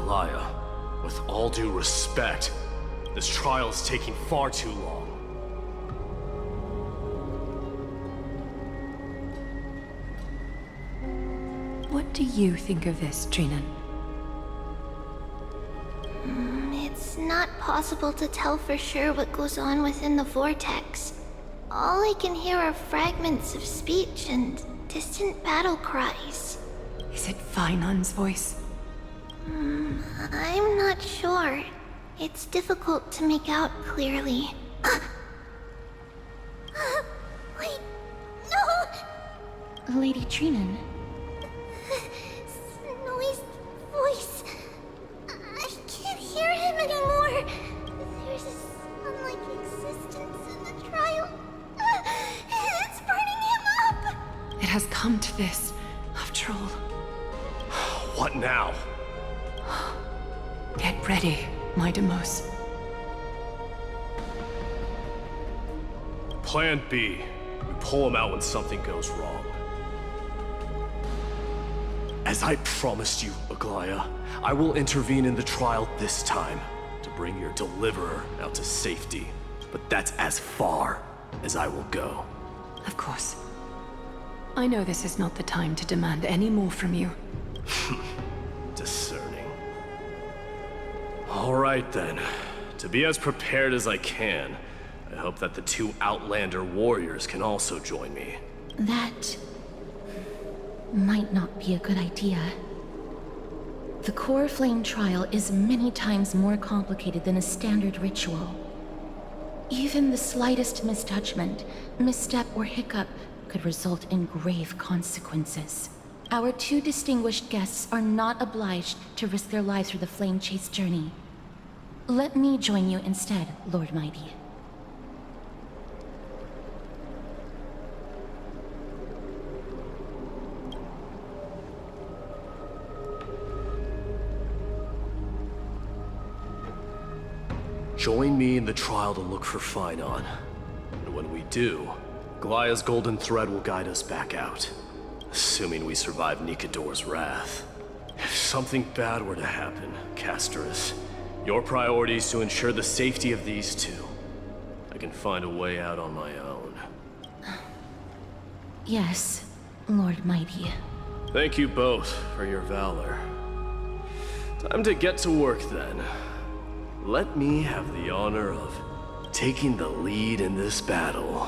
Aglaya, with all due respect, this trial is taking far too long. What do you think of this, Trinan? It's not possible to tell for sure what goes on within the vortex. All I can hear are fragments of speech and distant battle cries. Is it Vainon's voice? I'm not sure. It's difficult to make out clearly. Wait, no! Lady Trinan. Snowy's voice. I can't hear him anymore. There's a sun-like existence in the trial. It's burning him up! It has come to this, after all. What now? Get ready, mydei. Plan B. We pull him out when something goes wrong. As I promised you, Aglaya, I will intervene in the trial this time to bring your deliverer out to safety. But that's as far as I will go. Of course. I know this is not the time to demand any more from you. Discerning. All right then. To be as prepared as I can, I hope that the two Outlander warriors can also join me. That might not be a good idea. The core flame trial is many times more complicated than a standard ritual. Even the slightest misjudgment, misstep, or hiccup could result in grave consequences. Our two distinguished guests are not obliged to risk their lives for the flame chase journey. Let me join you instead, Lord Mydei. Join me in the trial to look for Vainon. And when we do, Aglaya's golden thread will guide us back out. Assuming we survive Nikador's wrath. If something bad were to happen, Casterus, your priority is to ensure the safety of these two. I can find a way out on my own. Yes, Lord Mydei. Thank you both for your valor. Time to get to work then. Let me have the honor of taking the lead in this battle.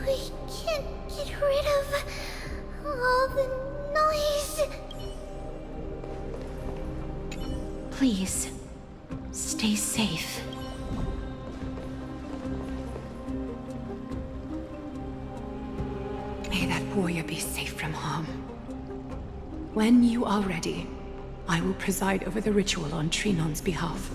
We can't get rid of all the noise. Please, stay safe. May that warrior be safe from harm. When you are ready, I will preside over the ritual on Trinon's behalf.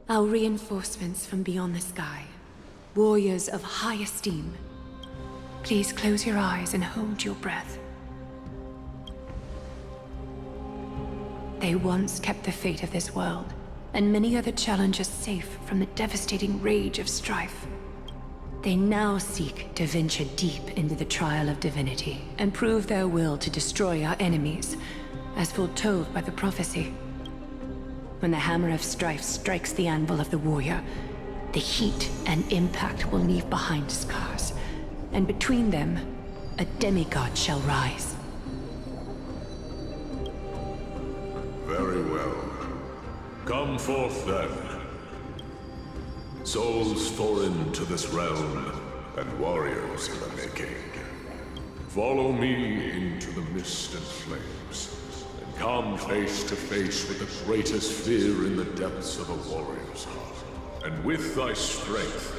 Our reinforcements from beyond the sky, warriors of high esteem. Please close your eyes and hold your breath. They once kept the fate of this world, and many other challengers safe from the devastating rage of strife. They now seek to venture deep into the trial of divinity, and prove their will to destroy our enemies, as foretold by the prophecy. When the hammer of strife strikes the anvil of the warrior, the heat and impact will leave behind scars, and between them, a demigod shall rise. Very well. Come forth then. Souls foreign to this realm, and warriors in the making. Follow me into the mist and flames. Come face to face with the greatest fear in the depths of a warrior's heart. and with thy strength,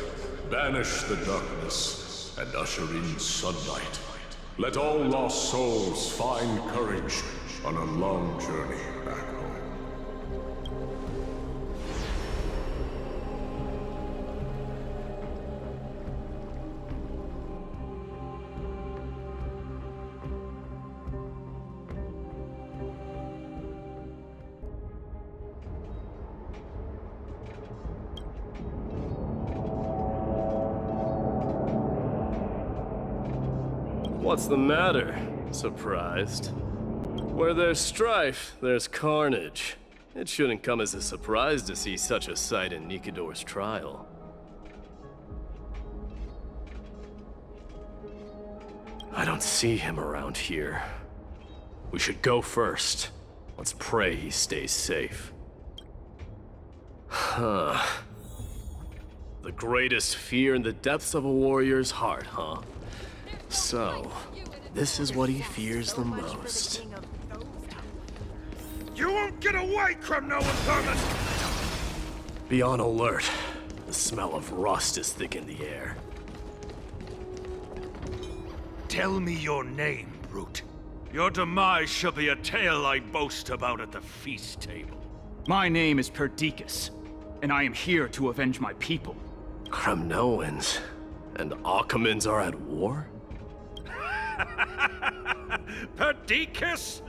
banish the darkness and usher in sunlight. Let all lost souls find courage on a long journey back home. What's the matter? Surprised? Where there's strife, there's carnage. It shouldn't come as a surprise to see such a sight in Nikador's trial. I don't see him around here. We should go first. Let's pray he stays safe. Huh. The greatest fear in the depths of a warrior's heart, huh? So, this is what he fears the most. You won't get away, criminal vermin! Be on alert. The smell of rust is thick in the air. Tell me your name, brute. Your demise shall be a tale I boast about at the feast table. My name is Perdiccas, and I am here to avenge my people. Kremnoans and Akamans are at war? Perdiccas?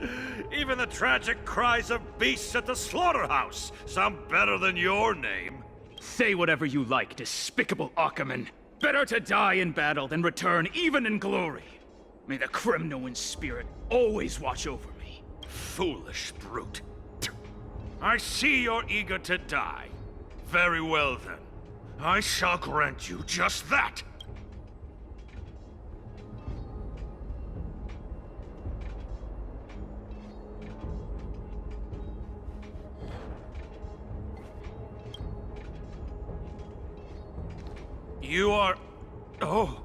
Even the tragic cries of beasts at the slaughterhouse sound better than your name. Say whatever you like, despicable Achaman. Better to die in battle than return even in glory. May the Kremnoan spirit always watch over me. Foolish brute. I see you're eager to die. Very well then. I shall grant you just that. You are... Oh.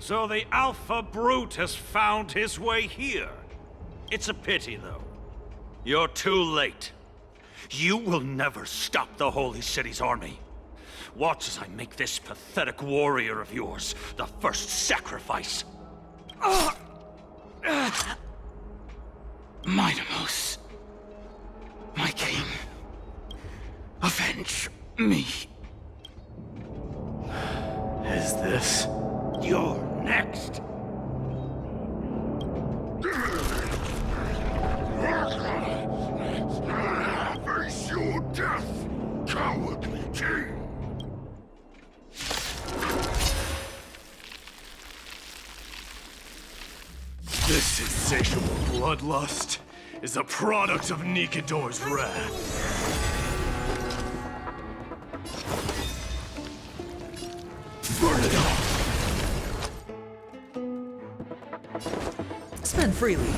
So the Alpha Brute has found his way here. It's a pity, though. You're too late. You will never stop the Holy City's army. Watch as I make this pathetic warrior of yours the first sacrifice. Mydei, my king, avenge me. Is this? You're next. Face your death, cowardly king! This insatiable bloodlust is a product of Nikador's wrath. Burn it up! Spend freely.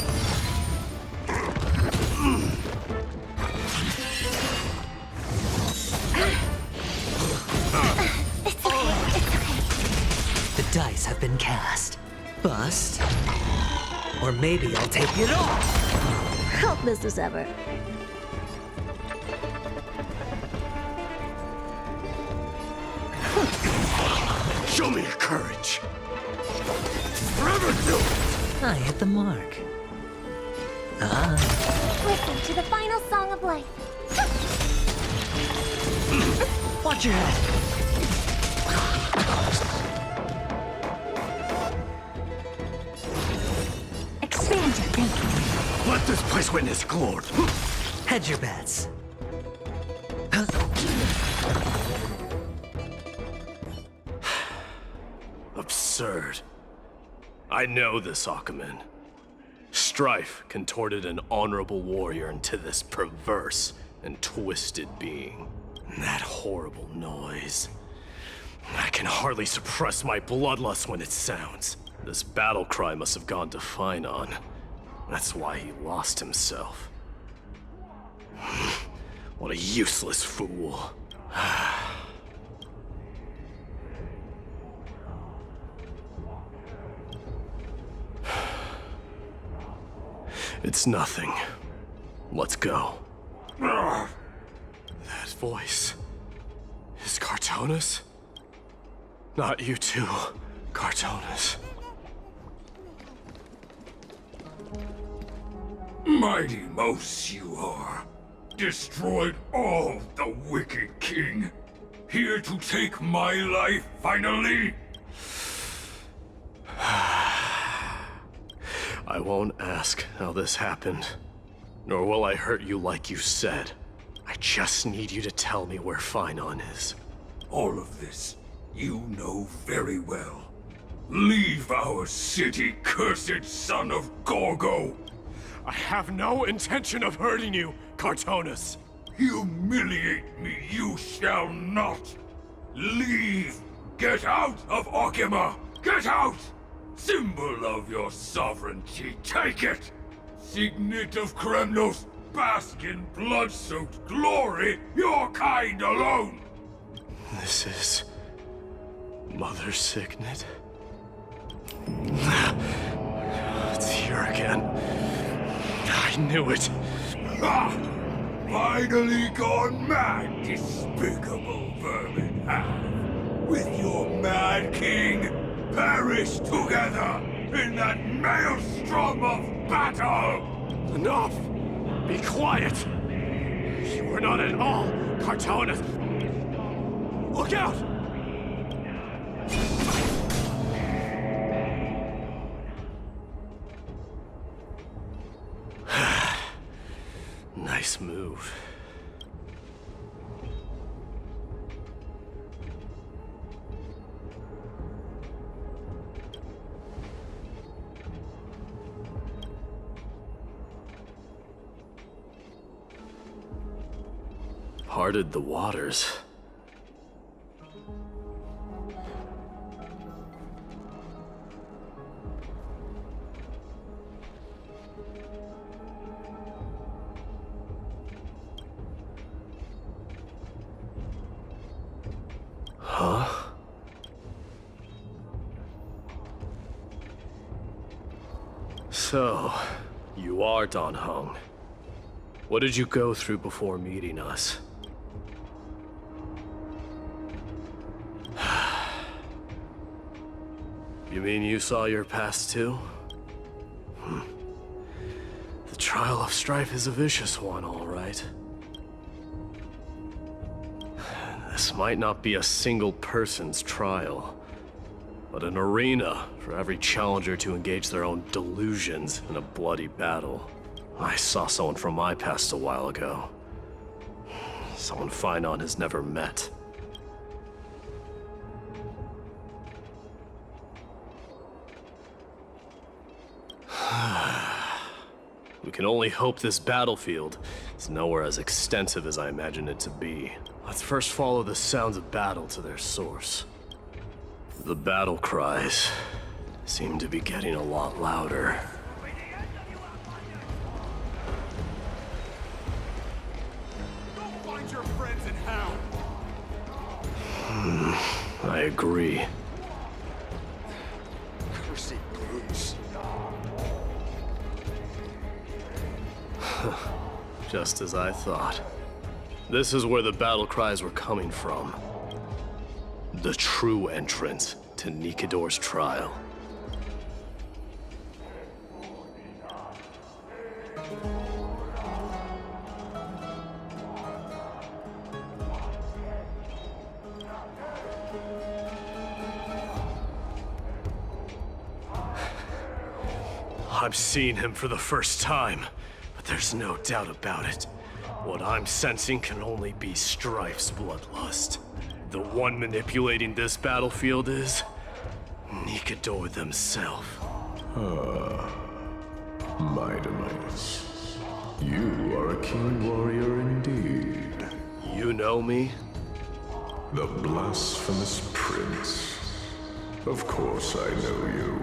The dice have been cast. Bust. Or maybe I'll take it all. Helpless as ever. Show me your courage. Forever do it! I hit the mark. Listen to the final song of life. Watch your head. Expand your thinking. Let this place witness glory. Hedge your bets. Absurd. I know this Achaman. Strife contorted an honorable warrior into this perverse and twisted being. And that horrible noise. I can hardly suppress my bloodlust when it sounds. This battle cry must have gone to Finon. That's why he lost himself. What a useless fool. It's nothing. Let's go. voice is Cartonis? Not you too, Cartonis. Mighty mouse you are. Destroyed all the wicked king. Here to take my life finally? I won't ask how this happened, nor will I hurt you like you said. I just need you to tell me where Phynon is. All of this, you know very well. Leave our city, cursed son of Gorgo! I have no intention of hurting you, Cartonis. Humiliate me you shall not! Leave! Get out of Orkima! Get out! Symbol of your sovereignty, take it! Signet of Kremnos, bask in blood-soaked glory, your kind alone! This is... Mother's Signet? It's here again. I knew it. Ha! Finally gone mad, despicable vermin have! With your mad king, perish together in that maelstrom of battle! Enough! Be quiet! You were not at all Cartonis! Look out! Nice move. Parted the waters. Huh? So, you are Dan Heng. What did you go through before meeting us? You mean you saw your past too? The trial of strife is a vicious one, all right. This might not be a single person's trial, but an arena for every challenger to engage their own delusions in a bloody battle. I saw someone from my past a while ago. Someone Phynon has never met. We can only hope this battlefield is nowhere as extensive as I imagined it to be. Let's first follow the sounds of battle to their source. The battle cries seem to be getting a lot louder. Go find your friends in hell! I agree. Cursed brutes. Just as I thought. This is where the battle cries were coming from. The true entrance to Nikador's trial. I'm seeing him for the first time, but there's no doubt about it. What I'm sensing can only be Strife's bloodlust. The one manipulating this battlefield is Nikador themselves. Mydei, you are a king warrior indeed. You know me? The blasphemous prince. Of course I know you.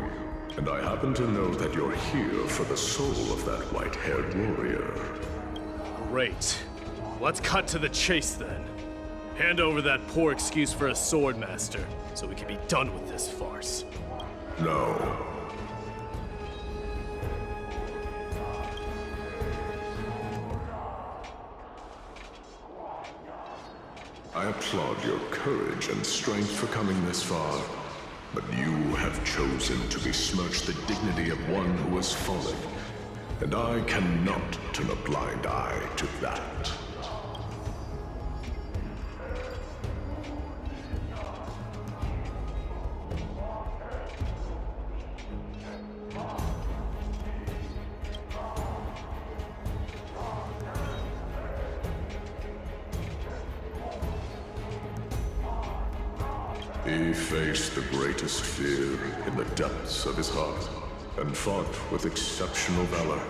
And I happen to know that you're here for the soul of that white-haired warrior. Great. Let's cut to the chase then. Hand over that poor excuse for a swordmaster, so we can be done with this farce. No. I applaud your courage and strength for coming this far, but you have chosen to besmirch the dignity of one who has fallen, and I cannot turn a blind eye to that. He faced the greatest fear in the depths of his heart, and fought with exceptional valor,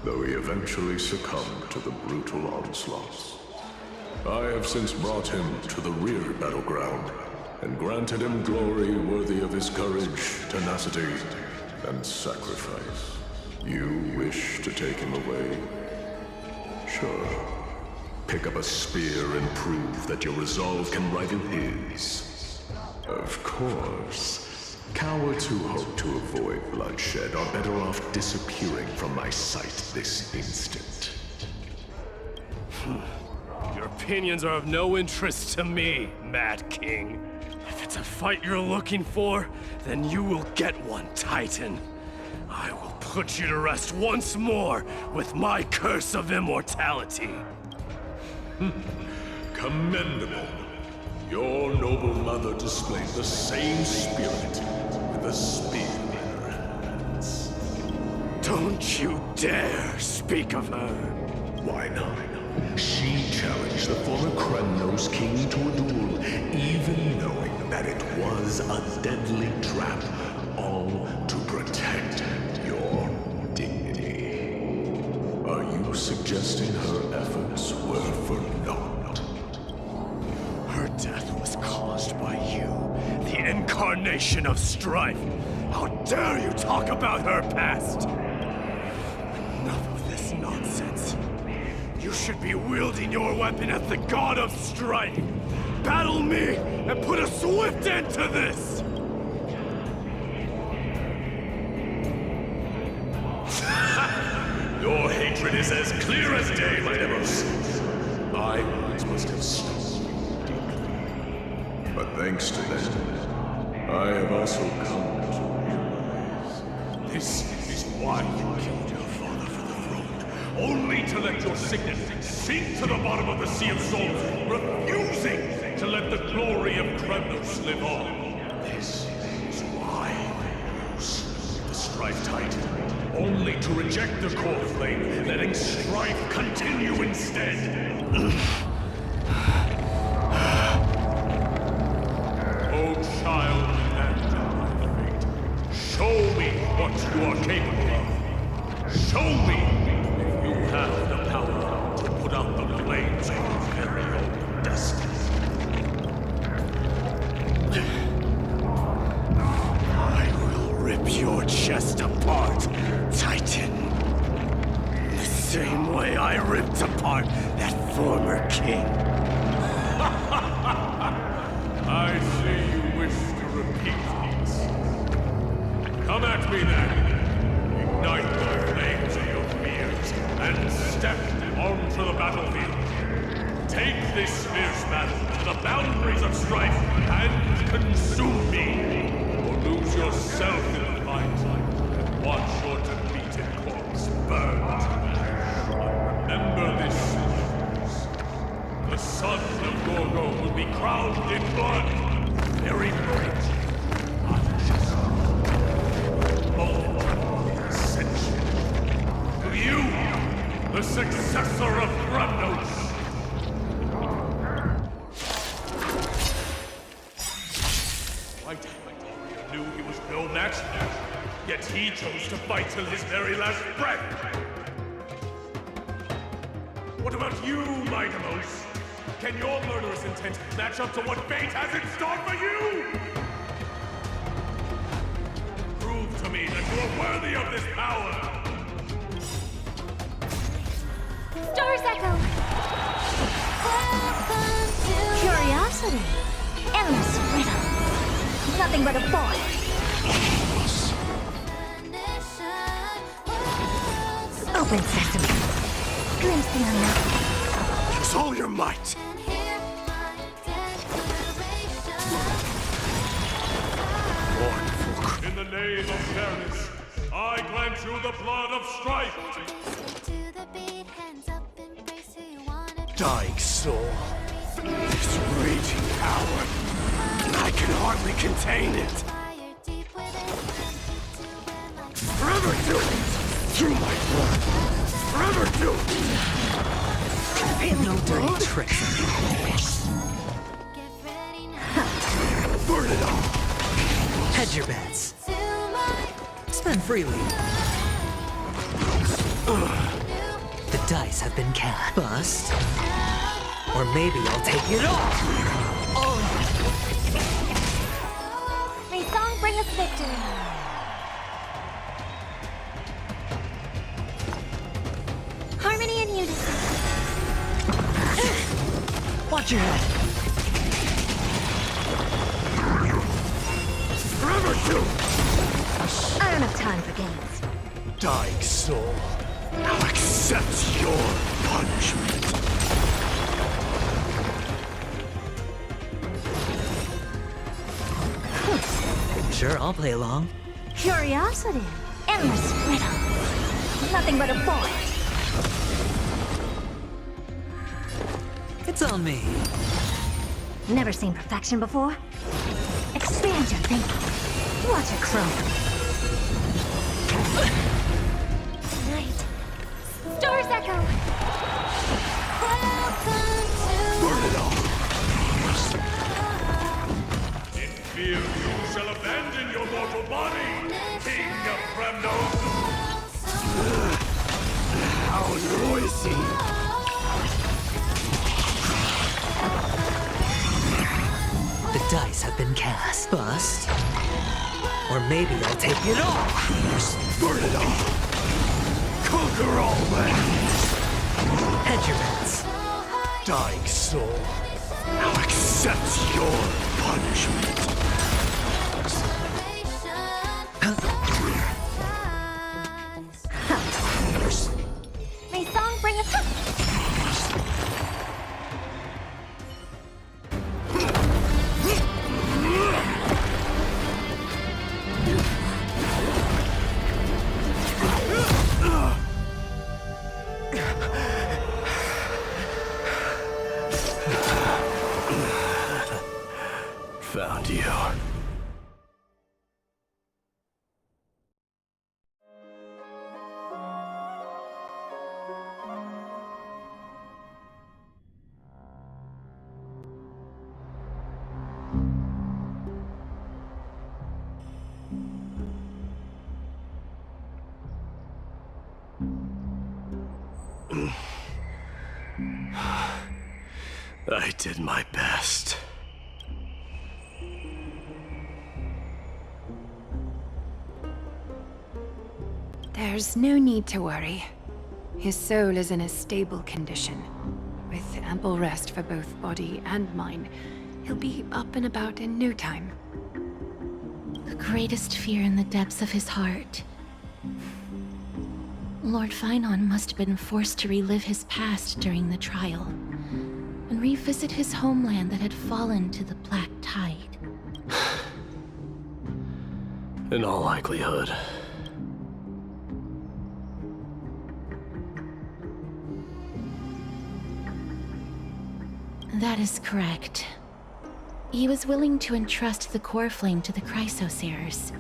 though he eventually succumbed to the brutal onslaughts. I have since brought him to the rear battleground, and granted him glory worthy of his courage, tenacity, and sacrifice. You wish to take him away? Sure. Pick up a spear and prove that your resolve can rival his. Of course. Cowards who hope to avoid bloodshed are better off disappearing from my sight this instant. Your opinions are of no interest to me, Mad King. If it's a fight you're looking for, then you will get one, Titan. I will put you to rest once more with my curse of immortality. Commendable. Your noble mother displayed the same spirit with a spear in her hands. Don't you dare speak of her. Why not? She challenged the former Kremnos king to a duel, even knowing that it was a deadly trap, all to protect your dignity. Are you suggesting her efforts were for naught? Her death was caused by you, the incarnation of strife. How dare you talk about her past? Enough of this nonsense. You should be wielding your weapon as the god of strife. Battle me and put a swift end to this! Your hatred is as clear as day, my Demos. My words must have stung you deeply. But thanks to them, I have also come to realize this is why you killed your father for the throne, only to let your signet sink to the bottom of the Sea of Souls, refusing to let the glory of Kremnos live on. This is why you slew the Strife Titan, only to reject the core flame, letting strife continue instead. Oh, child and my fate, show me what you are capable of. Show me if you have the power to put out the flames of your very own destiny. I will rip your chest apart, Titan. The same way I ripped apart that former king. I see you wish to repeat this. Come at me then. Ignite the flames of your fears and step onto the battlefield. Take this fierce battle to the boundaries of strife and consume me. Or lose yourself in the fight and watch your defeated corpse burn to ash. Remember this. The son of Gorgo will be crowned in blood, very great, unjust, multiple ascension. To you, the successor of Kremnos. White knew he was no match, yet he chose to fight till his very last breath. What about you, Mydei? Can your murderous intent match up to what fate has in store for you? Prove to me that you are worthy of this power! Stars Echo! Curiosity. Endless riddle. Nothing but a boy. Open sesame. Glimpse the unknown. Use all your might. name of fairness, I grant you the blood of strife! Dying soul. This raging power. I can hardly contain it. Forever do it! Through my blood! Forever do it! Ain't no dirty tricks. Burn it all! Hedge your bets. Spend freely. The dice have been cast. Bust. Or maybe I'll take it all. May song bring us victory. Harmony and unison. Watch your head. Forever do it! I don't have time for games. Dying soul. Now accept your punishment. Sure, I'll play along. Curiosity. Endless riddle. Nothing but a boy. It's on me. Never seen perfection before? Expand your thinking. Watch it crumble. Night. Stars echo. Burn it all! In fear you shall abandon your mortal body, King of Fremdom! How noisy! The dice have been cast. Bust. Or maybe I'll take it all. Burn it all! Conquer all lands! Hedge your bets. Dying soul. Now accept your punishment. May song bring us Found you. I did my best. There's no need to worry. His soul is in a stable condition. With ample rest for both body and mind, he'll be up and about in no time. The greatest fear in the depths of his heart. Lord Finon must have been forced to relive his past during the trial, and revisit his homeland that had fallen to the Black Tide. In all likelihood. That is correct. He was willing to entrust the core flame to the Chrysosayers,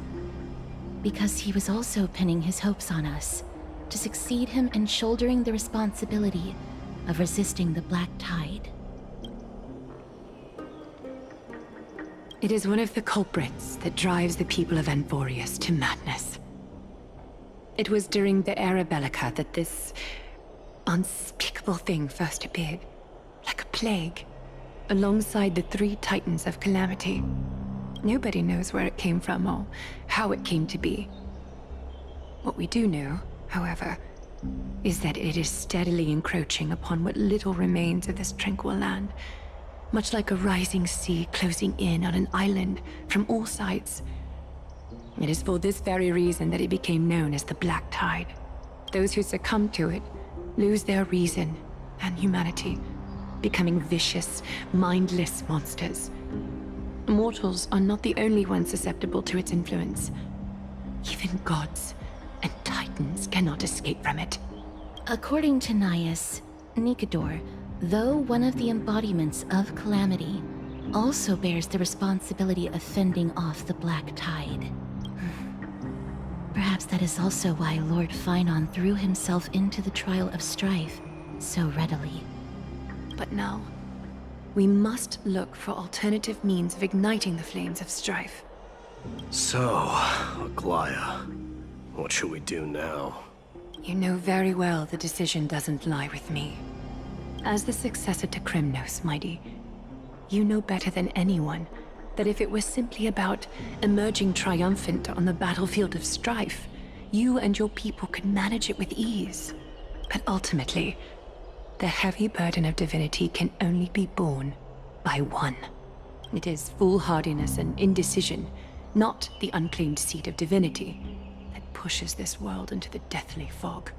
because he was also pinning his hopes on us to succeed him in shouldering the responsibility of resisting the Black Tide. It is one of the culprits that drives the people of Anvorius to madness. It was during the Era Bellica that this unspeakable thing first appeared, like a plague, alongside the three titans of calamity. Nobody knows where it came from or how it came to be. What we do know, however, is that it is steadily encroaching upon what little remains of this tranquil land, much like a rising sea closing in on an island from all sides. It is for this very reason that it became known as the Black Tide. Those who succumb to it lose their reason and humanity, becoming vicious, mindless monsters. Mortals are not the only ones susceptible to its influence. Even gods and titans cannot escape from it. According to Naias, Nikador, though one of the embodiments of Calamity, also bears the responsibility of fending off the Black Tide. Perhaps that is also why Lord Finon threw himself into the trial of strife so readily. But now, we must look for alternative means of igniting the flames of strife. So, Aglaya, what should we do now? You know very well the decision doesn't lie with me. As the successor to Krymnos, mydei, you know better than anyone that if it was simply about emerging triumphant on the battlefield of strife, you and your people could manage it with ease. But ultimately, the heavy burden of divinity can only be borne by one. It is foolhardiness and indecision, not the unclaimed seat of divinity, that pushes this world into the deathly fog.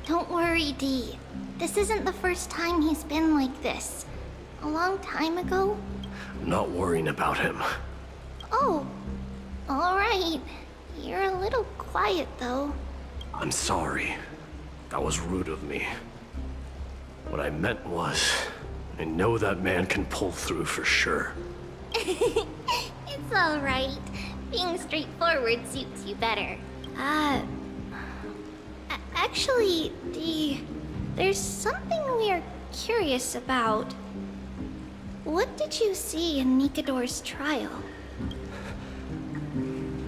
Don't worry, Dee. This isn't the first time he's been like this. A long time ago? I'm not worrying about him. Oh, alright. You're a little quiet, though. I'm sorry. That was rude of me. What I meant was, I know that man can pull through for sure. It's alright. Being straightforward suits you better. Actually, Dee, there's something we're curious about. What did you see in Nikador's trial?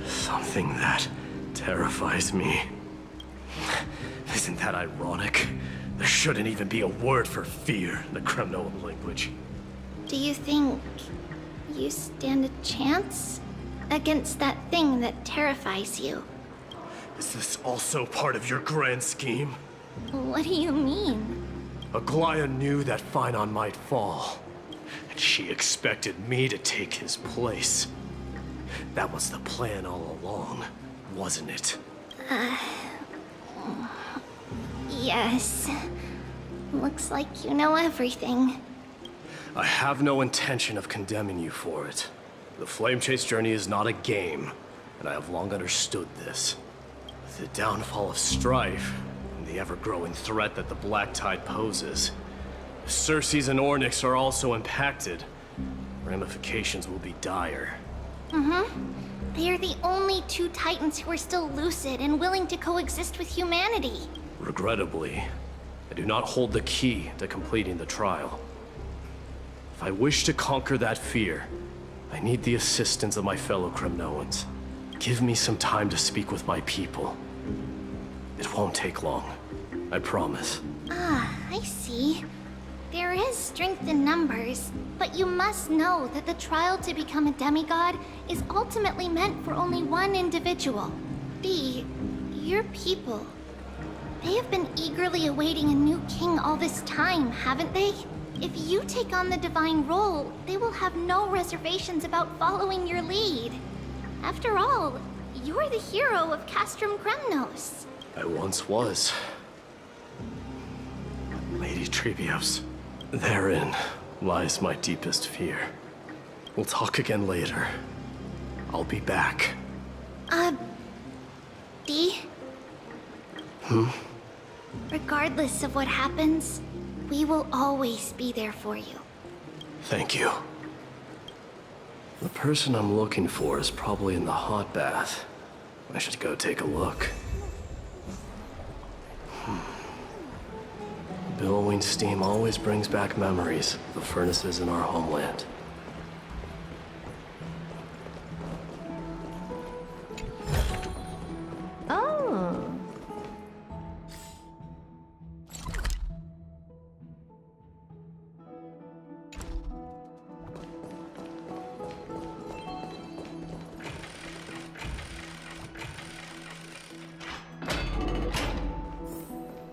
Something that terrifies me. Isn't that ironic? There shouldn't even be a word for fear in the Kremnoan language. Do you think you stand a chance against that thing that terrifies you? Is this also part of your grand scheme? What do you mean? Aglaya knew that Finon might fall, and she expected me to take his place. That was the plan all along, wasn't it? Yes. Looks like you know everything. I have no intention of condemning you for it. The Flame Chase journey is not a game, and I have long understood this. With the downfall of strife, and the ever-growing threat that the Black Tide poses, if Cersei's and Ornyx are also impacted, ramifications will be dire. They are the only two Titans who are still lucid and willing to coexist with humanity. Regrettably, I do not hold the key to completing the trial. If I wish to conquer that fear, I need the assistance of my fellow Cremnoans. Give me some time to speak with my people. It won't take long, I promise. I see. There is strength in numbers, but you must know that the trial to become a demigod is ultimately meant for only one individual. Your people. They have been eagerly awaiting a new king all this time, haven't they? If you take on the divine role, they will have no reservations about following your lead. After all, you're the hero of Castrum Kremnos. I once was. Lady Tribbios. Therein lies my deepest fear. We'll talk again later. I'll be back. Dee? Regardless of what happens, we will always be there for you. Thank you. The person I'm looking for is probably in the hot bath. I should go take a look. Billowing steam always brings back memories of the furnaces in our homeland. Oh.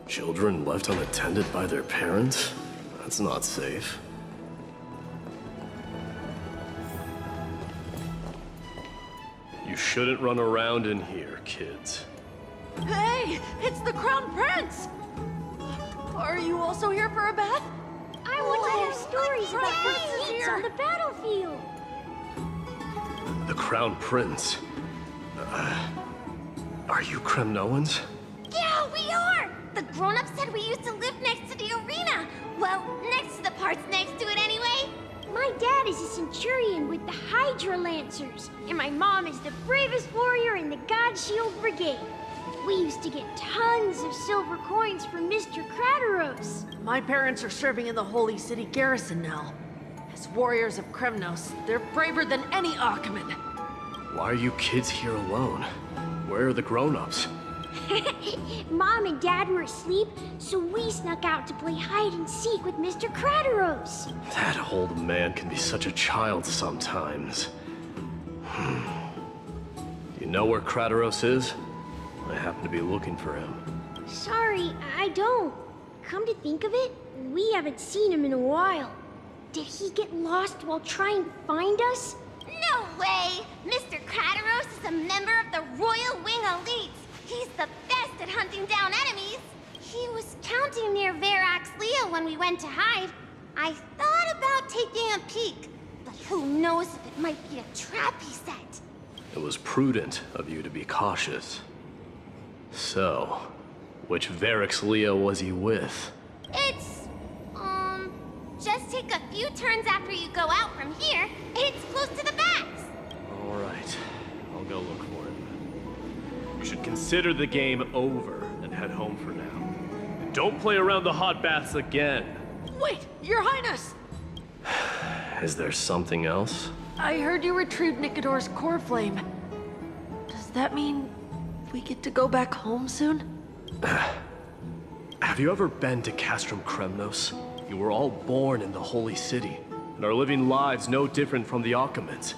Children left unattended by their parents? That's not safe. You shouldn't run around in here, kids. Hey, it's the Crown Prince! Are you also here for a bath? I want to hear stories about your feats on the battlefield. The Crown Prince? Are you Cremnoans? Yeah, we are! The grown-ups said we used to live next to the arena. Well, next to the parts next to it anyway. My dad is a centurion with the Hydra Lancers, and my mom is the bravest warrior in the God Shield Brigade. We used to get tons of silver coins from Mr. Crateros. My parents are serving in the Holy City garrison now. As warriors of Kremnos, they're braver than any Achaemen. Why are you kids here alone? Where are the grown-ups? Mom and Dad were asleep, so we snuck out to play hide and seek with Mr. Crateros. That old man can be such a child sometimes. You know where Crateros is? I happen to be looking for him. Sorry, I don't. Come to think of it, we haven't seen him in a while. Did he get lost while trying to find us? No way! Mr. Crateros is a member of the Royal Wing Elites. He's the best at hunting down enemies. He was counting near Verax Leo when we went to hide. I thought about taking a peek, but who knows if it might be a trap he set. It was prudent of you to be cautious. So, which Verax Leo was he with? It's, just take a few turns after you go out from here. It's close to the backs. All right, I'll go look for him. You should consider the game over and head home for now. And don't play around the hot baths again. Wait, Your Highness! Is there something else? I heard you retrieved Nicodor's core flame. Does that mean we get to go back home soon? Have you ever been to Castrum Kremnos? You were all born in the Holy City, and are living lives no different from the Achaemens.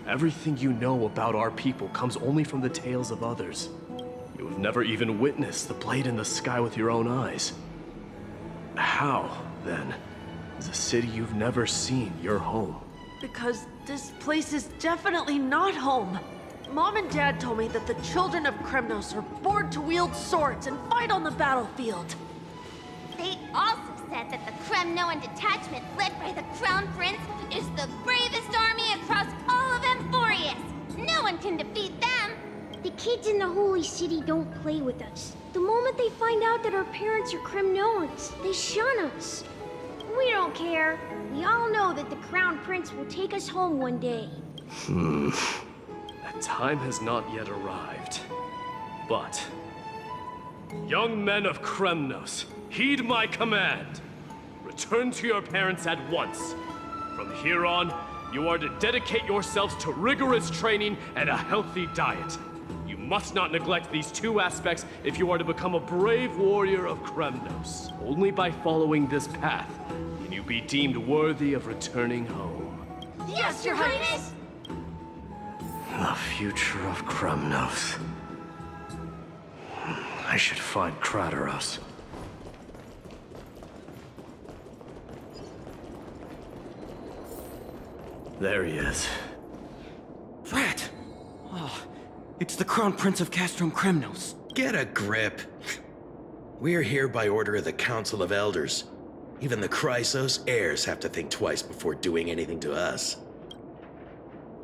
Everything you know about our people comes only from the tales of others. You have never even witnessed the blade in the sky with your own eyes. How, then, is a city you've never seen your home? Because this place is definitely not home. Mom and Dad told me that the children of Kremnos are born to wield swords and fight on the battlefield. They also said that the Kremnoan detachment led by the Crown Prince is the bravest army across all of Amphorius. No one can defeat them. The kids in the Holy City don't play with us. The moment they find out that our parents are Kremnoans, they shun us. We don't care. We all know that the Crown Prince will take us home one day. That time has not yet arrived. But, young men of Kremnos, heed my command. Return to your parents at once. From here on, you are to dedicate yourselves to rigorous training and a healthy diet. You must not neglect these two aspects if you are to become a brave warrior of Kremnos. Only by following this path can you be deemed worthy of returning home. Yes, Your Highness! The future of Kremnos. I should find Krateros. There he is. Rat! Oh, it's the Crown Prince of Castrum Kremnos. Get a grip. We're here by order of the Council of Elders. Even the Chrysos heirs have to think twice before doing anything to us.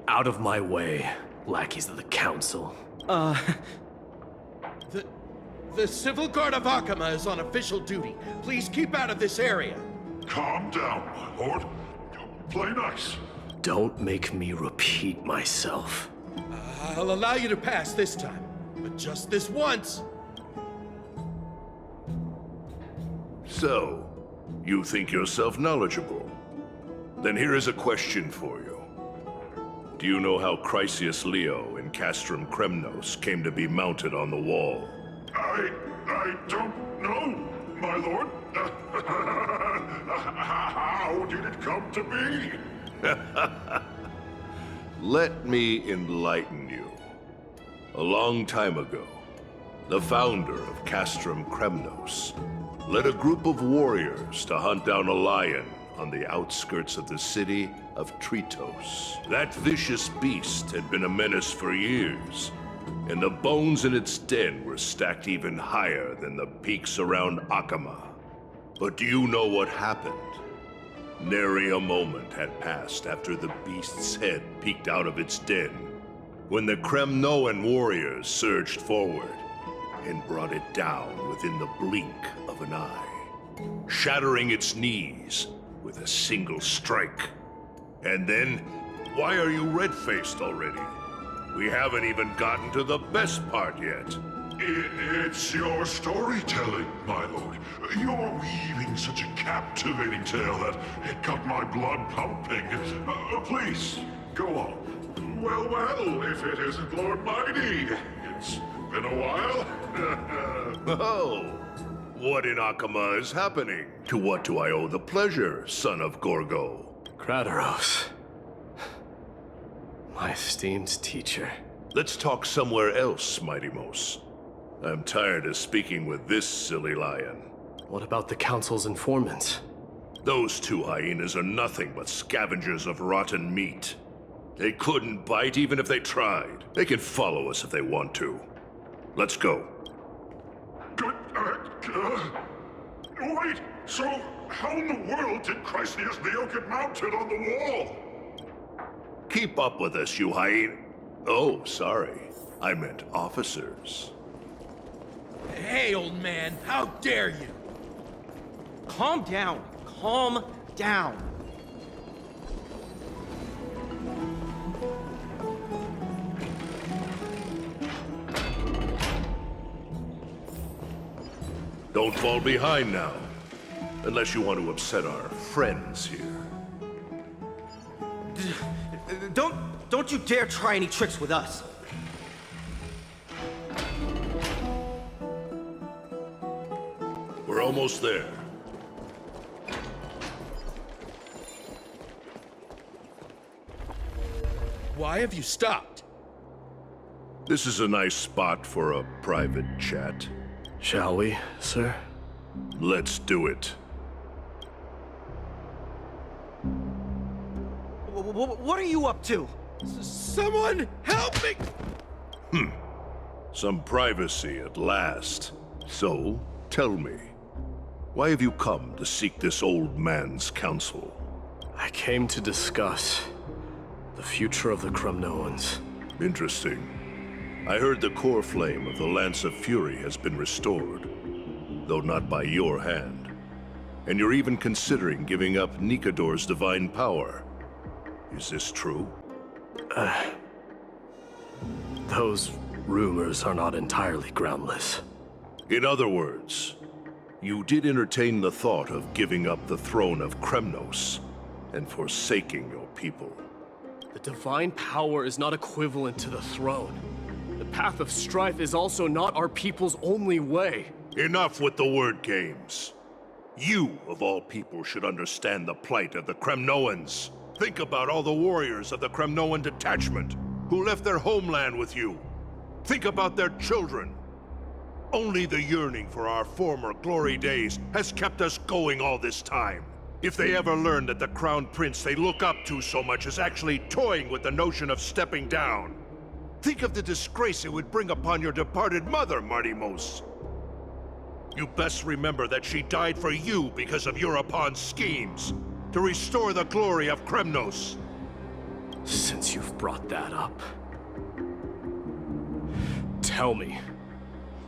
Out of my way, lackeys of the Council. The Civil Guard of Akama is on official duty. Please keep out of this area. Calm down, my lord. Play nice. Don't make me repeat myself. I'll allow you to pass this time, but just this once. So, you think yourself knowledgeable? Then here is a question for you. Do you know how Chrysius Leo in Castrum Kremnos came to be mounted on the wall? I don't know, my lord. How did it come to be? Let me enlighten you. A long time ago, the founder of Castrum Kremnos led a group of warriors to hunt down a lion on the outskirts of the city of Tritos. That vicious beast had been a menace for years, and the bones in its den were stacked even higher than the peaks around Akama. But do you know what happened? Nary a moment had passed after the beast's head peeked out of its den, when the Kremnoan warriors surged forward and brought it down within the blink of an eye, shattering its knees with a single strike. And then, why are you red-faced already? We haven't even gotten to the best part yet. It's your storytelling, my lord. You're weaving such a captivating tale that it got my blood pumping. Please, go on. Well, if it isn't Lord Mighty. It's been a while. Oh, what in Akama is happening? To what do I owe the pleasure, son of Gorgo? Krateros. My esteemed teacher. Let's talk somewhere else, Mighty Mos. I'm tired of speaking with this silly lion. What about the Council's informants? Those two hyenas are nothing but scavengers of rotten meat. They couldn't bite even if they tried. They can follow us if they want to. Let's go. Wait, so how in the world did Chrysius Leo get mounted on the wall? Keep up with us, you hyena. Oh, sorry. I meant officers. Hey, old man, how dare you? Calm down. Calm down. Don't fall behind now. Unless you want to upset our friends here. Don't you dare try any tricks with us. We're almost there. Why have you stopped? This is a nice spot for a private chat. Shall we, sir? Let's do it. What are you up to? Someone help me! Some privacy at last. So, tell me, why have you come to seek this old man's counsel? I came to discuss the future of the Kremnoans. Interesting. I heard the core flame of the Lance of Fury has been restored, though not by your hand. And you're even considering giving up Nikador's divine power. Is this true? Those rumors are not entirely groundless. In other words, you did entertain the thought of giving up the throne of Kremnos and forsaking your people. The divine power is not equivalent to the throne. The path of strife is also not our people's only way. Enough with the word games. You, of all people, should understand the plight of the Kremnoans. Think about all the warriors of the Kremnoan detachment who left their homeland with you. Think about their children. Only the yearning for our former glory days has kept us going all this time. If they ever learn that the Crown Prince they look up to so much is actually toying with the notion of stepping down, think of the disgrace it would bring upon your departed mother, Mardimos. You best remember that she died for you because of Europon's schemes to restore the glory of Kremnos. Since you've brought that up, tell me,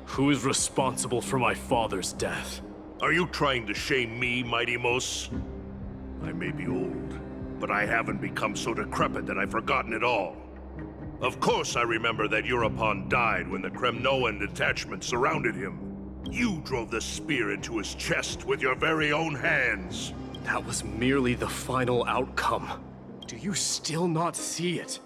who is responsible for my father's death? Are you trying to shame me, Mydei? I may be old, but I haven't become so decrepit that I've forgotten it all. Of course I remember that Europon died when the Kremnoan detachment surrounded him. You drove the spear into his chest with your very own hands. That was merely the final outcome. Do you still not see it?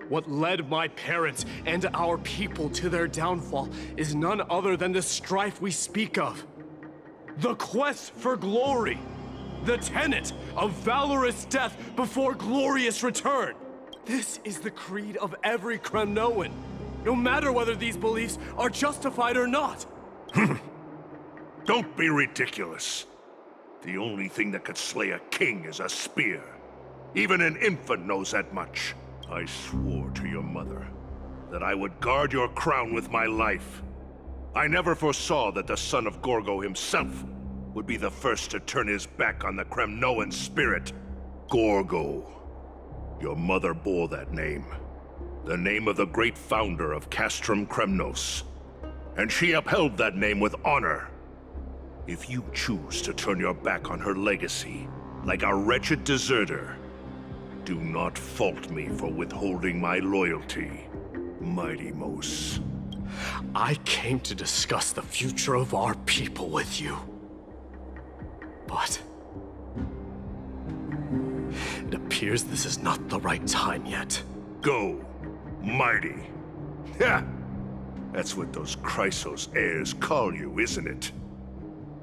What led my parents and our people to their downfall is none other than the strife we speak of. The quest for glory. The tenet of valorous death before glorious return. This is the creed of every Kremnoan, no matter whether these beliefs are justified or not. Don't be ridiculous. The only thing that could slay a king is a spear. Even an infant knows that much. I swore to your mother that I would guard your crown with my life. I never foresaw that the son of Gorgo himself would be the first to turn his back on the Kremnoan spirit. Gorgo. Your mother bore that name. The name of the great founder of Castrum Kremnos. And she upheld that name with honor. If you choose to turn your back on her legacy, like a wretched deserter, do not fault me for withholding my loyalty, Mydei. I came to discuss the future of our people with you. But it appears this is not the right time yet. Go, Mydei. Ha! That's what those Chrysos heirs call you, isn't it?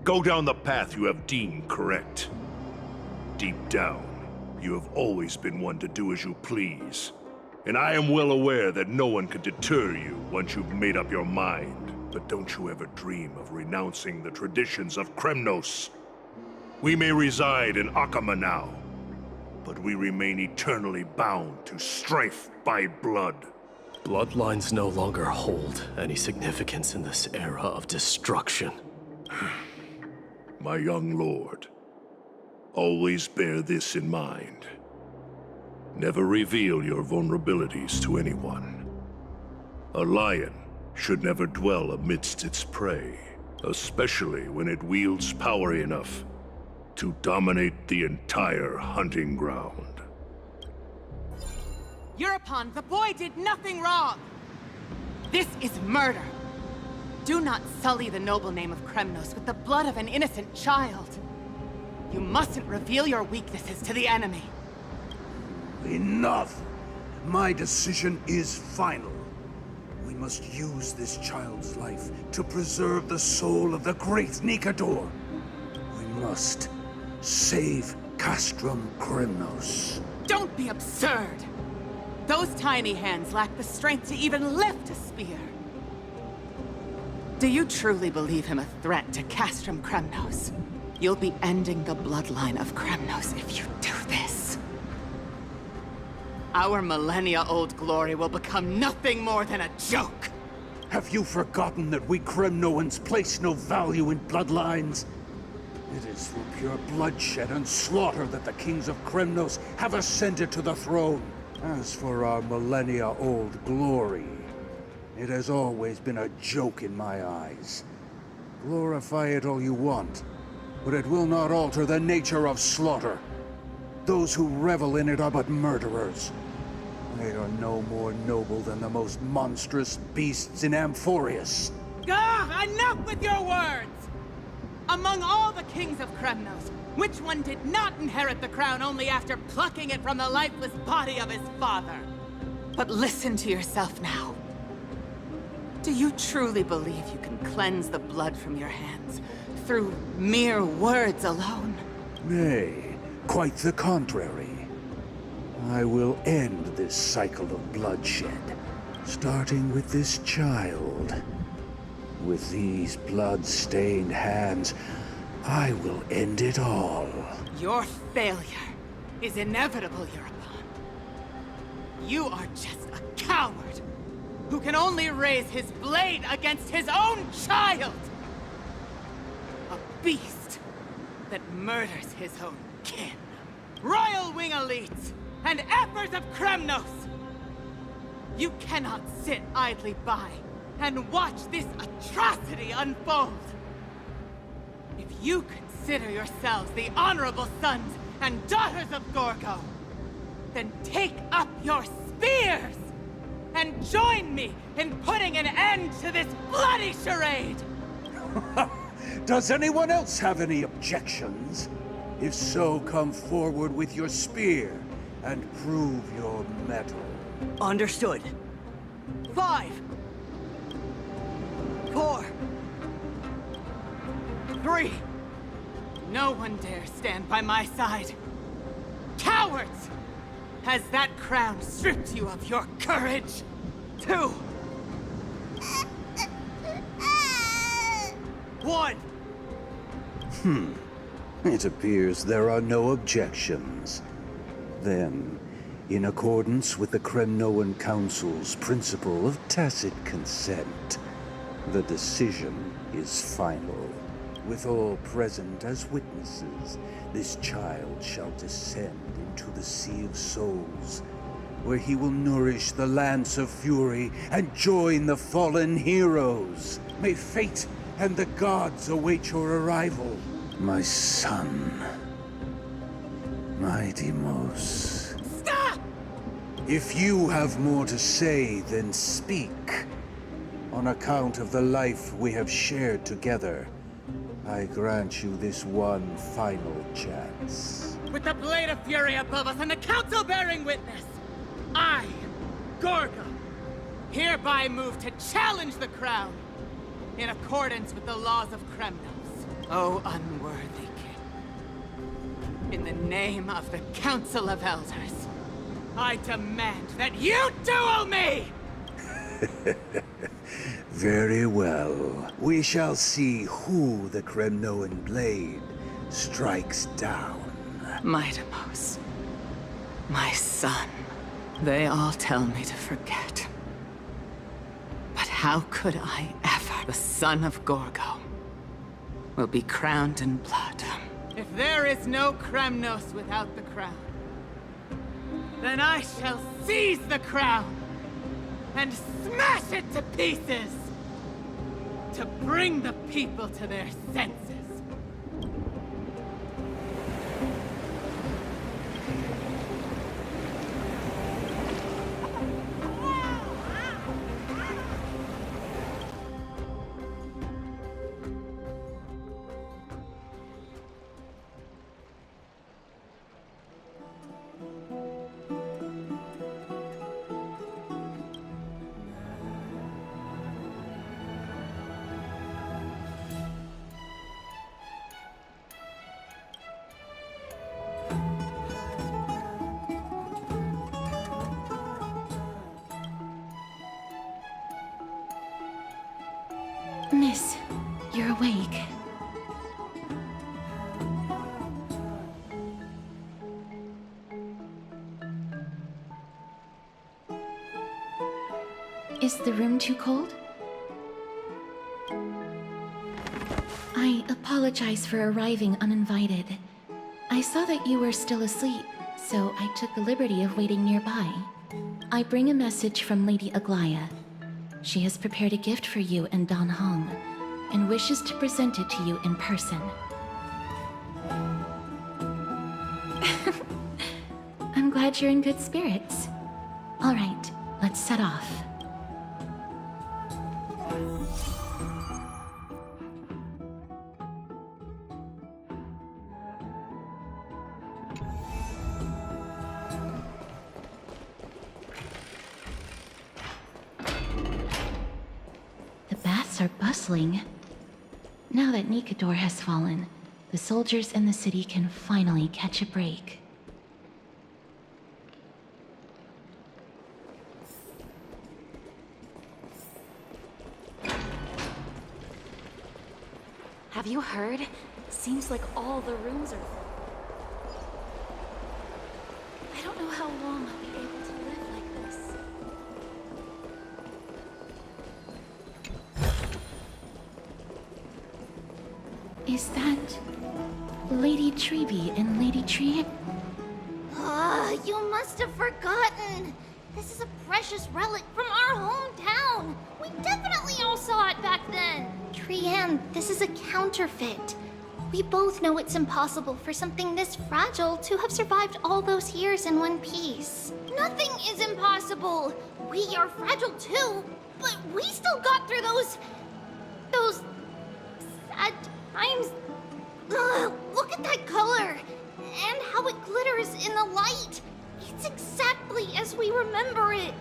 Go down the path you have deemed correct. Deep down, you have always been one to do as you please. And I am well aware that no one can deter you once you've made up your mind. But don't you ever dream of renouncing the traditions of Kremnos. We may reside in Akama now, but we remain eternally bound to strife by blood. Bloodlines no longer hold any significance in this era of destruction. My young lord, always bear this in mind. Never reveal your vulnerabilities to anyone. A lion should never dwell amidst its prey, especially when it wields power enough to dominate the entire hunting ground. Europon, the boy did nothing wrong! This is murder! Do not sully the noble name of Kremnos with the blood of an innocent child. You mustn't reveal your weaknesses to the enemy. Enough! My decision is final. We must use this child's life to preserve the soul of the great Nikador. We must save Castrum Kremnos. Don't be absurd! Those tiny hands lack the strength to even lift a spear. Do you truly believe him a threat to Castrum Kremnos? You'll be ending the bloodline of Kremnos if you do this. our millennia-old glory will become nothing more than a joke. Have you forgotten that we Kremnoans place no value in bloodlines? It is through pure bloodshed and slaughter that the kings of Kremnos have ascended to the throne. As for our millennia-old glory, it has always been a joke in my eyes. Glorify it all you want, but it will not alter the nature of slaughter. Those who revel in it are but murderers. They are no more noble than the most monstrous beasts in Amphorius. Enough with your words! Among all the kings of Kremnos, which one did not inherit the crown only after plucking it from the lifeless body of his father? But listen to yourself now. Do you truly believe you can cleanse the blood from your hands through mere words alone? Nay, quite the contrary. I will end this cycle of bloodshed, starting with this child. With these blood-stained hands, I will end it all. Your failure is inevitable, European. You are just a coward who can only raise his blade against his own child! A beast that murders his own kin. Royal Wing elites and Emperors of Kremnos! You cannot sit idly by and watch this atrocity unfold. If you consider yourselves the honorable sons and daughters of Gorgo, then take up your spears and join me in putting an end to this bloody charade! Does anyone else have any objections? If so, come forward with your spear and prove your mettle. Understood. 5, 4, 3. No one dare stand by my side. Cowards! Has that crown stripped you of your courage? 2, 1. It appears there are no objections. Then, in accordance with the Kremnoan Council's principle of tacit consent, the decision is final. With all present as witnesses, this child shall descend into the Sea of Souls, where he will nourish the Lance of Fury and join the fallen heroes. May fate and the gods await your arrival, my son. Mydei. Stop! If you have more to say, then speak. On account of the life we have shared together, I grant you this one final chance. With the Blade of Fury above us and the Council bearing witness, I, Gorgo, hereby move to challenge the crown in accordance with the laws of Kremnos. O unworthy king, in the name of the Council of Elders, I demand that you duel me! Very well. We shall see who the Kremnoan blade strikes down. Mydei, my son. They all tell me to forget. But how could I ever? The son of Gorgo will be crowned in blood. If there is no Kremnos without the crown, then I shall seize the crown and smash it to pieces to bring the people to their senses. Miss, you're awake. Is the room too cold? I apologize for arriving uninvited. I saw that you were still asleep, so I took the liberty of waiting nearby. I bring a message from Lady Aglaya. She has prepared a gift for you and Dan Hong, and wishes to present it to you in person. I'm glad you're in good spirits. All right, let's set off. The baths are bustling. Now that Nikador has fallen, the soldiers in the city can finally catch a break. Have you heard? Seems like all the rooms are full. I don't know how long I'll be able to live like this. Is that Lady Tribbie and Lady Trian? You must have forgotten. This is a precious relic from our hometown. We definitely all saw it back then. Trian, this is a counterfeit. We both know it's impossible for something this fragile to have survived all those years in one piece. Nothing is impossible. We are fragile too, but we still got through those sad times. Ugh, look at that color and how it glitters in the light. It's exactly as we remember it.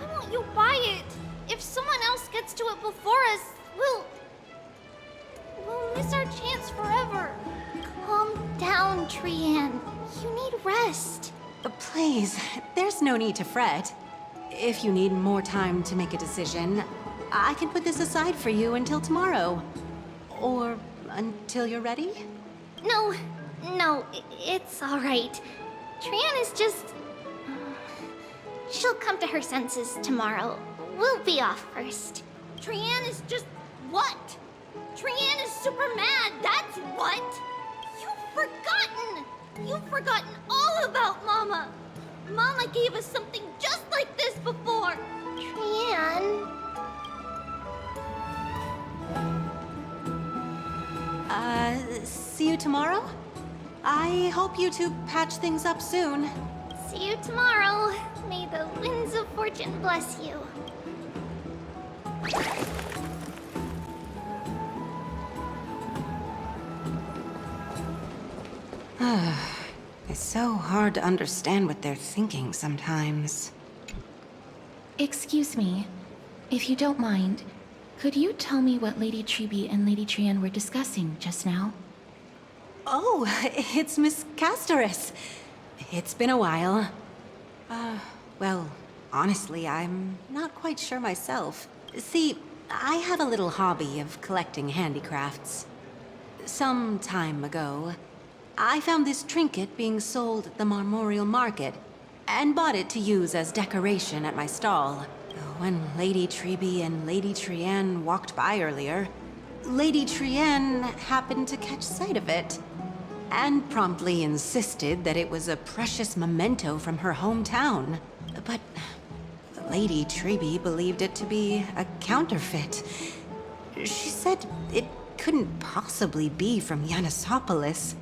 I want you by it. If someone else gets to it before us, we'll miss our chance forever. Calm down, Trian. You need rest. Please, there's no need to fret. If you need more time to make a decision, I can put this aside for you until tomorrow. Or until you're ready? No, it's all right. Trian is just... She'll come to her senses tomorrow. We'll be off first. Trian is just... what? Trian is super mad, that's what! You've forgotten all about Mama! Mama gave us something just like this before! Trian... See you tomorrow? I hope you two patch things up soon. See you tomorrow. May the winds of fortune bless you. It's so hard to understand what they're thinking sometimes. Excuse me, if you don't mind, could you tell me what Lady Tribbie and Lady Trian were discussing just now? Oh, it's Miss Castoris. It's been a while. Well, honestly, I'm not quite sure myself. See, I have a little hobby of collecting handicrafts. Some time ago, I found this trinket being sold at the Marmorial Market, and bought it to use as decoration at my stall. When Lady Tribbie and Lady Trian walked by earlier, Lady Trian happened to catch sight of it, and promptly insisted that it was a precious memento from her hometown. But Lady Tribbie believed it to be a counterfeit. She said it couldn't possibly be from Yanisopolis.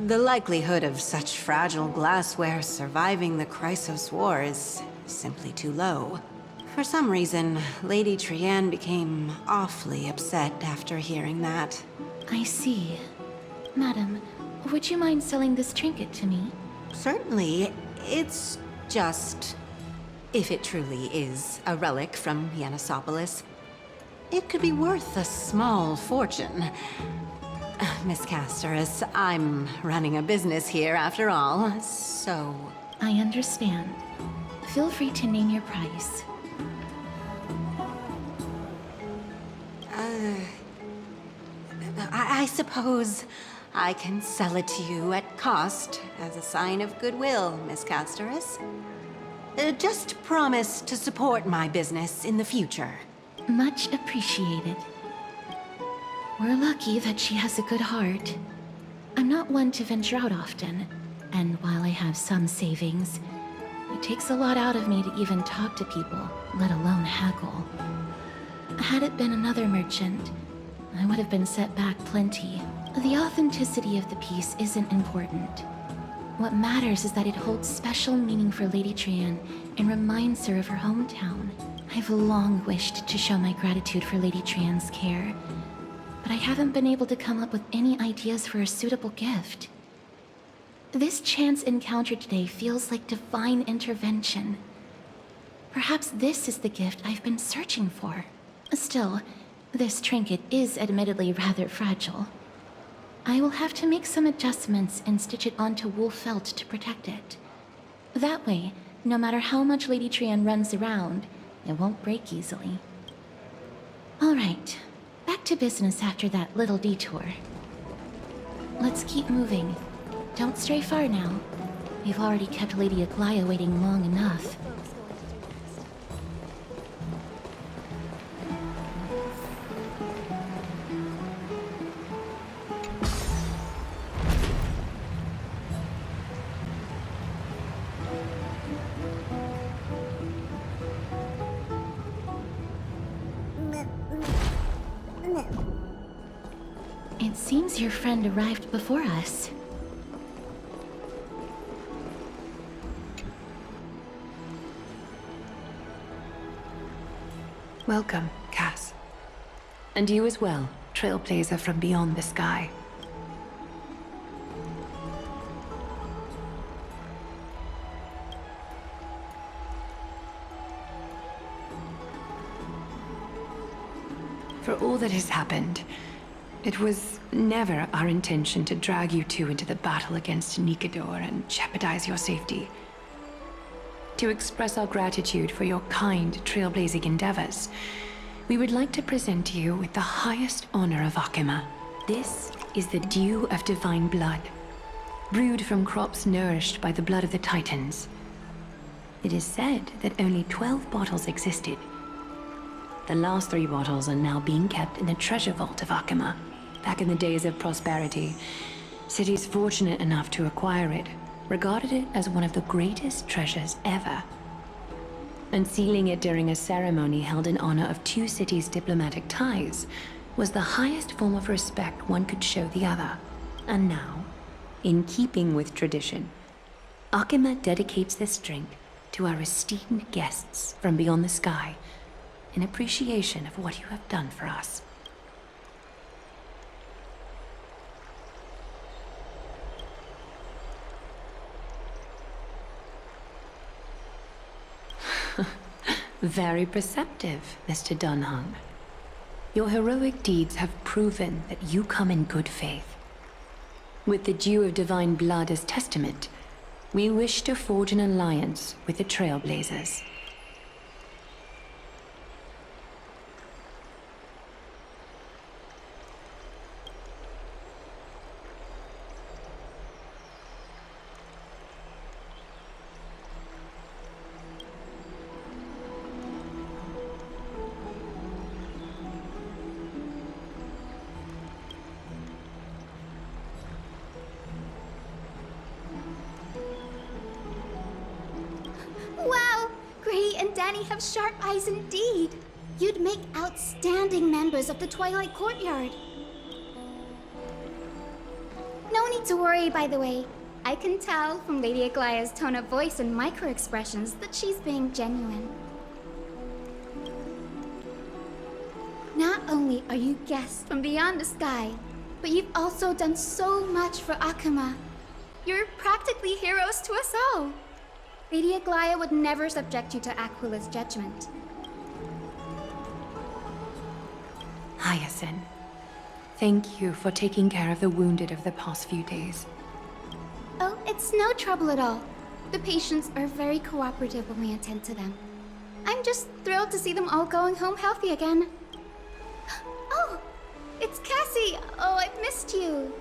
The likelihood of such fragile glassware surviving the Chrysos War is simply too low. For some reason, Lady Trian became awfully upset after hearing that. I see. Madam, would you mind selling this trinket to me? Certainly. It's just... if it truly is a relic from Yanisopolis, it could be worth a small fortune. Miss Castoris, I'm running a business here after all, so... I understand. Feel free to name your price. I suppose I can sell it to you at cost as a sign of goodwill, Miss Castoris. Just promise to support my business in the future. Much appreciated. We're lucky that she has a good heart. I'm not one to venture out often, and while I have some savings, it takes a lot out of me to even talk to people, let alone haggle. Had it been another merchant, I would have been set back plenty. The authenticity of the piece isn't important. What matters is that it holds special meaning for Lady Trian and reminds her of her hometown. I've long wished to show my gratitude for Lady Trian's care, but I haven't been able to come up with any ideas for a suitable gift. This chance encounter today feels like divine intervention. Perhaps this is the gift I've been searching for. Still, this trinket is admittedly rather fragile. I will have to make some adjustments and stitch it onto wool felt to protect it. That way, no matter how much Lady Trian runs around, it won't break easily. All right, back to business after that little detour. Let's keep moving. Don't stray far now. We've already kept Lady Aglaia waiting long enough. It seems your friend arrived before us. Welcome, Cass. And you as well, trailblazer from beyond the sky. For all that has happened, it was never our intention to drag you two into the battle against Nikador and jeopardize your safety. To express our gratitude for your kind, trailblazing endeavors, we would like to present you with the highest honor of Akima. This is the dew of divine blood, brewed from crops nourished by the blood of the Titans. It is said that only 12 bottles existed. The last 3 bottles are now being kept in the treasure vault of Akima. Back in the days of prosperity, cities fortunate enough to acquire it regarded it as one of the greatest treasures ever. Unsealing it during a ceremony held in honor of 2 cities' diplomatic ties was the highest form of respect one could show the other. And now, in keeping with tradition, Akima dedicates this drink to our esteemed guests from beyond the sky in appreciation of what you have done for us. Very perceptive, Mr. Dunhung. Your heroic deeds have proven that you come in good faith. With the dew of divine blood as testament, we wish to forge an alliance with the Trailblazers. Wow! Gray and Danny have sharp eyes indeed. You'd make outstanding members of the Twilight Courtyard. No need to worry, by the way. I can tell from Lady Aglaia's tone of voice and micro-expressions that she's being genuine. Not only are you guests from beyond the sky, but you've also done so much for Akima. You're practically heroes to us all. Lady Aglaia would never subject you to Aquila's judgment. Hyacinth, thank you for taking care of the wounded of the past few days. Oh, it's no trouble at all. The patients are very cooperative when we attend to them. I'm just thrilled to see them all going home healthy again. Oh, it's Cassie! Oh, I've missed you.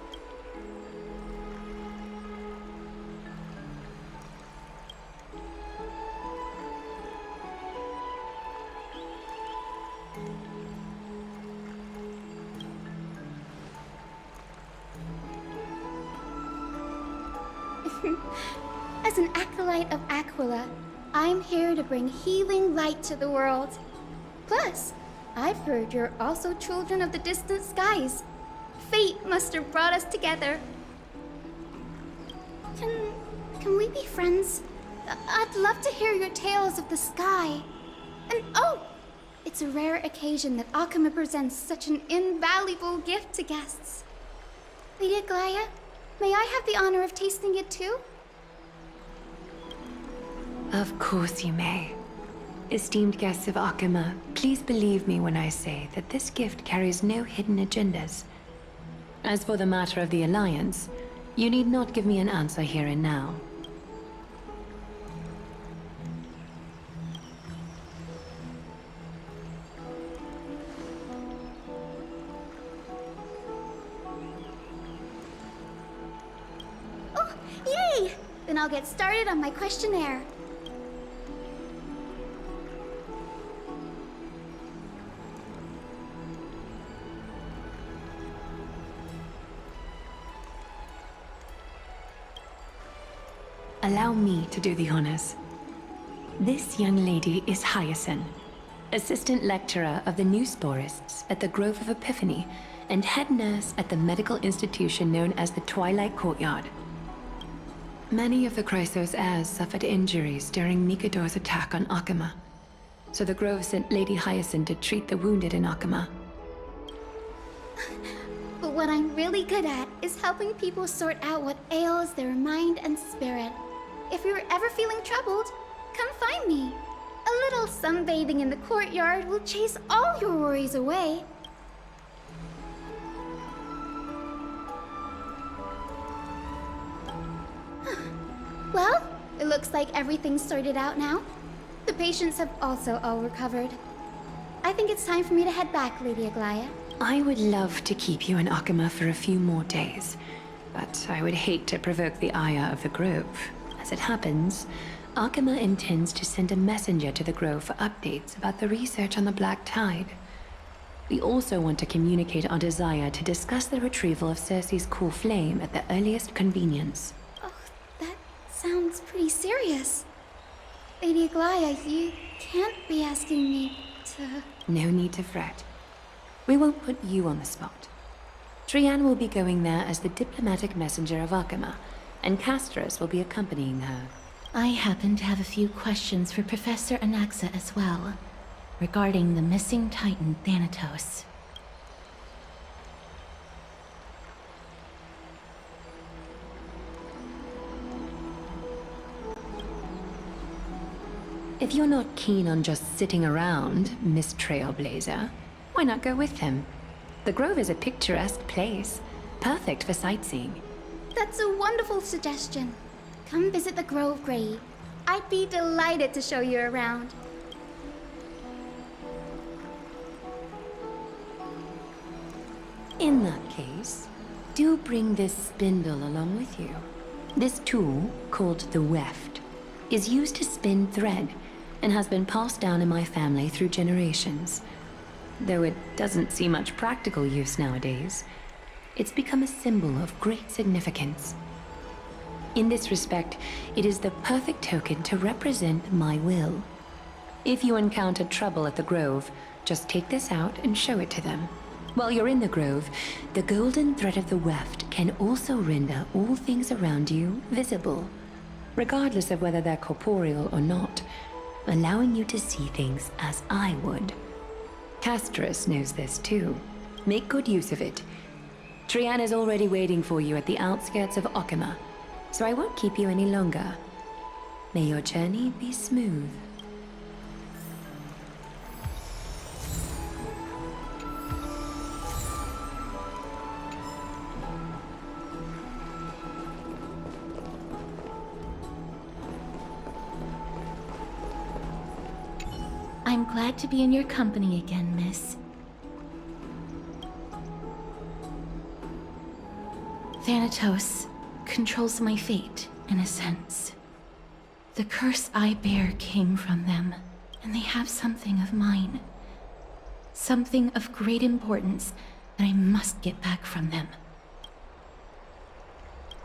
As an acolyte of Aquila, I'm here to bring healing light to the world. Plus, I've heard you're also children of the distant skies. Fate must have brought us together. Can we be friends? I'd love to hear your tales of the sky. And oh, it's a rare occasion that Akama presents such an invaluable gift to guests. Lady Aglaya, may I have the honor of tasting it too? Of course you may. Esteemed guests of Akama, please believe me when I say that this gift carries no hidden agendas. As for the matter of the Alliance, you need not give me an answer here and now. Oh, yay! Then I'll get started on my questionnaire. Allow me to do the honors. This young lady is Hyacinth, assistant lecturer of the new sporists at the Grove of Epiphany and head nurse at the medical institution known as the Twilight Courtyard. Many of the Chrysos heirs suffered injuries during Nikador's attack on Akama, so the Grove sent Lady Hyacinth to treat the wounded in Akama. But what I'm really good at is helping people sort out what ails their mind and spirit. If you're ever feeling troubled, come find me. A little sunbathing in the courtyard will chase all your worries away. Well, it looks like everything's sorted out now. The patients have also all recovered. I think it's time for me to head back, Lady Aglaya. I would love to keep you in Akama for a few more days, but I would hate to provoke the ire of the Grove. As it happens, Akama intends to send a messenger to the Grove for updates about the research on the Black Tide. We also want to communicate our desire to discuss the retrieval of Circe's core flame at the earliest convenience. Oh, that sounds pretty serious. Lady Aglaya, you can't be asking me to... No need to fret. We won't put you on the spot. Trianne will be going there as the diplomatic messenger of Akama, and Castris will be accompanying her. I happen to have a few questions for Professor Anaxa as well, regarding the missing Titan Thanatos. If you're not keen on just sitting around, Miss Trailblazer, why not go with him? The Grove is a picturesque place, perfect for sightseeing. That's a wonderful suggestion. Come visit the Grove Grave. I'd be delighted to show you around. In that case, do bring this spindle along with you. This tool, called the weft, is used to spin thread and has been passed down in my family through generations. Though it doesn't see much practical use nowadays, it's become a symbol of great significance. In this respect, it is the perfect token to represent my will. If you encounter trouble at the Grove, just take this out and show it to them. While you're in the Grove, the golden thread of the weft can also render all things around you visible, regardless of whether they're corporeal or not, allowing you to see things as I would. Castris knows this too. Make good use of it. Trianne is already waiting for you at the outskirts of Akama, so I won't keep you any longer. May your journey be smooth. I'm glad to be in your company again, miss. Thanatos controls my fate, in a sense. The curse I bear came from them, and they have something of mine. Something of great importance that I must get back from them.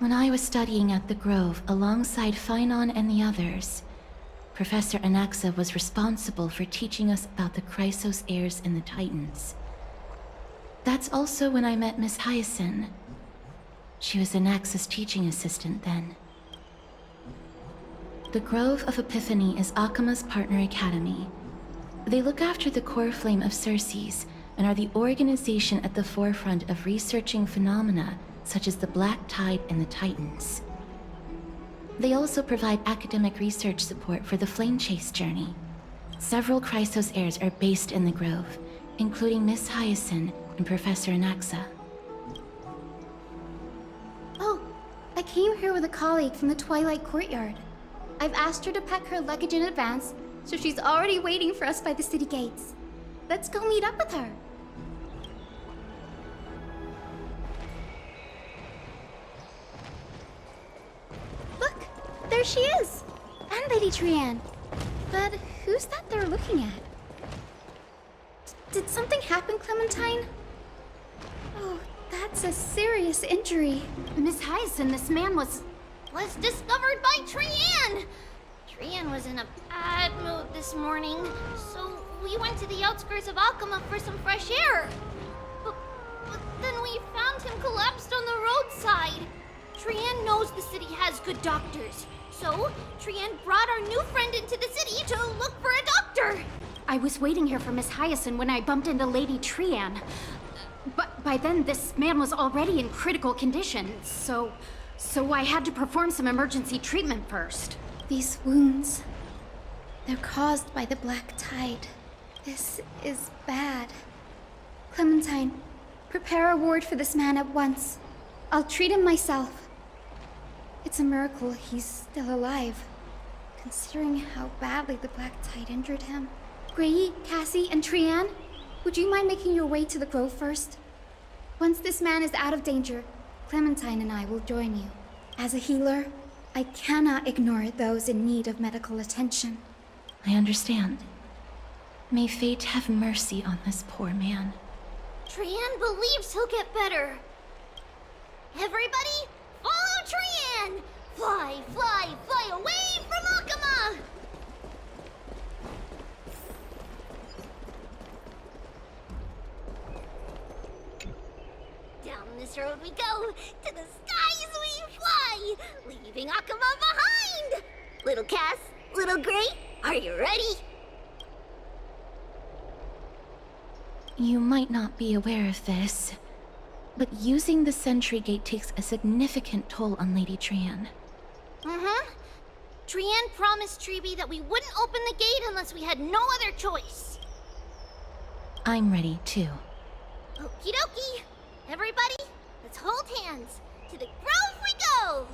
When I was studying at the Grove alongside Phynon and the others, Professor Anaxa was responsible for teaching us about the Chrysos heirs and the Titans. That's also when I met Miss Hyacinth. She was Anaxa's teaching assistant then. The Grove of Epiphany is Akima's partner academy. They look after the core flame of Circes and are the organization at the forefront of researching phenomena such as the Black Tide and the Titans. They also provide academic research support for the Flame Chase journey. Several Chrysos heirs are based in the Grove, including Miss Hyacinth and Professor Anaxa. Oh, I came here with a colleague from the Twilight Courtyard. I've asked her to pack her luggage in advance, so she's already waiting for us by the city gates. Let's go meet up with her. Look, there she is! And Lady Trianne. But who's that they're looking at? Did something happen, Clementine? Oh, that's a serious injury. Miss Hyacinth, this man was discovered by Trianne! Trianne was in a bad mood this morning, so we went to the outskirts of Akama for some fresh air. But then we found him collapsed on the roadside. Trianne knows the city has good doctors, so Trianne brought our new friend into the city to look for a doctor. I was waiting here for Miss Hyacinth when I bumped into Lady Trianne. But by then, this man was already in critical condition, so I had to perform some emergency treatment first. These wounds, they're caused by the Black Tide. This is bad. Clementine, prepare a ward for this man at once. I'll treat him myself. It's a miracle he's still alive, considering how badly the Black Tide injured him. Gray, Cassie, and Trianne, would you mind making your way to the Grove first? Once this man is out of danger, Clementine and I will join you. As a healer, I cannot ignore those in need of medical attention. I understand. May fate have mercy on this poor man. Trianne believes he'll get better. Everybody, follow Trianne! Fly, fly, fly away from Akama! Down this road we go, to the skies we fly, leaving Akama behind! Little Cass, little Gray, are you ready? You might not be aware of this, but using the Sentry Gate takes a significant toll on Lady Trianne. Trianne promised Tribbie that we wouldn't open the gate unless we had no other choice. I'm ready, too. Okie dokie. Everybody, let's hold hands. To the Grove we go!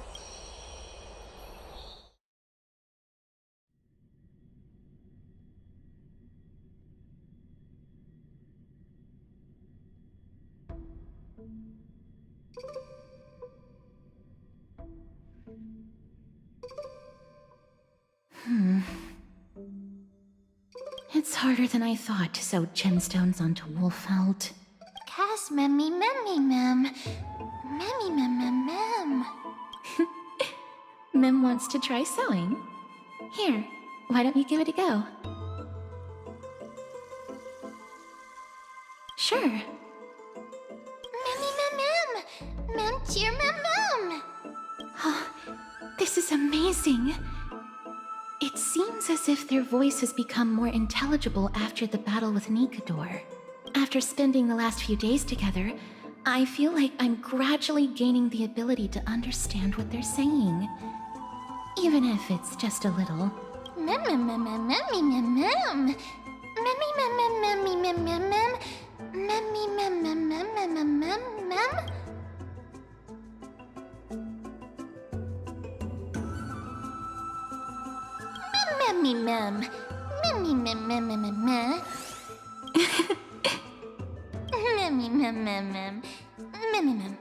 It's harder than I thought to sew gemstones onto Wolfeld. Cass, memmy, memmy, mem. Memmy, mem, mem, mem. Mem wants to try sewing. Here, why don't you give it a go? Sure. Memmy, mem, mem. Mem, cheer, mem, mem. Oh, this is amazing. It seems as if their voice has become more intelligible after the battle with Nikador. After spending the last few days together, I feel like I'm gradually gaining the ability to understand what they're saying. Even if it's just a little. Mem, mem, mem, mem, memmy, mem, mem. Memmy, mem, mem, memmy, mem, mem, mem. Memmy, mem, mem, mem, mem, mem, mem, mem. Memmy, mem. Memmy, mem, mem, mem, mem, mem. Memmy, mem, mem, mem. Memmy, mem.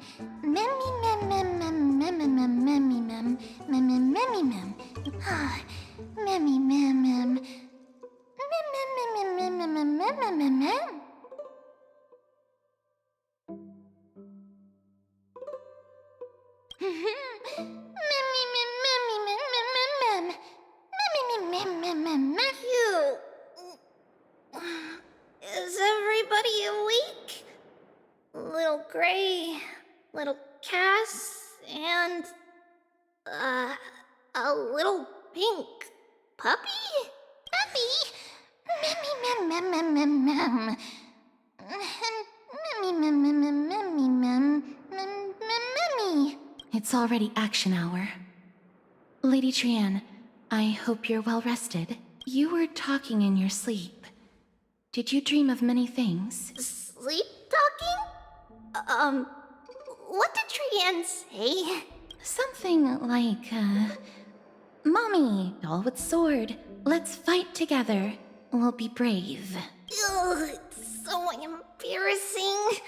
Memmy, mem, mem, mem, memmy, mem, memmy, mem. Memmy, memmy, mem. Ah, memmy, mem, mem. Mem, mem, mem, mem, mem, mem, mem, mem, mem, mem. Matthew! Is everybody awake? Little Gray, little Cass, and... a little pink puppy? Puppy? Mem, mem, mem, mem, mem. It's already action hour. Lady Trienne, I hope you're well rested. You were talking in your sleep. Did you dream of many things? Sleep talking? What did Trienne say? Something like, Mommy, doll with sword, let's fight together. We'll be brave. Ugh, it's so embarrassing.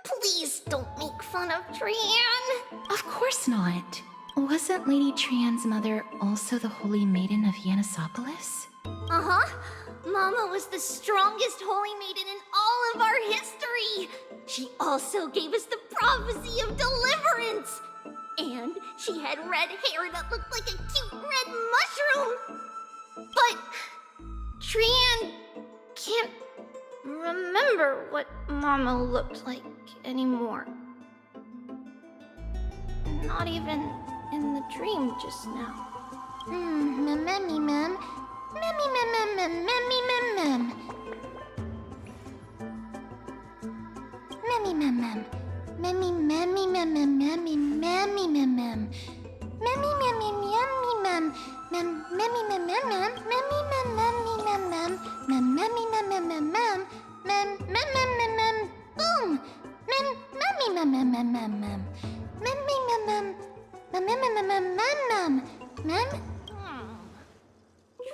Please don't make fun of Trienne. Of course not. Wasn't Lady Trienne's mother also the Holy Maiden of Yanisopolis? Uh-huh. Mama was the strongest holy maiden in all of our history. She also gave us the prophecy of deliverance. And she had red hair that looked like a cute red mushroom. But Trienne can't remember what Mama looked like anymore. Not even in the dream just now. Memmy mem. Memmy mem mem mem memmy mem mem. Memmy mem mem. Memmy memmy mem mem memmy memmy mem mem. Memmy memmy memmy mem. Mem memmy mem mem mem. Memmy mem memmy mem mem. Mem memmy mem mem mem mem. Mem mem mem mem mem. Boom. Mem memmy mem mem mem mem mem. Memmy mem mem. Mem mem mem mem mem mem. Mem.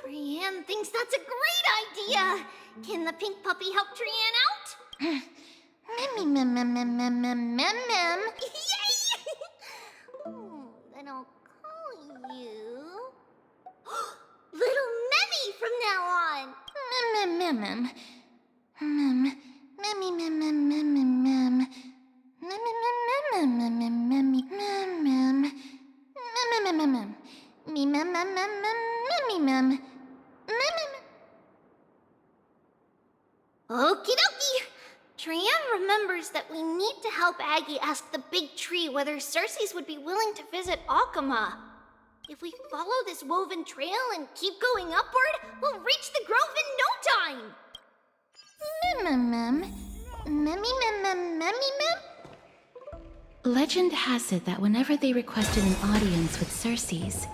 Trienne thinks that's a great idea. Can the pink puppy help Trienne out? Memmy mem mem mem mem mem mem mem. Yay! Then I'll call you Little Memmy from now on. Mem mem mem mem. Memmy mem mem mem mem mem. Mem mem mem mem mem mem mem mem. Mem mem mem mem. Me mem mem mem mem memmy mem. Okie dokie! Trienne remembers that we need to help Aggie ask the big tree whether Cersei's would be willing to visit Alkema. If we follow this woven trail and keep going upward, we'll reach the grove in no time! Mem. Memmy mem mem memmy mem? Legend has it that whenever they requested an audience with Cersei's,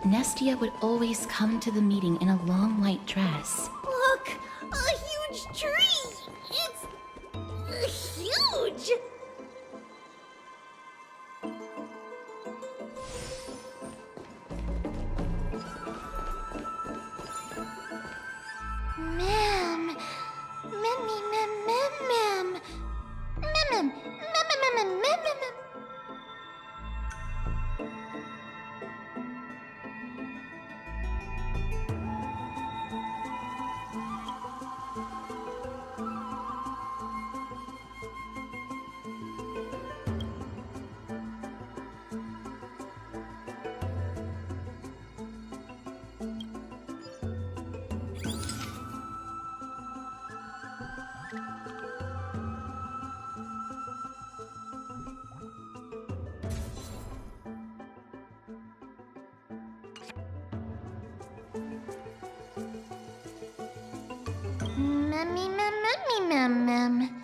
Nestia would always come to the meeting in a long white dress. Look! A huge tree! It's... huge! Mem. Memmy mem mem mem. Mem mem mem mem mem mem.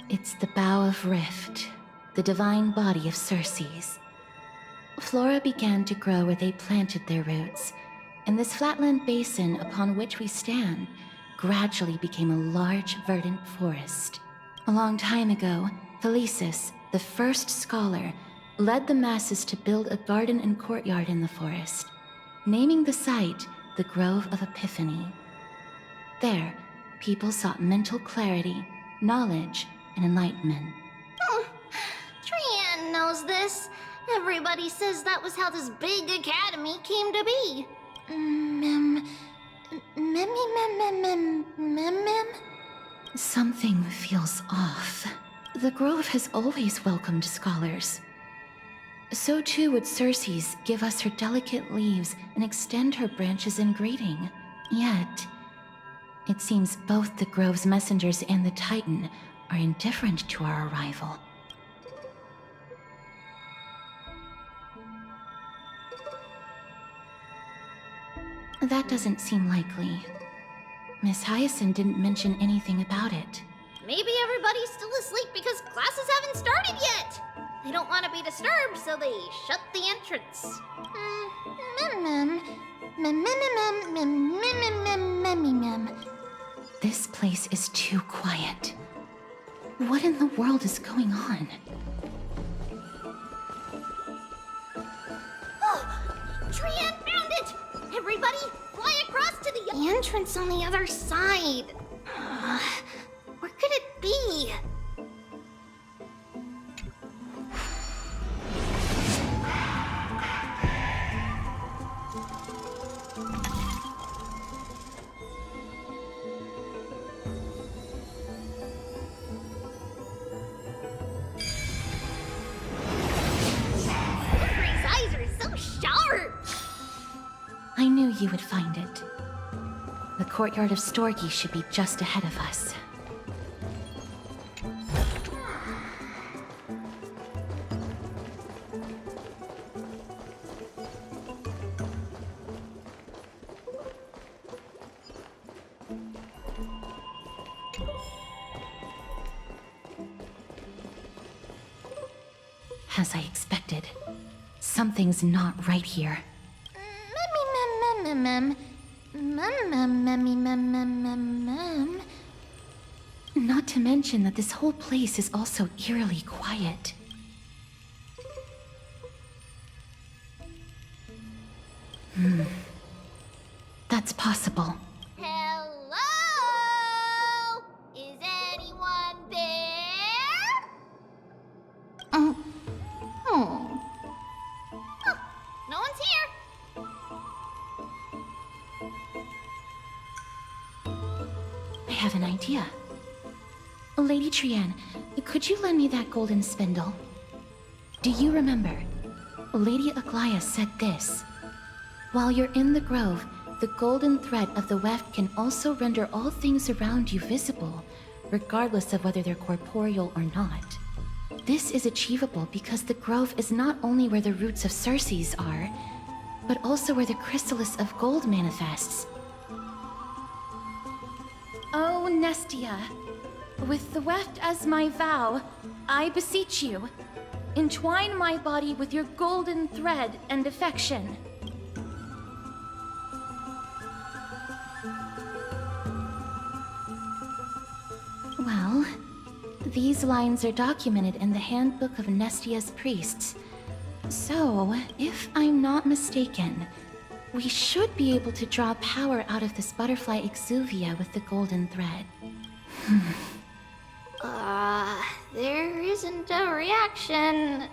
It's the Bough of Rift, the divine body of Cersei's. Flora began to grow where they planted their roots, and this flatland basin upon which we stand gradually became a large, verdant forest. A long time ago, Felicis, the first scholar, led the masses to build a garden and courtyard in the forest, naming the site the Grove of Epiphany. There, people sought mental clarity, knowledge, and enlightenment. Trienne knows this. Everybody says that was how this big academy came to be. Mem. Something feels off. The Grove has always welcomed scholars. So too would Cersei's give us her delicate leaves and extend her branches in greeting. Yet, it seems both the Grove's messengers and the Titan are indifferent to our arrival. That doesn't seem likely. Miss Hyacinth didn't mention anything about it. Maybe everybody's still asleep because classes haven't started yet. They don't want to be disturbed, so they shut the entrance. This place is too quiet. What in the world is going on? Oh, Trian found it! Everybody, fly across to the entrance on the other side. Where could it be? Wolverine's eyes are so sharp! I knew you would find it. The courtyard of Storgi should be just ahead of us. As I expected, something's not right here. Not to mention that this whole place is also eerily quiet. That's possible. Hello? Is anyone there? Huh, no one's here. I have an idea. Lady Trian, could you lend me that golden spindle? Do you remember? Lady Aglaya said this. While you're in the grove, the golden thread of the weft can also render all things around you visible, regardless of whether they're corporeal or not. This is achievable because the grove is not only where the roots of Circes are, but also where the chrysalis of gold manifests. Oh, Nestia, with the weft as my vow, I beseech you, entwine my body with your golden thread and affection. Well, these lines are documented in the Handbook of Nestia's priests. So, if I'm not mistaken, we should be able to draw power out of this butterfly exuvia with the golden thread. There isn't a reaction.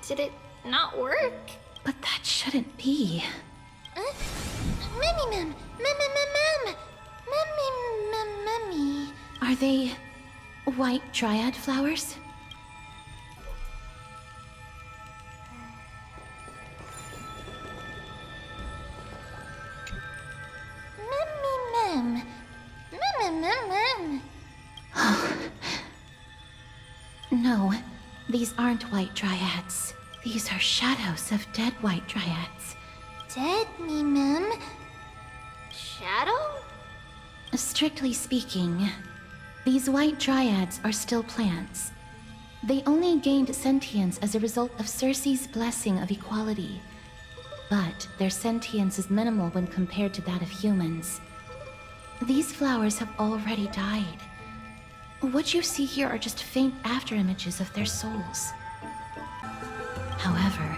Did it not work? But that shouldn't be. Mem. Are they white dryad flowers? No, these aren't white dryads. These are shadows of dead white dryads. Dead me, mem. Shadow? Strictly speaking, these white dryads are still plants. They only gained sentience as a result of Circe's blessing of equality. But their sentience is minimal when compared to that of humans. These flowers have already died. What you see here are just faint afterimages of their souls. However,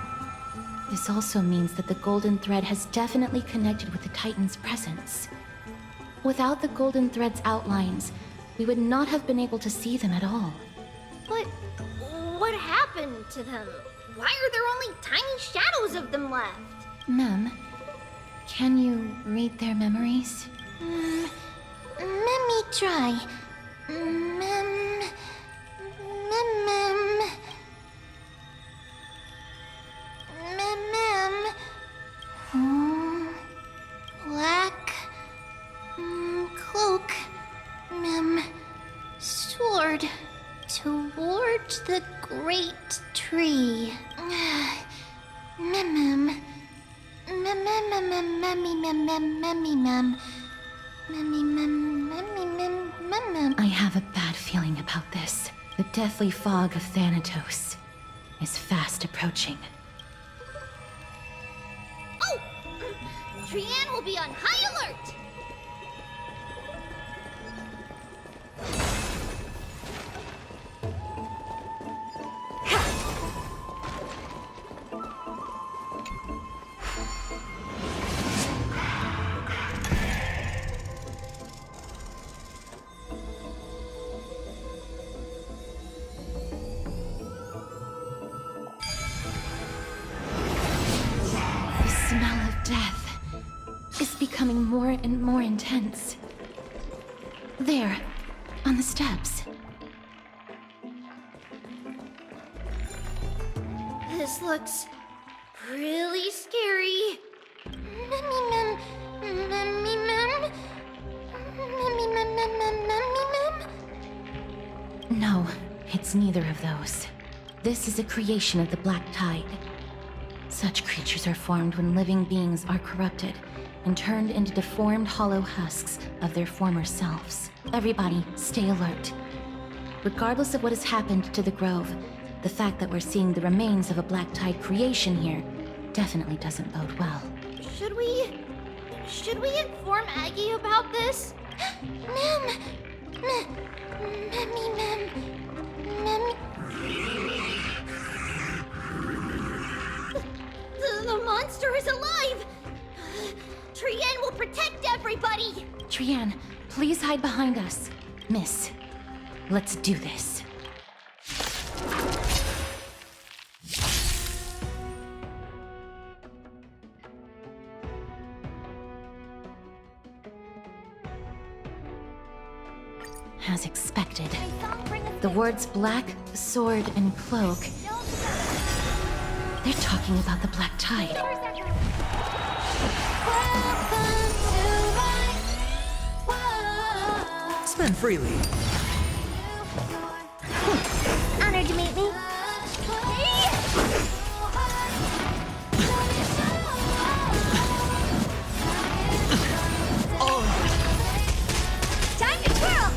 this also means that the golden thread has definitely connected with the Titan's presence. Without the golden thread's outlines, we would not have been able to see them at all. But what happened to them? Why are there only tiny shadows of them left? Mem, can you read their memories? Let me try. Black the great tree. Mem. I have a bad feeling about this. The deathly fog of Thanatos is fast approaching. Oh! Trianne will be on high alert! Becoming more and more intense. There, on the steps. This looks really scary. No, it's neither of those. This is a creation of the Black Tide. Such creatures are formed when living beings are corrupted and turned into deformed hollow husks of their former selves. Everybody, stay alert. Regardless of what has happened to the Grove, the fact that we're seeing the remains of a Black Tide creation here definitely doesn't bode well. Should we inform Aggie about this? Mem. The monster is alive! Trianne will protect everybody! Trianne, please hide behind us. Miss, let's do this. As expected, the words black, sword, and cloak. They're talking about the Black Tide. Spend freely. Honored to meet me. Time to twirl!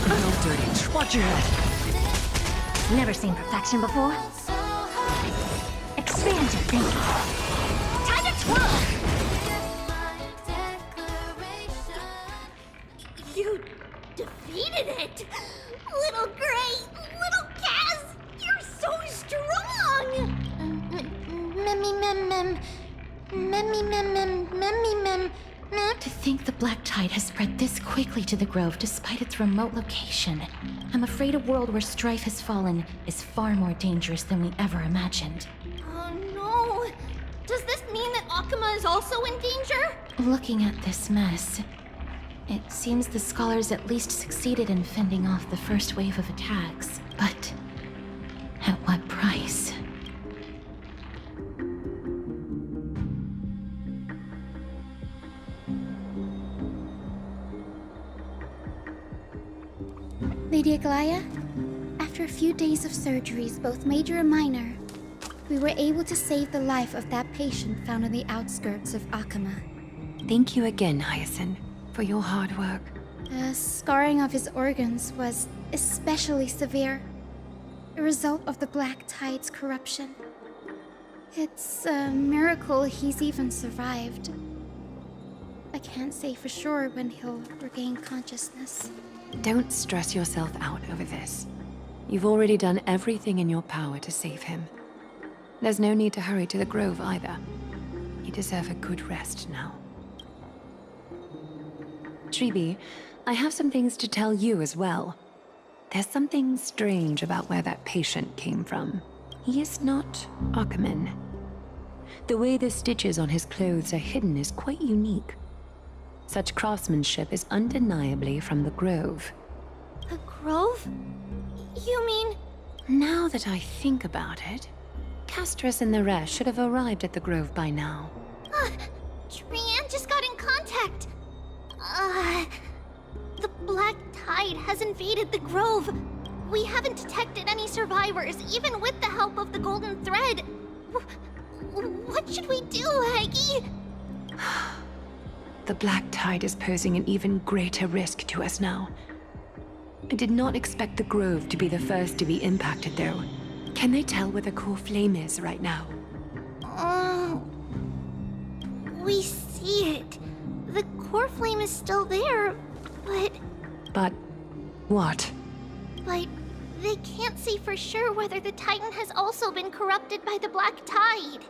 No dirty. Watch your head. Never seen perfection before. Expand your thinking. Time to twirl! You defeated it! Little Gray! Little Kaz! You're so strong! To think the Black Tide has spread this quickly to the Grove despite its remote location. I'm afraid a world where strife has fallen is far more dangerous than we ever imagined. Oh no! Does this mean that Akuma is also in danger? Looking at this mess, it seems the scholars at least succeeded in fending off the first wave of attacks. But at what price? Lady Aglaya, after a few days of surgeries, both major and minor, we were able to save the life of that patient found on the outskirts of Akuma. Thank you again, Hyacinth, for your hard work. The scarring of his organs was especially severe, a result of the Black Tide's corruption. It's a miracle he's even survived. I can't say for sure when he'll regain consciousness. Don't stress yourself out over this. You've already done everything in your power to save him. There's no need to hurry to the Grove either. You deserve a good rest now. Tribbie, I have some things to tell you as well. There's something strange about where that patient came from. He is not Akuman. The way the stitches on his clothes are hidden is quite unique. Such craftsmanship is undeniably from the Grove. The Grove? You mean... Now that I think about it, Castrus and the rest should have arrived at the Grove by now. Trianne just got in contact. black tide has invaded the grove. We haven't detected any survivors, even with the help of the golden thread. What should we do, Aggie? The black tide is posing an even greater risk to us now. I did not expect the grove to be the first to be impacted, though. Can they tell where the core flame is right now? We see it. The core flame is still there, but... But what? But they can't say for sure whether the Titan has also been corrupted by the black tide.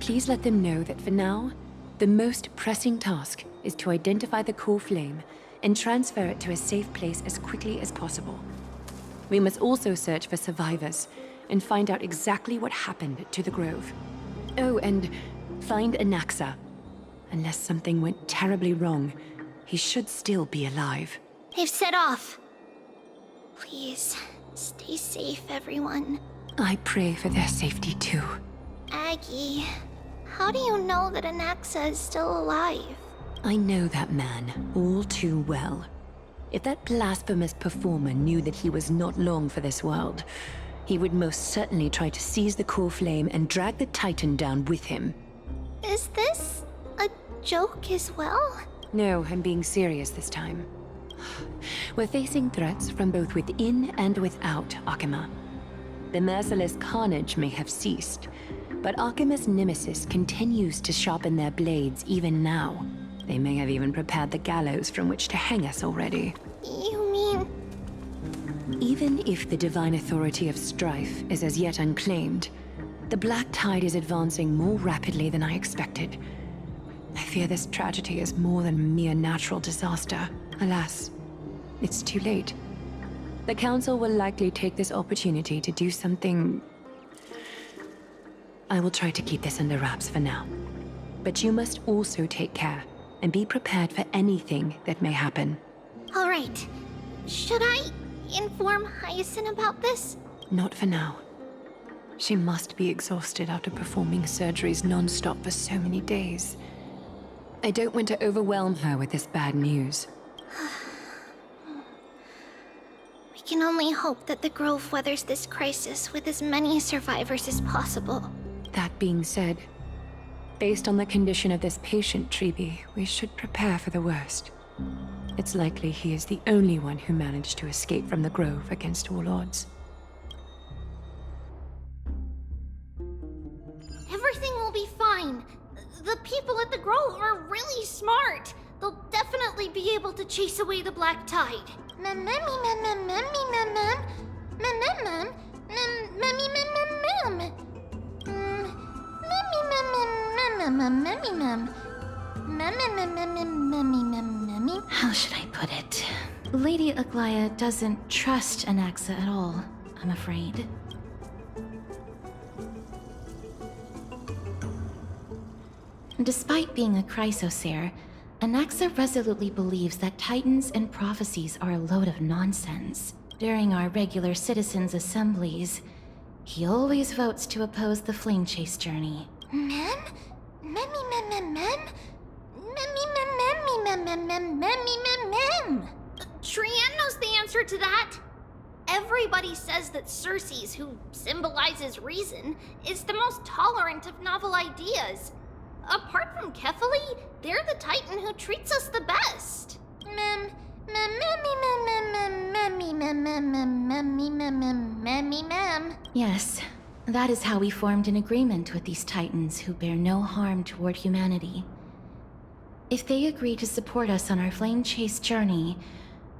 Please let them know that for now, the most pressing task is to identify the core flame and transfer it to a safe place as quickly as possible. We must also search for survivors and find out exactly what happened to the grove. Oh, and find Anaxa. Unless something went terribly wrong, he should still be alive. They've set off. Please, stay safe, everyone. I pray for their safety too. Aggie, how do you know that Anaxa is still alive? I know that man all too well. If that blasphemous performer knew that he was not long for this world, he would most certainly try to seize the core flame and drag the Titan down with him. Is this a joke as well? No, I'm being serious this time. We're facing threats from both within and without Akima. The merciless carnage may have ceased, but Akima's nemesis continues to sharpen their blades even now. They may have even prepared the gallows from which to hang us already. You mean... Even if the divine authority of strife is as yet unclaimed, the black tide is advancing more rapidly than I expected. I fear this tragedy is more than a mere natural disaster. Alas, it's too late. The Council will likely take this opportunity to do something... I will try to keep this under wraps for now. But you must also take care and be prepared for anything that may happen. All right. Should I inform Hyacinth about this? Not for now. She must be exhausted after performing surgeries non-stop for so many days. I don't want to overwhelm her with this bad news. We can only hope that the Grove weathers this crisis with as many survivors as possible. That being said, based on the condition of this patient, Tribbie, we should prepare for the worst. It's likely he is the only one who managed to escape from the Grove against all odds. Everything will be fine. The people at the Grove are really smart. They'll definitely be able to chase away the black tide. How should I put it? Lady Aglaya doesn't trust Anaxa at all, I'm afraid. Despite being a chrysosaur, Anaxa resolutely believes that titans and prophecies are a load of nonsense. During our regular citizens' assemblies, he always votes to oppose the flame chase journey. Trienne knows the answer to that. Everybody says that Circes, who symbolizes reason, is the most tolerant of novel ideas. Apart from Kefali, they're the Titan who treats us the best. Yes, that is how we formed an agreement with these Titans who bear no harm toward humanity. If they agree to support us on our flame chase journey,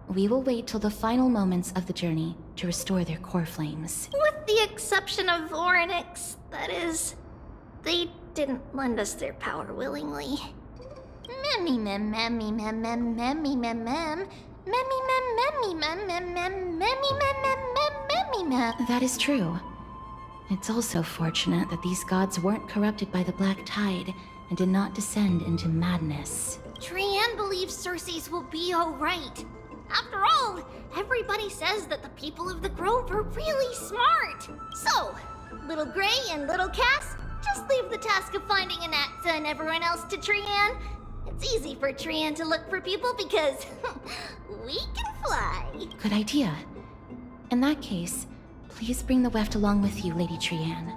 we will wait till the final moments of the journey to restore their core flames. With the exception of Voronix, that is. They didn't lend us their power willingly. That is true. It's also fortunate that these gods weren't corrupted by the black tide and did not descend into madness. Trienne believes Circes will be alright. After all, everybody says that the people of the Grove are really smart. So, Little Gray and Little Cass, just leave the task of finding Anaxa and everyone else to Trienne. It's easy for Trian to look for people because we can fly. Good idea. In that case, please bring the weft along with you, Lady Trian.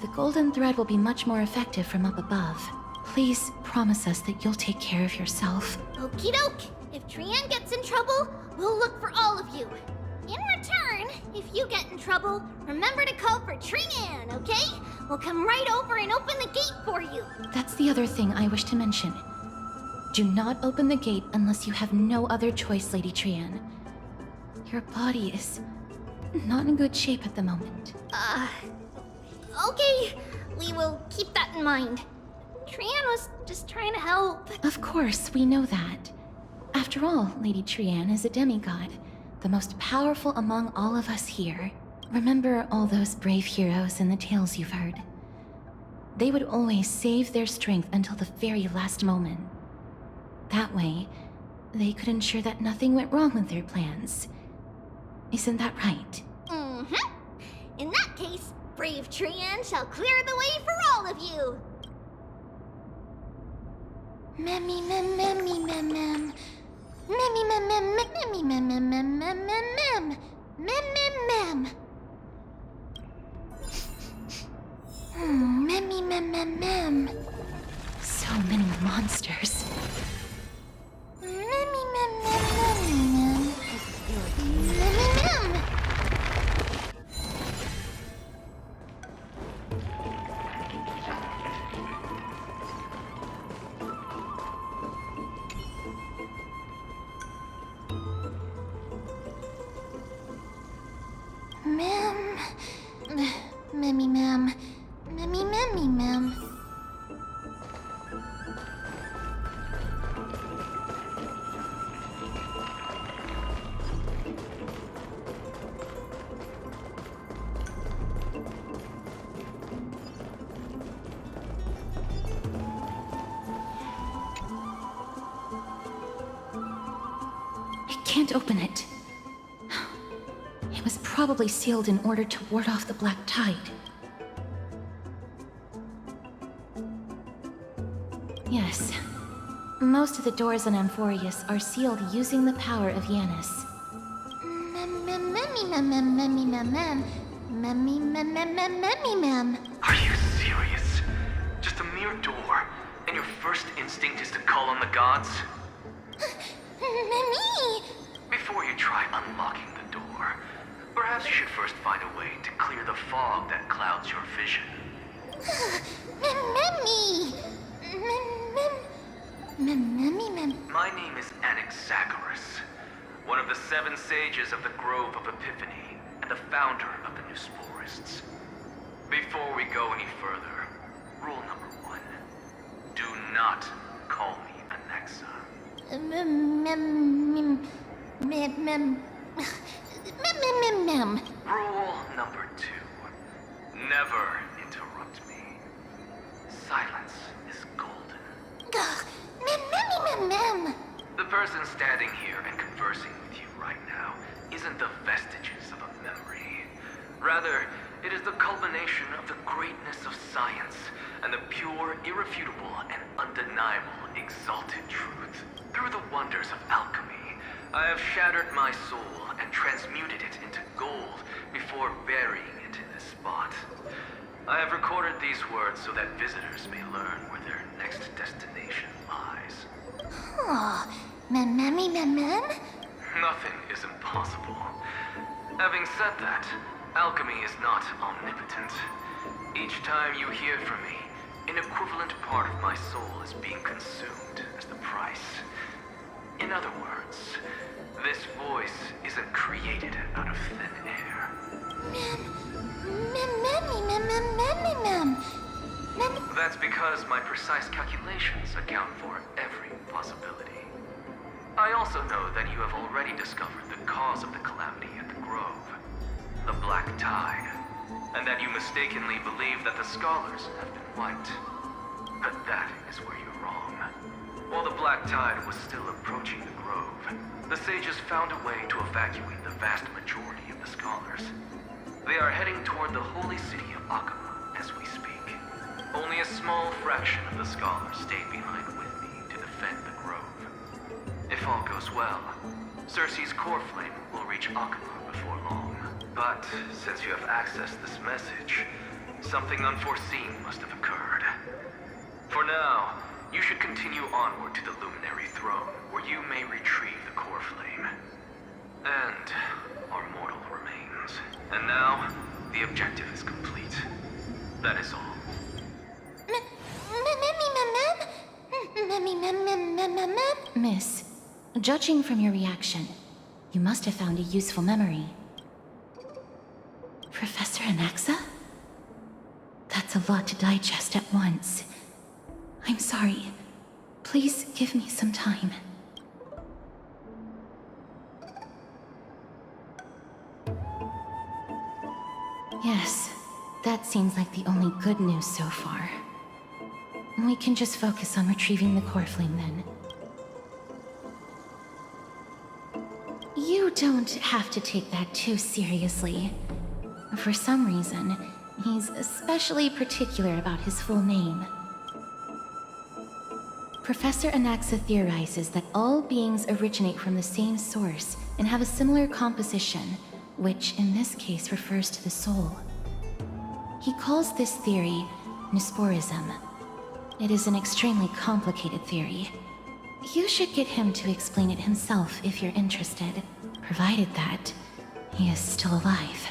The golden thread will be much more effective from up above. Please promise us that you'll take care of yourself. Okie doke. If Trian gets in trouble, we'll look for all of you. In return, if you get in trouble, remember to call for Trian, okay? We'll come right over and open the gate for you. That's the other thing I wish to mention. Do not open the gate unless you have no other choice, Lady Trian. Your body is not in good shape at the moment. Okay. We will keep that in mind. Trian was just trying to help. Of course, we know that. After all, Lady Trian is a demigod, the most powerful among all of us here. Remember all those brave heroes in the tales you've heard? They would always save their strength until the very last moment. That way, they could ensure that nothing went wrong with their plans. Isn't that right? Mm-hmm. In that case, brave Trian shall clear the way for all of you. Memmy mem memmy mem mem. Memmy mem mem memmy mem mem mem mem mem mem. Mem mem mem. Memmy mem mem mem. So many monsters. Memmy mem mem memmy mem. Memmy mem. Memmy mem. Memmy memmy mem. I can't open it. It was probably sealed in order to ward off the black tide. Yes. Most of the doors on Amphorius are sealed using the power of Yanis. Memmy mem mem memmy mem mem. Memmy mem mem mem memmy mem. Are you serious? Just a mere door, and your first instinct is to call on the gods? Memmy! Before you try unlocking the door, perhaps you should first find a way to clear the fog that clouds your vision. Memmy! Memmy. My name is Anaxagoras, one of the 7 sages of the Grove of Epiphany, and the founder of the New Sporists. Before we go any further, rule number 1. Do not call me Anaxa. Rule number 2. Never interrupt me. Silence is golden. The person standing here and conversing with you right now isn't the vestiges of a memory. Rather, it is the culmination of the greatness of science and the pure, irrefutable, and undeniable exalted truth. Through the wonders of alchemy, I have shattered my soul and transmuted it into gold before burying it in this spot. I have recorded these words so that visitors may learn where their next destination lies. Oh, memmy mem. Nothing is impossible. Having said that, alchemy is not omnipotent. Each time you hear from me, an equivalent part of my soul is being consumed as the price. In other words, this voice isn't created out of thin air. That's because my precise calculations account for every possibility. I also know that you have already discovered the cause of the calamity at the Grove, the Black Tide, and that you mistakenly believe that the scholars have been wiped. But that is where you're wrong. While the Black Tide was still approaching the Grove, the sages found a way to evacuate the vast majority of the scholars. They are heading toward the holy city of Akama as we speak. Only a small fraction of the scholars stayed behind with me if all goes well, Cersei's core flame will reach Akuma before long. But since you have accessed this message, something unforeseen must have occurred. For now, you should continue onward to the Luminary Throne, where you may retrieve the core flame. And our mortal remains. And now, the objective is complete. That is all. Miss, judging from your reaction, you must have found a useful memory. Professor Anaxa? That's a lot to digest at once. I'm sorry. Please give me some time. Yes, that seems like the only good news so far. We can just focus on retrieving the core flame then. You don't have to take that too seriously. For some reason, he's especially particular about his full name. Professor Anaxa theorizes that all beings originate from the same source and have a similar composition, which in this case refers to the soul. He calls this theory Nesporism. It is an extremely complicated theory. You should get him to explain it himself if you're interested, provided that he is still alive.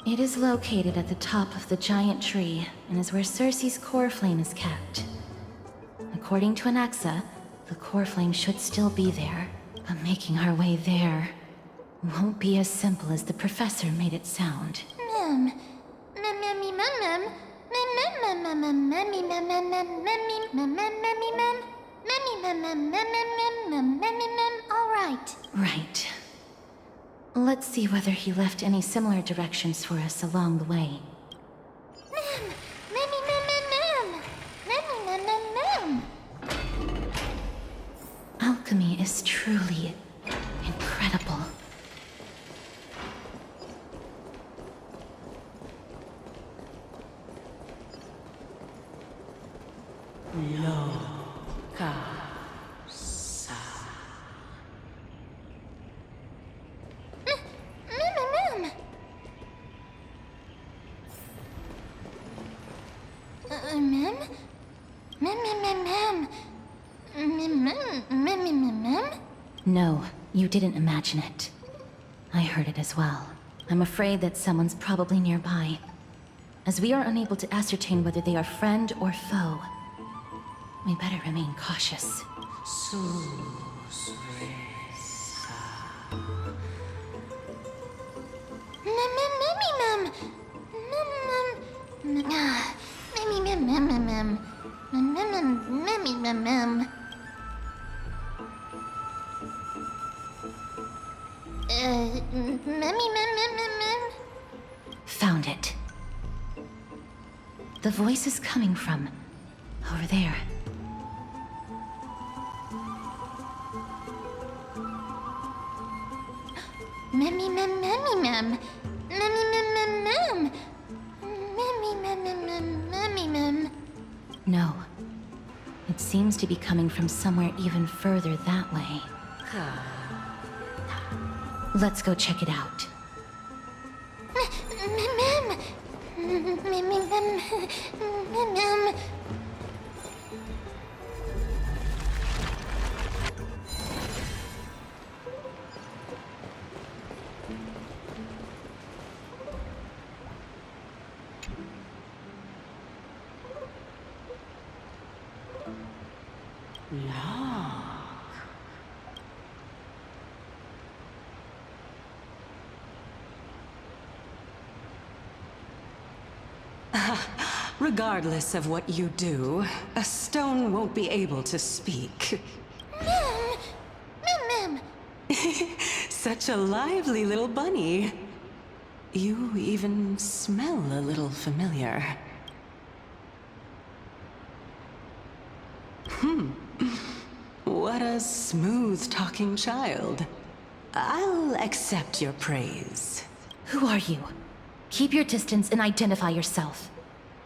It is located at the top of the giant tree and is where Cersei's core flame is kept. According to Anaxa, the core flame should still be there, but making our way there won't be as simple as the professor made it sound. All right. Right. Let's see whether he left any similar directions for us along the way. Alchemy is truly incredible. No, you didn't imagine it. I heard it as well. I'm afraid that someone's probably nearby. As we are unable to ascertain whether they are friend or foe, we better remain cautious. Found it. The voice is coming from over there. No. It seems to be coming from somewhere even further that way. Let's go check it out. Regardless of what you do, a stone won't be able to speak. Such a lively little bunny. You even smell a little familiar. What a smooth-talking child. I'll accept your praise. Who are you? Keep your distance and identify yourself.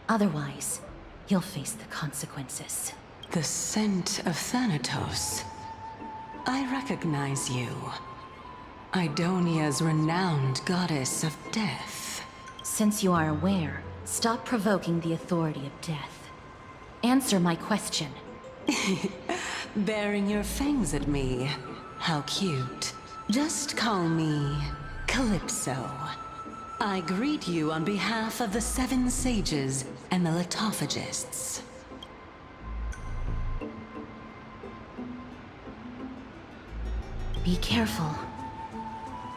Otherwise, you'll face the consequences. The scent of Thanatos. I recognize you. Idonia's renowned goddess of death. Since you are aware, stop provoking the authority of death. Answer my question. Baring your fangs at me. How cute. Just call me Calypso. I greet you on behalf of the Seven Sages and the Litophagists. Be careful.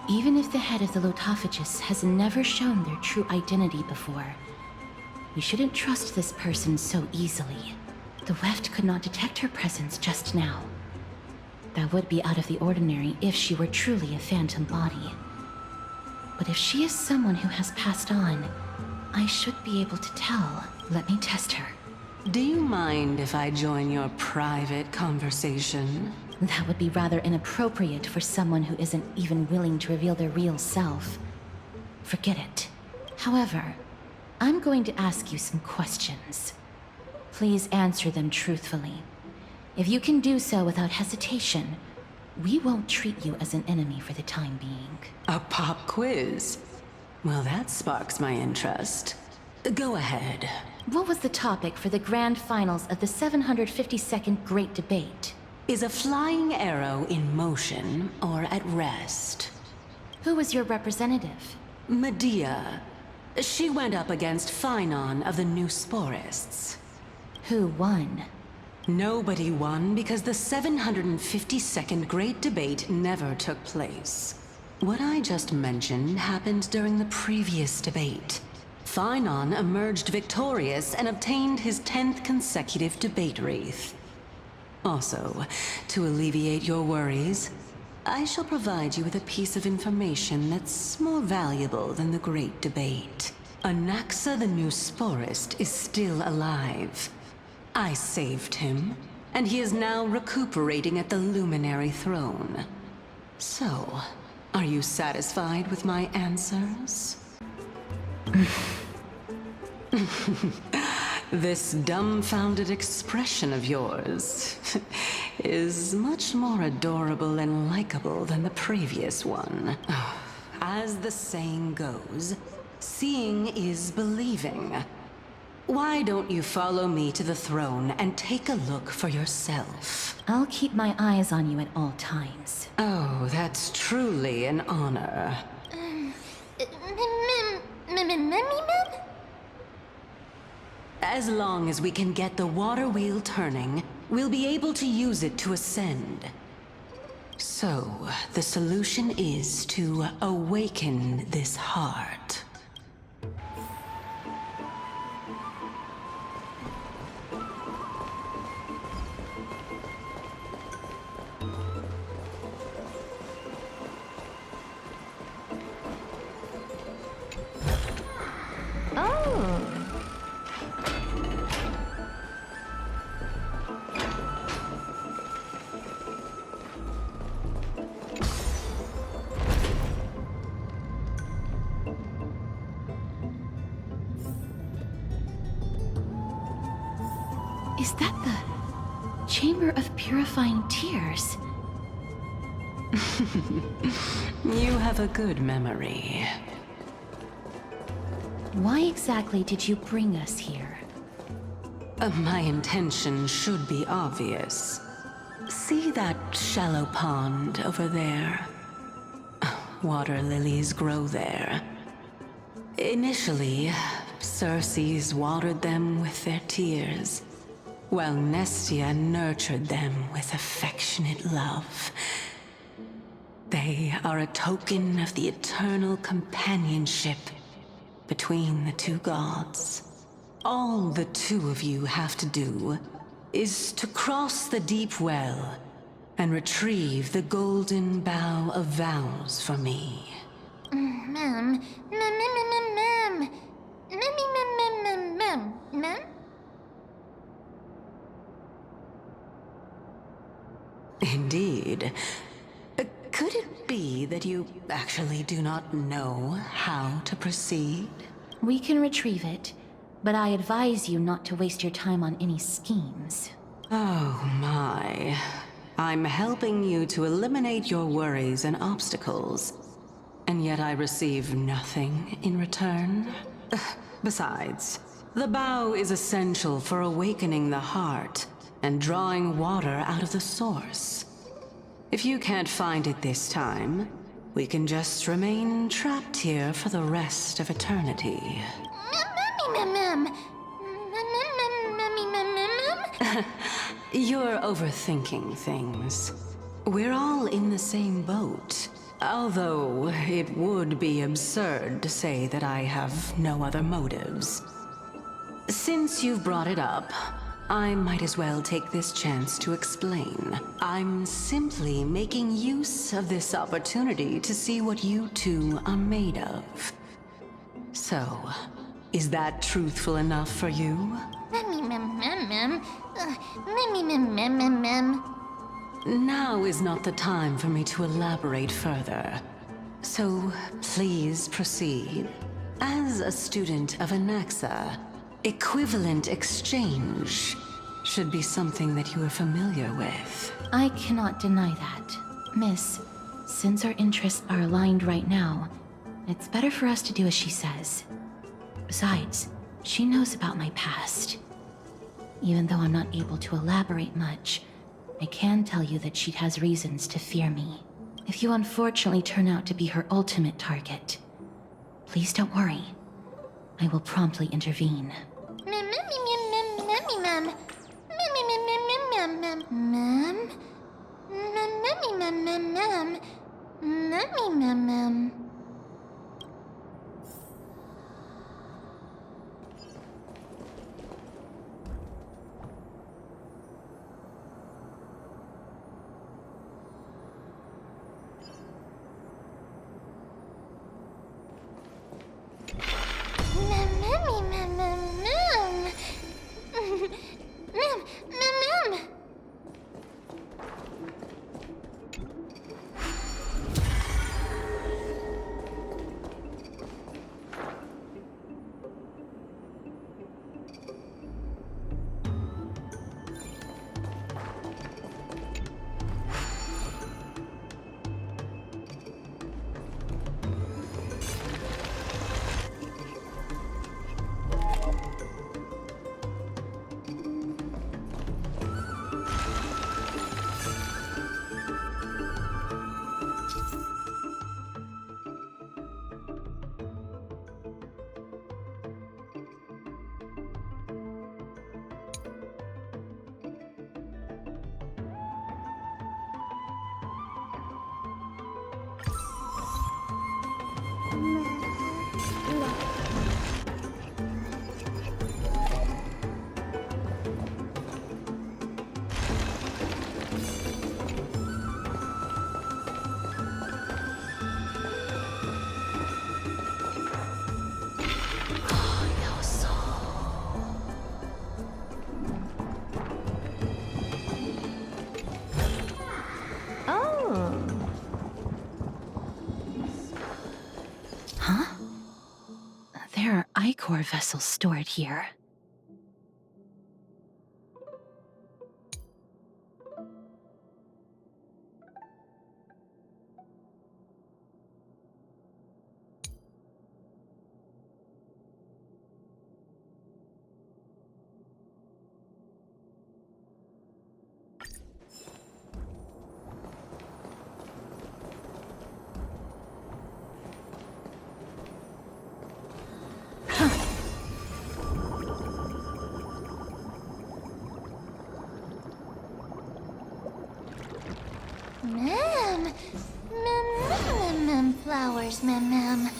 Even if the head of the Litophagists has never shown their true identity before, you shouldn't trust this person so easily. The Weft could not detect her presence just now. That would be out of the ordinary if she were truly a phantom body. But if she is someone who has passed on, I should be able to tell. Let me test her. Do you mind if I join your private conversation? That would be rather inappropriate for someone who isn't even willing to reveal their real self. Forget it. However, I'm going to ask you some questions. Please answer them truthfully. If you can do so without hesitation, we won't treat you as an enemy for the time being. A pop quiz? Well, that sparks my interest. Go ahead. What was the topic for the grand finals of the 752nd Great Debate? Is a flying arrow in motion or at rest? Who was your representative? Medea. She went up against Phynon of the New Sporists. Who won? Nobody won because the 752nd Great Debate never took place. What I just mentioned happened during the previous debate. Phynon emerged victorious and obtained his 10th consecutive debate wreath. Also, to alleviate your worries, I shall provide you with a piece of information that's more valuable than the Great Debate. Anaxa the New Sporist is still alive. I saved him, and he is now recuperating at the Luminary Throne. So, are you satisfied with my answers? This dumbfounded expression of yours is much more adorable and likable than the previous one. As the saying goes, seeing is believing. Why don't you follow me to the throne and take a look for yourself? I'll keep my eyes on you at all times. Oh, that's truly an honor. As long as we can get the water wheel turning, we'll be able to use it to ascend. So, the solution is to awaken this heart. Is that the Chamber of Purifying Tears? You have a good memory. Why exactly did you bring us here? My intention should be obvious. See that shallow pond over there? Water lilies grow there. Initially, Circes watered them with their tears, while Nestia nurtured them with affectionate love. They are a token of the eternal companionship between the two gods. All the two of you have to do is to cross the deep well and retrieve the golden bough of vows for me. Indeed. Could Could it be that you actually do not know how to proceed? We can retrieve it, but I advise you not to waste your time on any schemes. Oh my. I'm helping you to eliminate your worries and obstacles, and yet I receive nothing in return? Besides, the bow is essential for awakening the heart and drawing water out of the source. If you can't find it this time, we can just remain trapped here for the rest of eternity. You're overthinking things. We're all in the same boat. Although, it would be absurd to say that I have no other motives. Since you've brought it up, I might as well take this chance to explain. I'm simply making use of this opportunity to see what you two are made of. So, is that truthful enough for you? Now is not the time for me to elaborate further. So, please proceed. As a student of anaxa, equivalent exchange should be something that you are familiar with. I cannot deny that. Miss, since our interests are aligned right now, it's better for us to do as she says. Besides, she knows about my past. Even though I'm not able to elaborate much, I can tell you that she has reasons to fear me. If you unfortunately turn out to be her ultimate target, please don't worry. I will promptly intervene. There are ichor vessels stored here. Flowers, ma'am.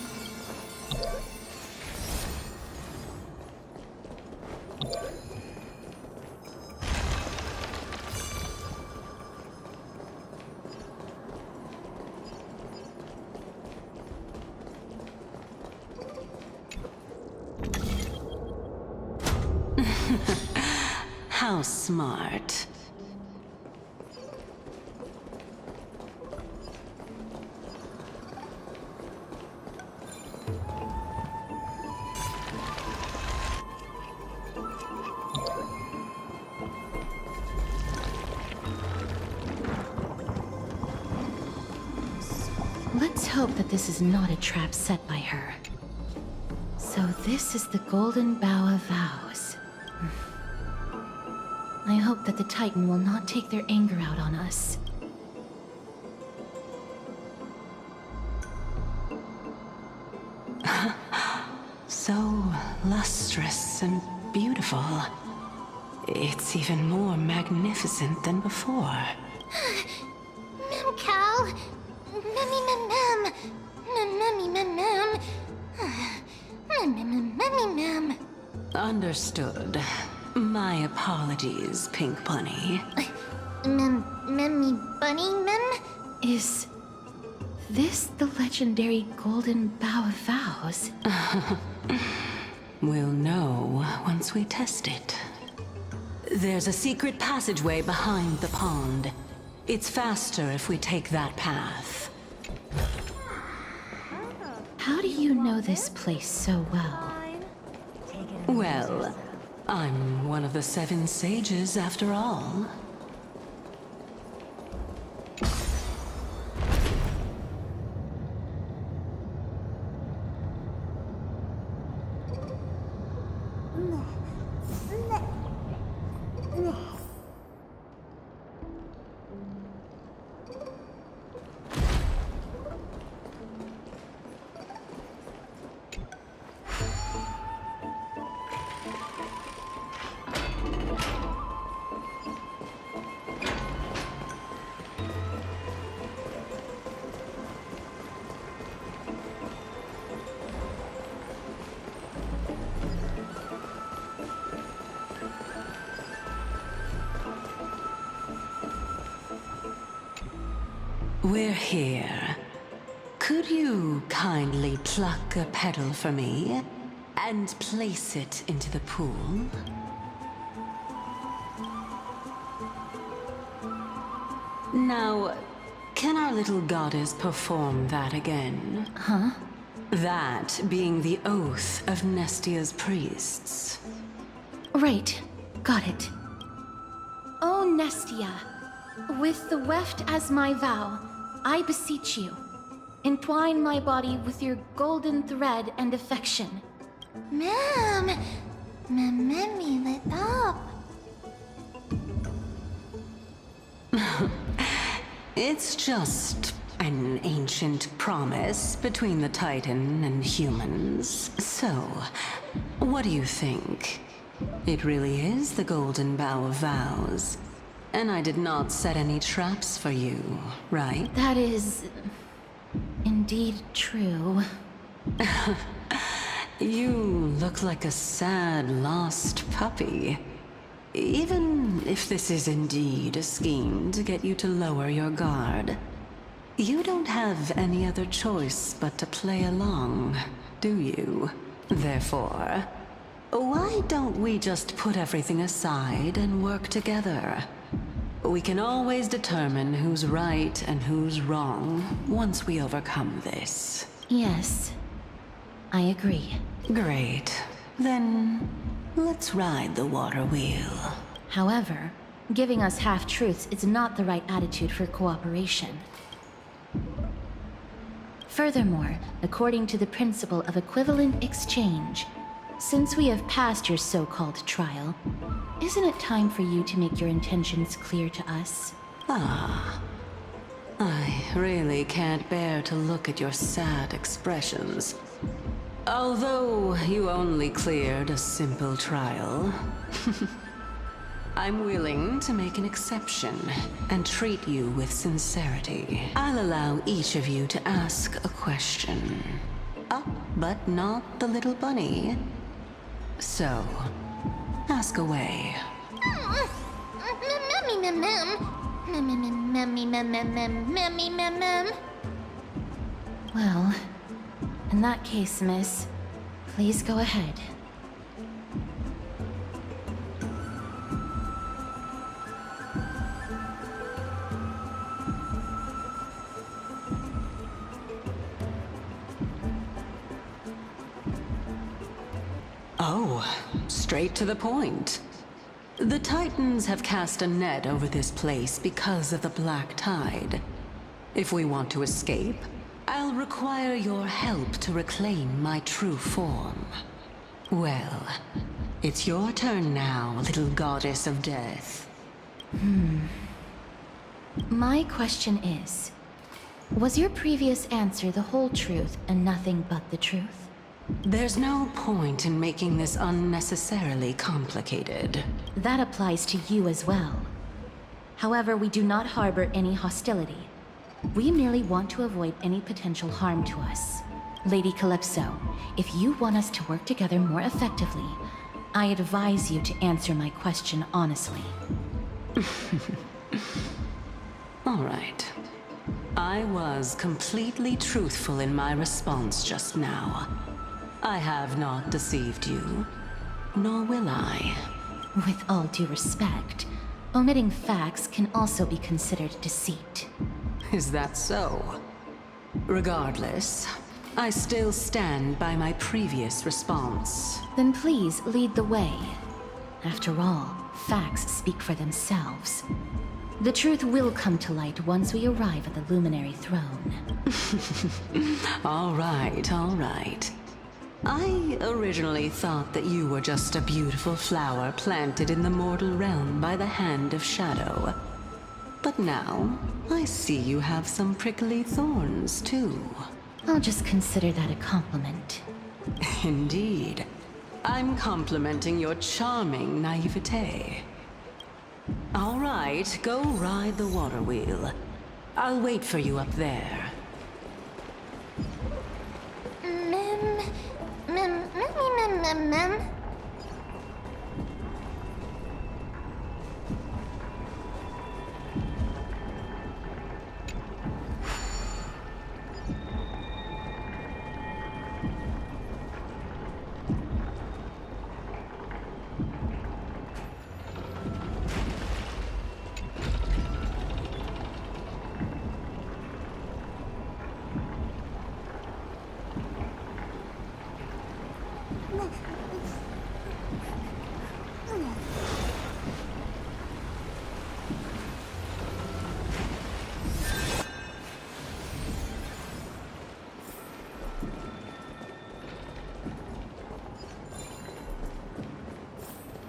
How smart. Let's hope that this is not a trap set by her. So this is the Golden Bough of Vows. I hope that the Titan will not take their anger out on us. So lustrous and beautiful. It's even more magnificent than before. Mem Cal. Memmy mem mem. Memmy mem mem. Memmy mem. Understood. My apologies, Pink Bunny. Memmy bunny mem? Is this the legendary Golden Bough of Vows? We'll know once we test it. There's a secret passageway behind the pond. It's faster if we take that path. How do you know this place so well? Well, I'm one of the 7 sages after all. We're here. Could you kindly pluck a petal for me and place it into the pool? Now, can our little goddess perform that again? Huh? That being the oath of Nestia's priests. Right. Got it. O Nestia, with the weft as my vow, I beseech you, entwine my body with your golden thread and affection. Mem! Memmy lit up. It's just an ancient promise between the Titan and humans. So, what do you think? It really is the Golden Bough of Vows. And I did not set any traps for you, right? That is indeed true. You look like a sad, lost puppy. Even if this is indeed a scheme to get you to lower your guard, you don't have any other choice but to play along, do you? Therefore, why don't we just put everything aside and work together? We can always determine who's right and who's wrong once we overcome this. Yes, I agree. Great. Then, let's ride the water wheel. However, giving us half-truths is not the right attitude for cooperation. Furthermore, according to the principle of equivalent exchange, since we have passed your so-called trial, isn't it time for you to make your intentions clear to us? Ah. I really can't bear to look at your sad expressions. Although you only cleared a simple trial, I'm willing to make an exception and treat you with sincerity. I'll allow each of you to ask a question. But not the little bunny. So, ask away. Memmy mem mem. Memmy mem mem mem. Memmy mem mem. Well, in that case, miss, please go ahead. Oh, straight to the point. The Titans have cast a net over this place because of the black tide. If we want to escape, I'll require your help to reclaim my true form. Well, it's your turn now, little goddess of death. My question is, was your previous answer the whole truth and nothing but the truth? There's no point in making this unnecessarily complicated. That applies to you as well. However, we do not harbor any hostility. We merely want to avoid any potential harm to us. Lady Calypso, if you want us to work together more effectively, I advise you to answer my question honestly. All right. I was completely truthful in my response just now. I have not deceived you, nor will I. With all due respect, omitting facts can also be considered deceit. Is that so? Regardless, I still stand by my previous response. Then please lead the way. After all, facts speak for themselves. The truth will come to light once we arrive at the Luminary Throne. All right, all right. I originally thought that you were just a beautiful flower planted in the mortal realm by the hand of shadow. But now, I see you have some prickly thorns, too. I'll just consider that a compliment. Indeed. I'm complimenting your charming naivete. All right, go ride the water wheel. I'll wait for you up there. Mem.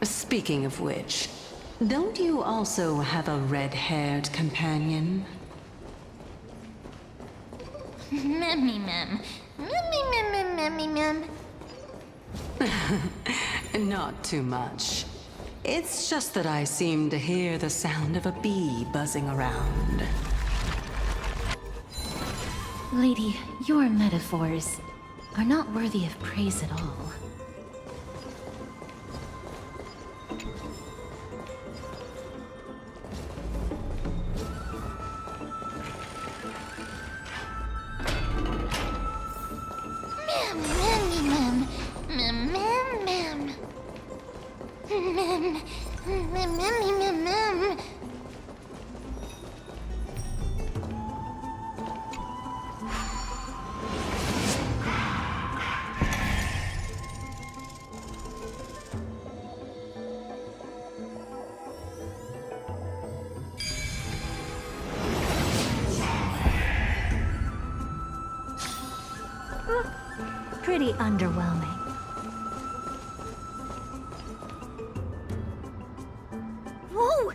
Speaking of which, don't you also have a red-haired companion? Mem. Not too much. It's just that I seem to hear the sound of a bee buzzing around. Lady, your metaphors are not worthy of praise at all. Pretty underwhelming. Whoa!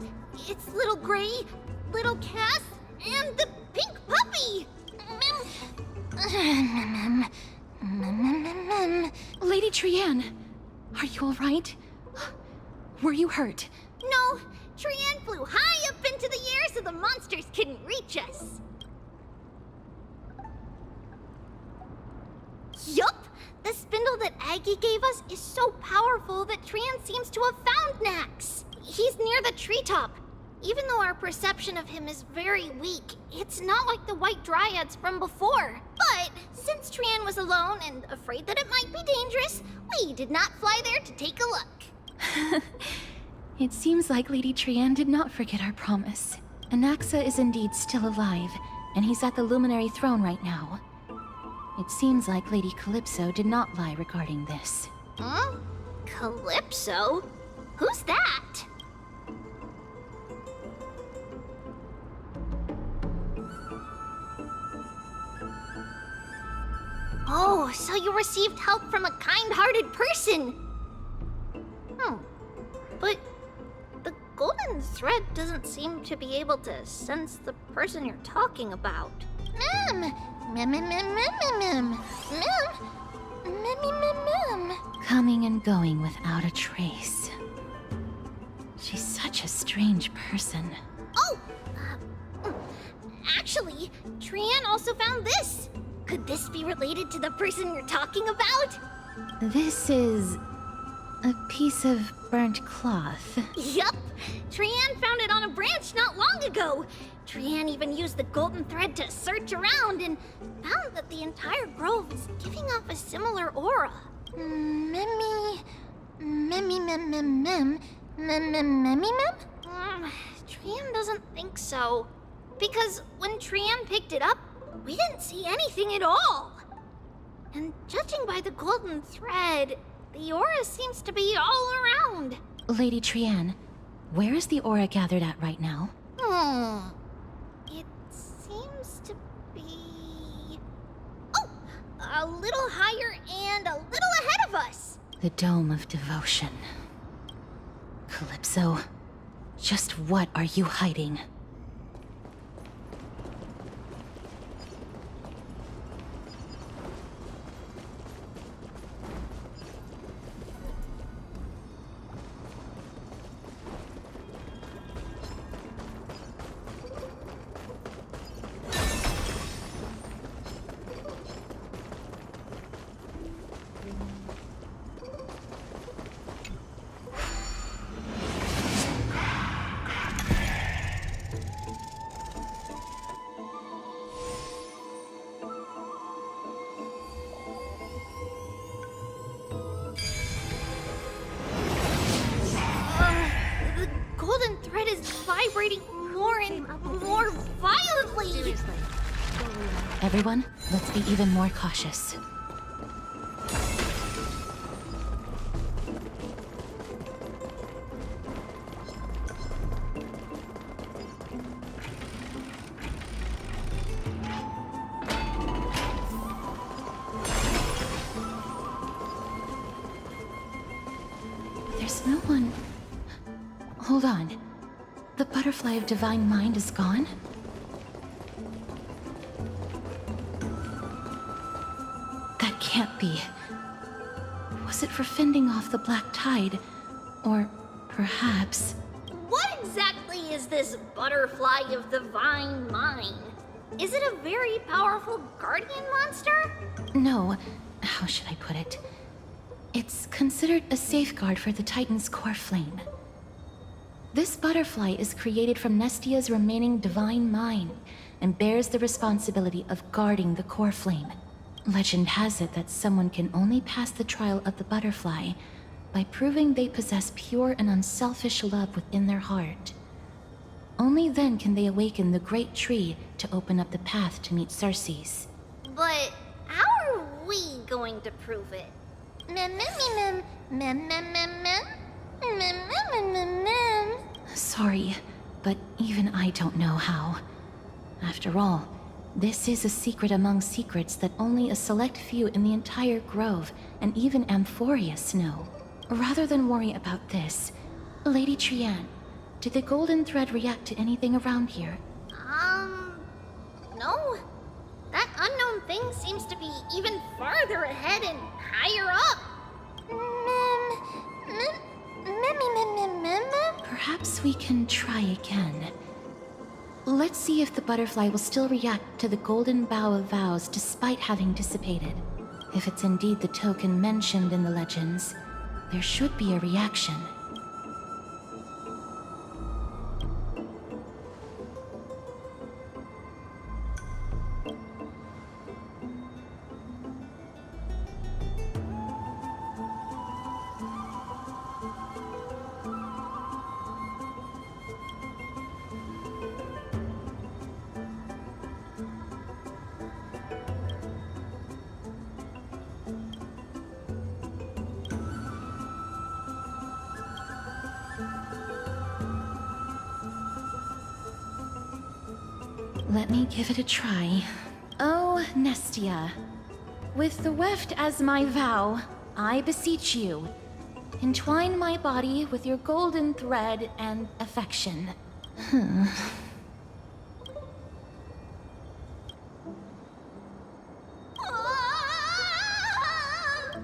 It's little Gray, little Cass, and the pink puppy! Lady Trienne, are you all right? Were you hurt? No, Trienne flew high up into the air so the monsters couldn't reach us. Yup! The spindle that Aggie gave us is so powerful that Trienne seems to have found Nax. He's near the treetop. Even though our perception of him is very weak, it's not like the White Dryads from before. But since Trienne was alone and afraid that it might be dangerous, we did not fly there to take a look. It seems like Lady Trienne did not forget our promise. Anaxa is indeed still alive, and he's at the Luminary Throne right now. It seems like Lady Calypso did not lie regarding this. Huh? Calypso? Who's that? Oh, so you received help from a kind-hearted person. But the golden thread doesn't seem to be able to sense the person you're talking about. Coming and going without a trace. She's such a strange person. Oh! Actually, Trian also found this. Could this be related to the person you're talking about? This is a piece of burnt cloth. Yup! Trian found it on a branch not long ago. Trian even used the golden thread to search around and found that the entire grove is giving off a similar aura. Trian doesn't think so. Because when Trian picked it up, we didn't see anything at all. And judging by the golden thread, the aura seems to be all around. Lady Trian, where is the aura gathered at right now? It seems to be... Oh! A little higher and a little ahead of us! The Dome of Devotion. Calypso, just what are you hiding? Vibrating more and more violently! Everyone, let's be even more cautious. There's no one... Hold on. The butterfly of divine mind is gone? That can't be. Was it for fending off the black tide? Or perhaps... What exactly is this butterfly of divine mind? Is it a very powerful guardian monster? No. How should I put it? It's considered a safeguard for the Titan's core flame. This butterfly is created from Nestia's remaining divine mind and bears the responsibility of guarding the core flame. Legend has it that someone can only pass the trial of the butterfly by proving they possess pure and unselfish love within their heart. Only then can they awaken the great tree to open up the path to meet Circe's. But how are we going to prove it? Sorry, but even I don't know how. After all, this is a secret among secrets that only a select few in the entire grove, and even Amphorius, know. Rather than worry about this, Lady Trian, did the golden thread react to anything around here? No. That unknown thing seems to be even farther ahead and higher up. Perhaps we can try again. Let's see if the butterfly will still react to the golden bough of vows despite having dissipated. If it's indeed the token mentioned in the legends, there should be a reaction. Let me give it a try. Oh, Nestia. With the weft as my vow, I beseech you, entwine my body with your golden thread and affection.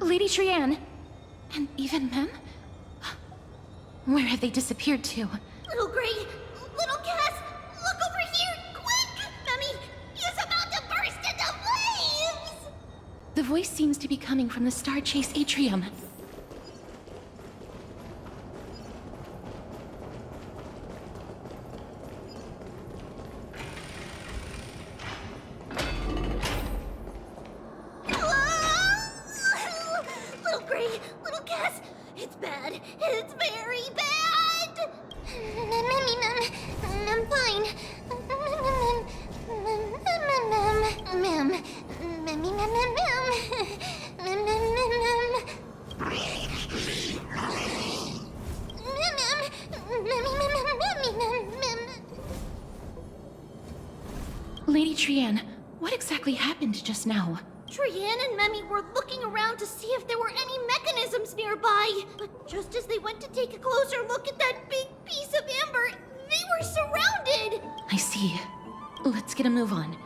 Lady Trianne, and even Mem? Where have they disappeared to? Little Gray, little Cass, look over here, quick! Mummy is about to burst into flames! The voice seems to be coming from the Star Chase atrium. Little Gray, little Cass, it's bad. It's very bad! Mummy, I'm fine. Lady Trianne, what exactly happened just now? Trianne and Memmy were looking around to see if there were any mechanisms nearby. But just as they went to take a closer look at that big piece of amber, they were surrounded! I see. Let's get a move on.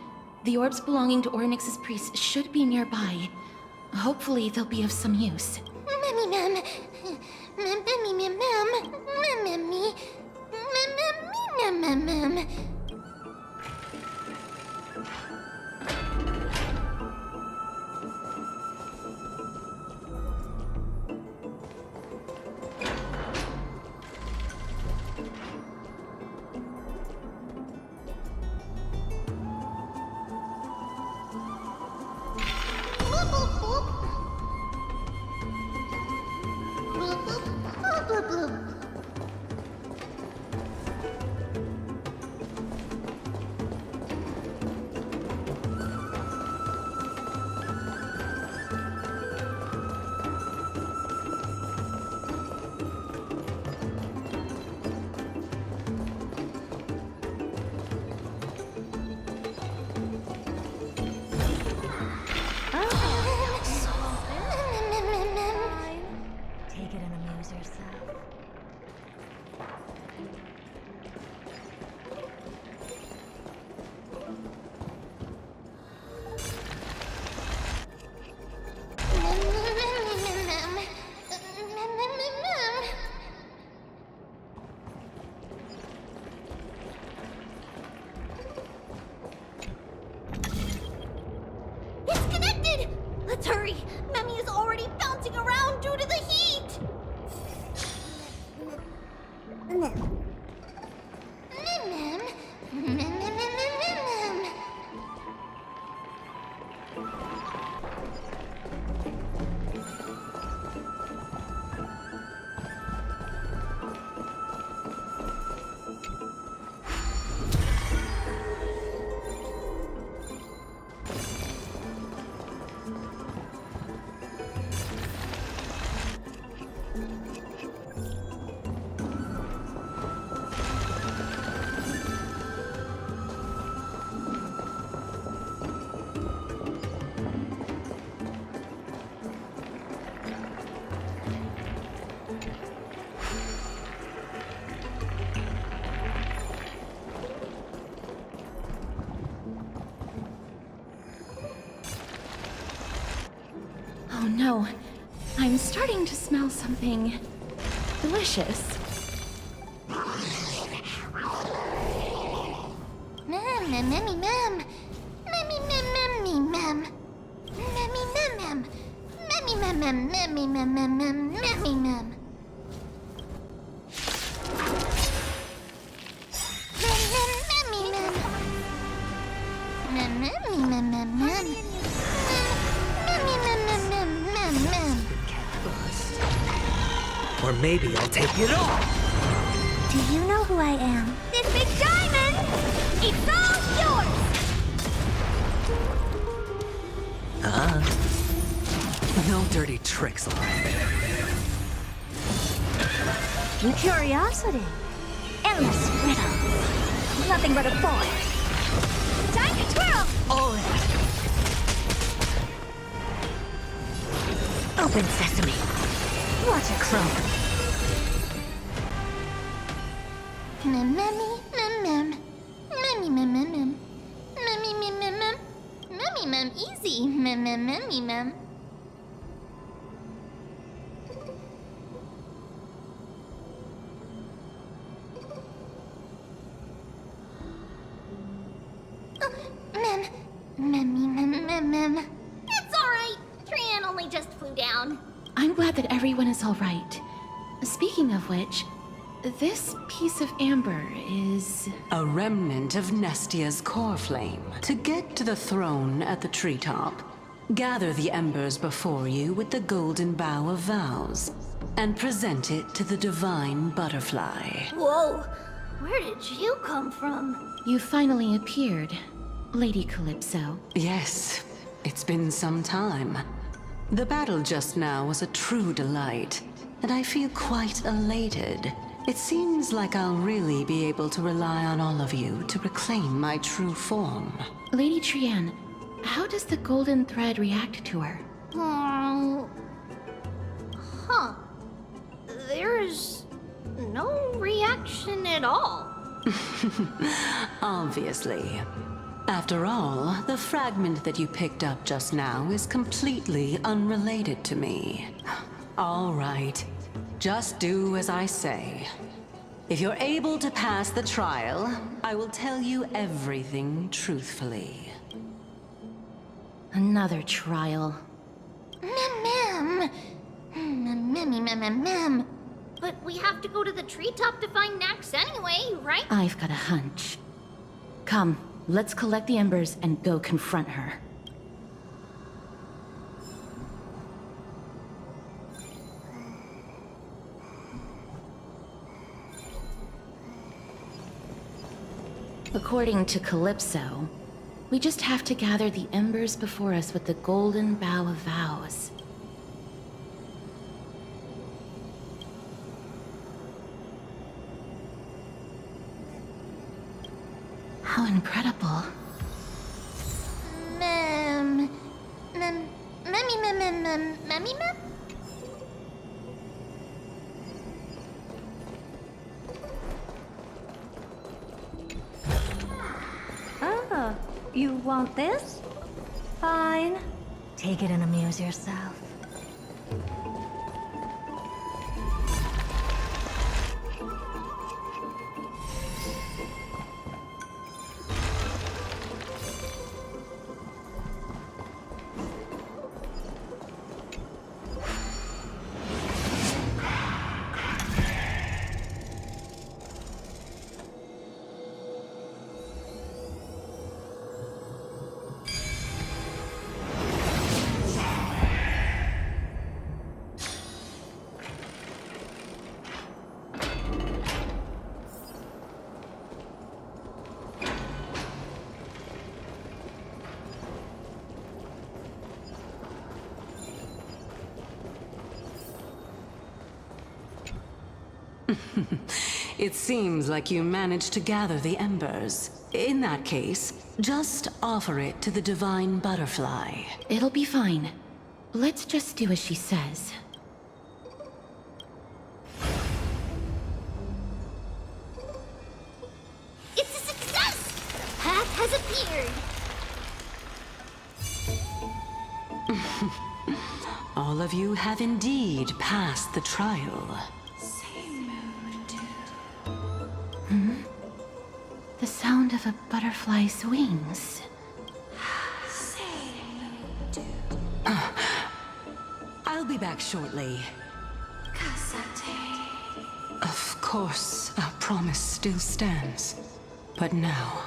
The orbs belonging to Ornyx's priests should be nearby. Hopefully they'll be of some use. Memmy, Mem. Memmy, Mem, Memmy. Mem. Take it and amuse yourself. It's connected! Let's hurry! Memmy is already bouncing around due to the heat! Oh no, I'm starting to smell something delicious. Memmy, Mem. Memmy, Mem. Memmy, Mem. Memmy, Mem. Memmy, Mem. Memmy, Mem. Or maybe I'll take it all! Do you know who I am? This big diamond! It's all yours! No dirty tricks, alright. Curiosity. Endless riddle. Nothing but a boy. Time to twirl! All in. Open sesame. Watch it croak. Mem, memmy, mem, mem. Memmy, mem, mem, mem. Memmy, mem, mem, mem. Memmy, mem, easy. Mem, mem, memmy, mem. Mem, memmy, mem, mem, mem. It's alright. Trian only just flew down. I'm glad that everyone is all right. Speaking of which, this piece of amber is... A remnant of Nestia's core flame. To get to the throne at the treetop, gather the embers before you with the golden bough of vows, and present it to the divine butterfly. Whoa! Where did you come from? You finally appeared, Lady Calypso. Yes, it's been some time. The battle just now was a true delight, and I feel quite elated. It seems like I'll really be able to rely on all of you to reclaim my true form. Lady Trian, how does the golden thread react to her? Huh. There's no reaction at all. Obviously. After all, the fragment that you picked up just now is completely unrelated to me. All right. Just do as I say. If you're able to pass the trial, I will tell you everything truthfully. Another trial. Mem. Memmy, mem, mem. But we have to go to the treetop to find Nax anyway, right? I've got a hunch. Come, let's collect the embers and go confront her. According to Calypso, we just have to gather the embers before us with the golden bough of vows. How incredible. Memmy, memmy, mem? Ah, you want this? Fine. Take it and amuse yourself. It seems like you managed to gather the embers. In that case, just offer it to the divine butterfly. It'll be fine. Let's just do as she says. It's a success! Path has appeared! All of you have indeed passed the trial. The sound of a butterfly's wings. I'll be back shortly. Of course, our promise still stands. But now,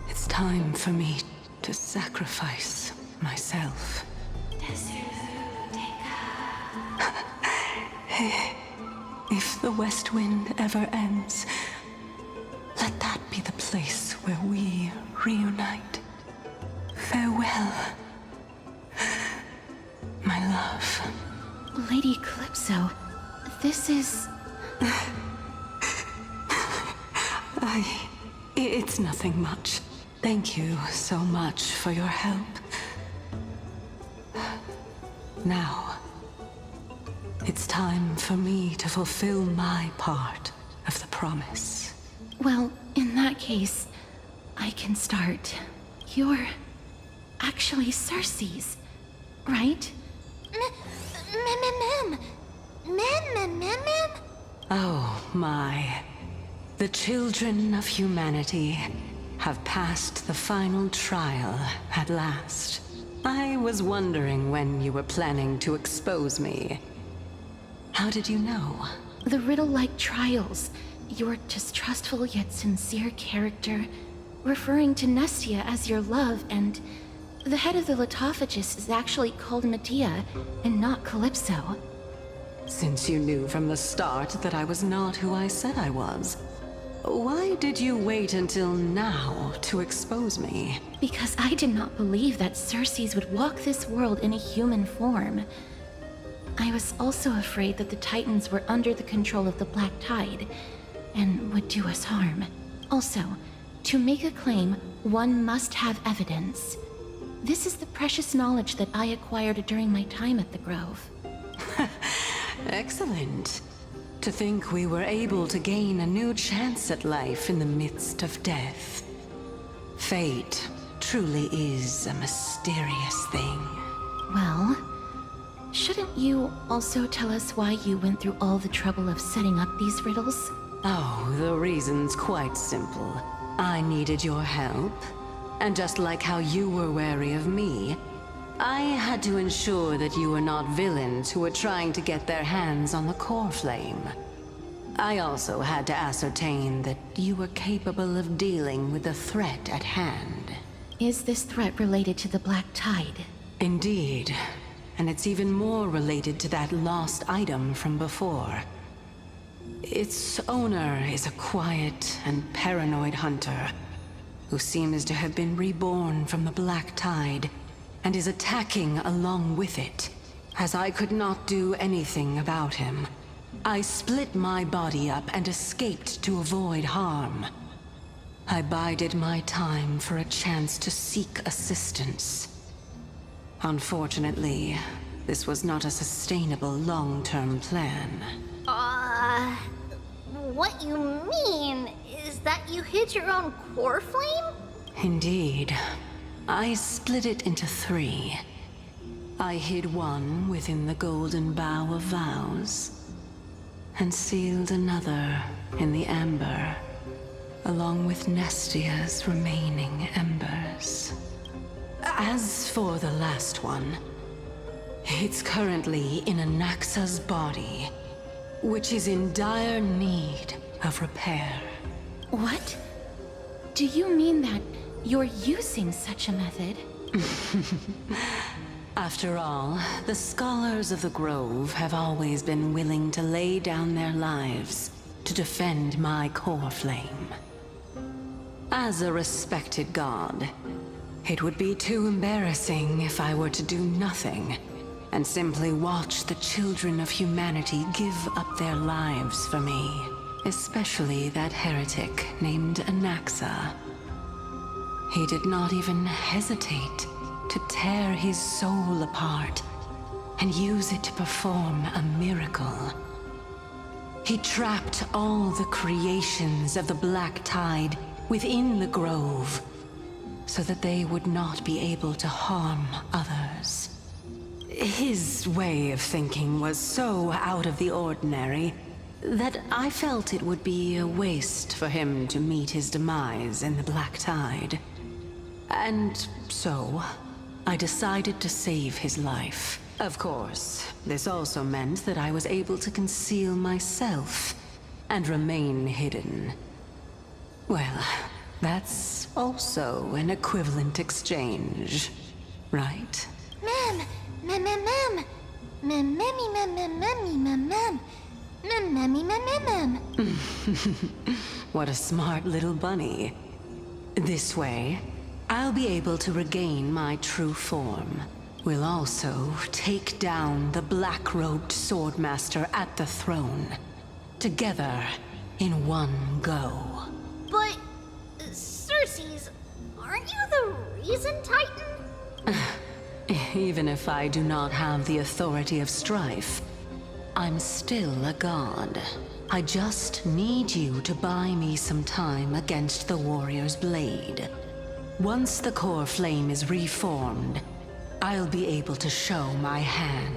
it's time for me to sacrifice myself. If the West Wind ever ends, let that be the place where we reunite. Farewell, my love. Lady Calypso, this is... It's nothing much. Thank you so much for your help. now. It's time for me to fulfill my part of the promise. Well, in that case, I can start. You're actually Cersei's, right? Oh my. The children of humanity have passed the final trial at last. I was wondering when you were planning to expose me. How did you know? The riddle-like trials. Your distrustful yet sincere character, referring to Nestia as your love, and the head of the Litophagus is actually called Medea and not Calypso. Since you knew from the start that I was not who I said I was, why did you wait until now to expose me? Because I did not believe that Cersei's would walk this world in a human form. I was also afraid that the Titans were under the control of the Black Tide and would do us harm. Also, to make a claim, one must have evidence. This is the precious knowledge that I acquired during my time at the Grove. Excellent. To think we were able to gain a new chance at life in the midst of death. Fate truly is a mysterious thing. Well, shouldn't you also tell us why you went through all the trouble of setting up these riddles? Oh, the reason's quite simple. I needed your help, and just like how you were wary of me, I had to ensure that you were not villains who were trying to get their hands on the core flame. I also had to ascertain that you were capable of dealing with the threat at hand. Is this threat related to the Black Tide? Indeed, and it's even more related to that lost item from before. Its owner is a quiet and paranoid hunter who seems to have been reborn from the Black Tide and is attacking along with it. As I could not do anything about him, I split my body up and escaped to avoid harm. I bided my time for a chance to seek assistance. Unfortunately, this was not a sustainable long-term plan. What you mean is that you hid your own core flame? Indeed. I split it into 3. I hid one within the Golden Bough of Vows, and sealed another in the amber, along with Nestia's remaining embers. As for the last one, it's currently in Anaxa's body, which is in dire need of repair. What? Do you mean that you're using such a method? After all, the scholars of the Grove have always been willing to lay down their lives to defend my core flame. As a respected god, it would be too embarrassing if I were to do nothing and simply watch the children of humanity give up their lives for me, especially that heretic named Anaxa. He did not even hesitate to tear his soul apart and use it to perform a miracle. He trapped all the creations of the Black Tide within the Grove so that they would not be able to harm others. His way of thinking was so out of the ordinary that I felt it would be a waste for him to meet his demise in the Black Tide. And so, I decided to save his life. Of course, this also meant that I was able to conceal myself and remain hidden. Well, that's also an equivalent exchange, right? What a smart little bunny. This way, I'll be able to regain my true form. We'll also take down the black-robed swordmaster at the throne. Together, in one go. But, Cersei's, aren't you the reason Titan? Even if I do not have the authority of strife, I'm still a god. I just need you to buy me some time against the warrior's blade. Once the core flame is reformed, I'll be able to show my hand.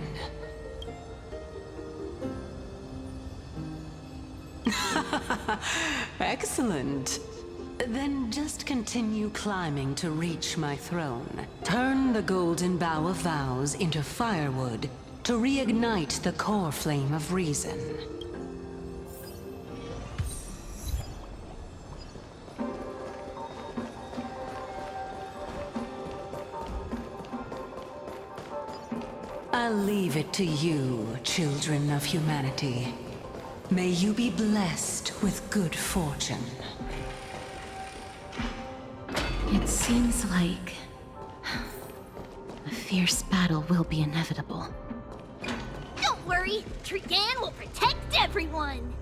Excellent. Then just continue climbing to reach my throne. Turn the golden bough of vows into firewood to reignite the core flame of reason. I'll leave it to you, children of humanity. May you be blessed with good fortune. It seems like a fierce battle will be inevitable. Don't worry, Trigan will protect everyone.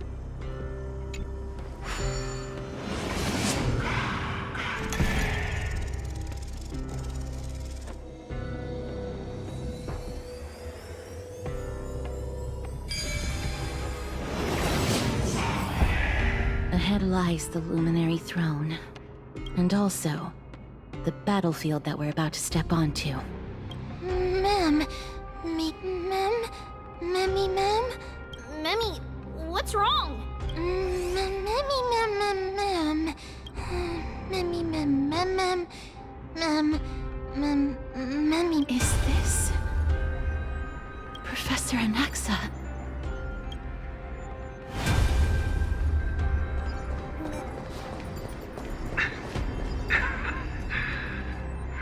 Ahead lies the Luminary Throne, and also the battlefield that we're about to step onto. Mem, Memmy, what's wrong? Memmy. Is this Professor Anaxa?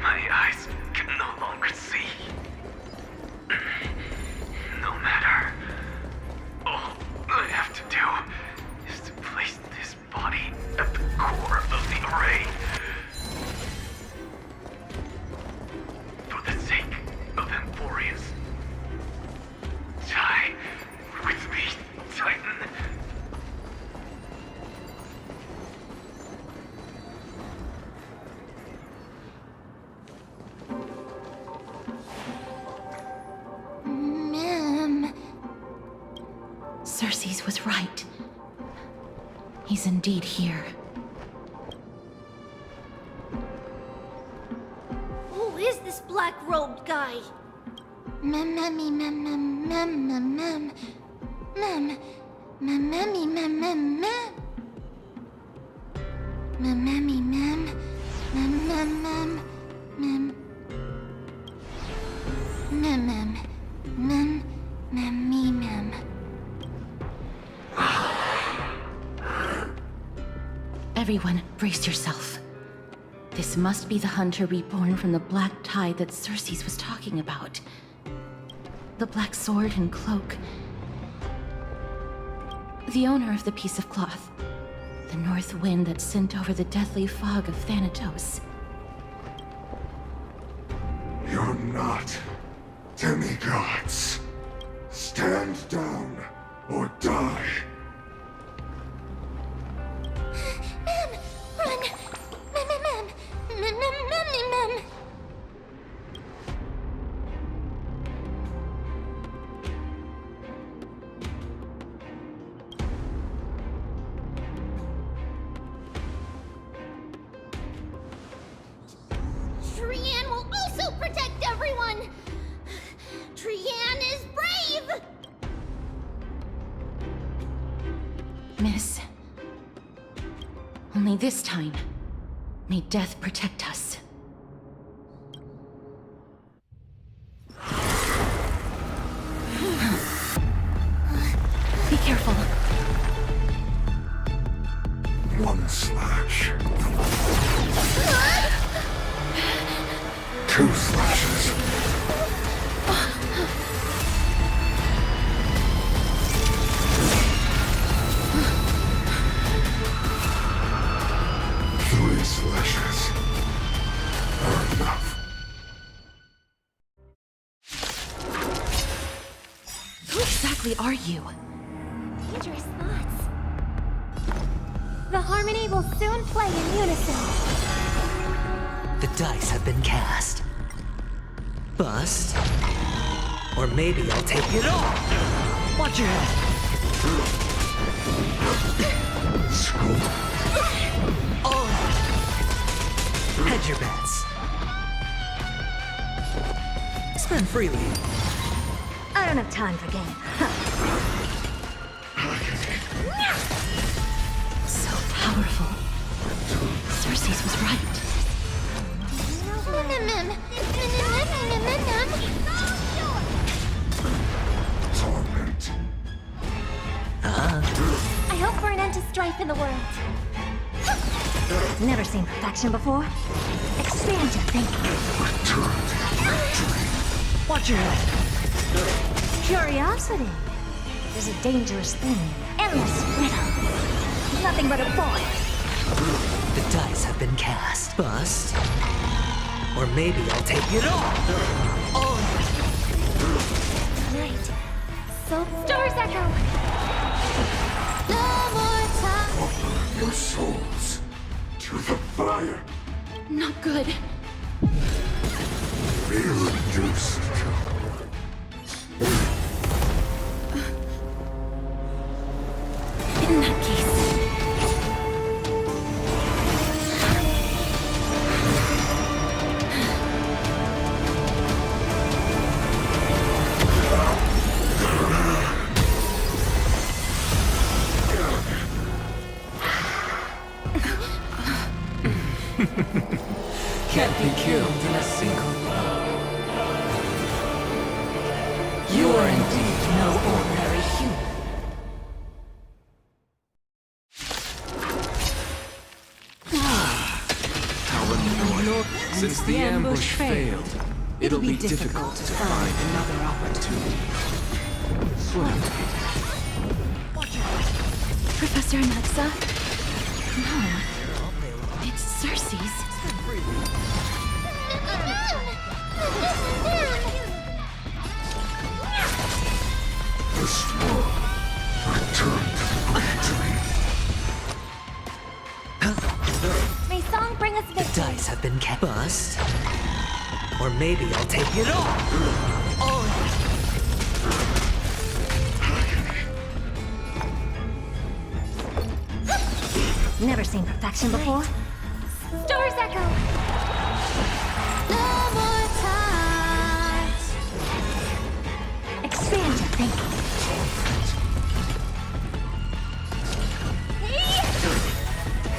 My eyes can no longer see. No matter. All I have to do is to place this body at the core of the array. For the sake of Emporius. Die with me, Titan. Mem. Cersei's was right. He's indeed here. Who is this black-robed guy? Memmy, Everyone, brace yourself. This must be the hunter reborn from the black tide that Cersei's was talking about. The black sword and cloak. The owner of the piece of cloth. The north wind that sent over the deathly fog of Thanatos. You're not demigods. Stand down or die. Run! Mem. Trian will also protect everyone! Trian is brave! Miss. Only this time, may death protect us. Be careful. One slash. 2 slashes. 3 slashes are enough. Who exactly are you? Dangerous thoughts. The harmony will soon play in unison. The dice have been cast. Bust. Or maybe I'll take it all. Watch your head. Oh. Hedge your bets. Spend freely. I don't have time for game. So powerful. Cersei's was right. I hope for an end to strife in the world. Never seen perfection before. Expand your thinking. Watch your head. Curiosity is a dangerous thing. Endless riddle. Nothing but a boy. The dice have been cast. Bust. Or maybe I'll take it all. Oh. Right. So stars echo. No more time. Offer your souls to the fire. Not good. Be reduced to In that case. Can't be killed in a single blow. You are indeed no ordinary human. How annoying. Since the ambush failed, it'll be difficult to find another opportunity. Professor anaxa? No. It's Cersei's. this world. Return to victory. May song bring us The victory. dice have been cast. Bust. Or maybe I'll take it all. Oh. Never seen perfection before. Stars echo. No more time. Expand your thinking.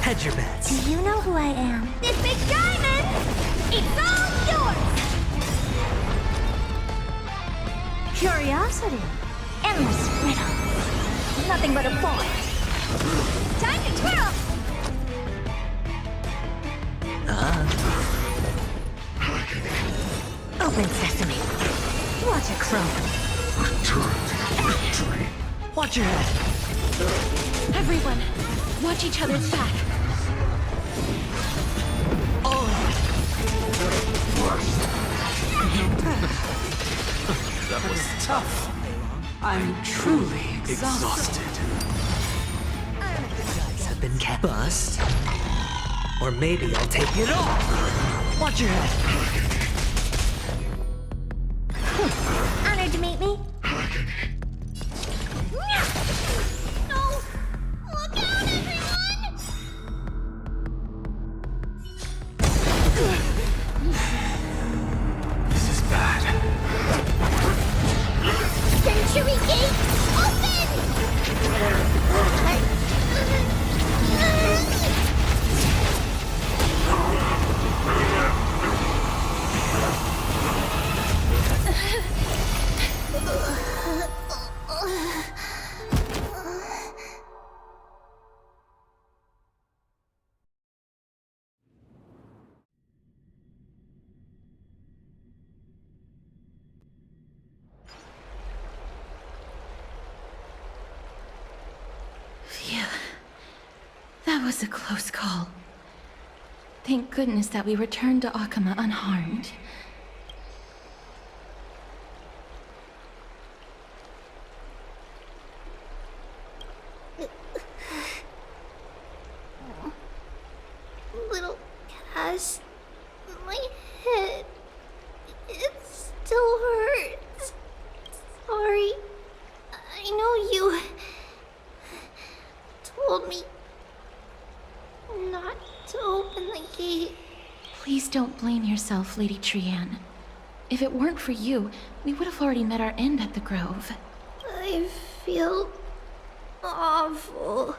Hedge your bets. Do you know who I am? This big diamond! It's all yours! Curiosity. Endless riddle. Nothing but a boy. Time to twirl! Open sesame. Watch it crow. Return to victory. Watch your head. Everyone, watch each other's back. That was tough. I'm truly exhausted. The dice have been cast. Bust. Or maybe I'll take it all. Watch your head. Honored to meet me. No! Look out, everyone! This is bad. Century Gate, open! Phew. That was a close call. Thank goodness that we returned to Akama unharmed. Little Cass, my head, it's blame yourself, Lady Trianne. If it weren't for you, we would have already met our end at the Grove. I feel awful.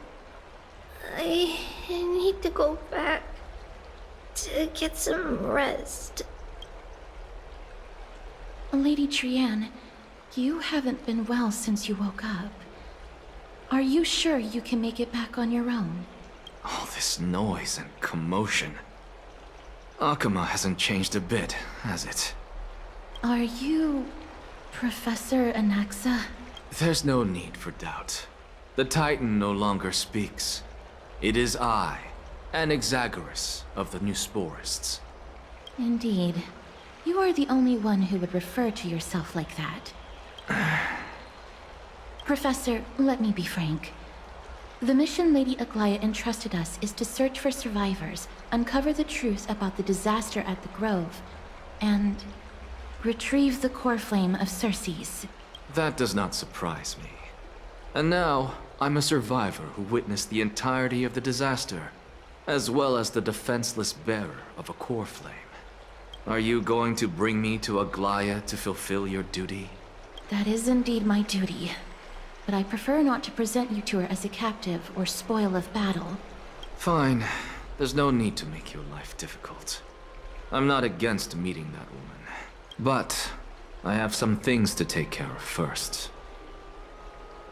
I need to go back to get some rest. Lady Trianne, you haven't been well since you woke up. Are you sure you can make it back on your own? All this noise and commotion. Akuma hasn't changed a bit, has it? Are you... Professor Anaxa? There's no need for doubt. The Titan no longer speaks. It is I, Anaxagoras of the New Sporists. Indeed. You are the only one who would refer to yourself like that. Professor, let me be frank. The mission Lady Aglaya entrusted us is to search for survivors, uncover the truth about the disaster at the Grove, and retrieve the core flame of Circes. That does not surprise me. And now, I'm a survivor who witnessed the entirety of the disaster, as well as the defenseless bearer of a core flame. Are you going to bring me to Aglaya to fulfill your duty? That is indeed my duty. But I prefer not to present you to her as a captive or spoil of battle. Fine. There's no need to make your life difficult. I'm not against meeting that woman. But I have some things to take care of first.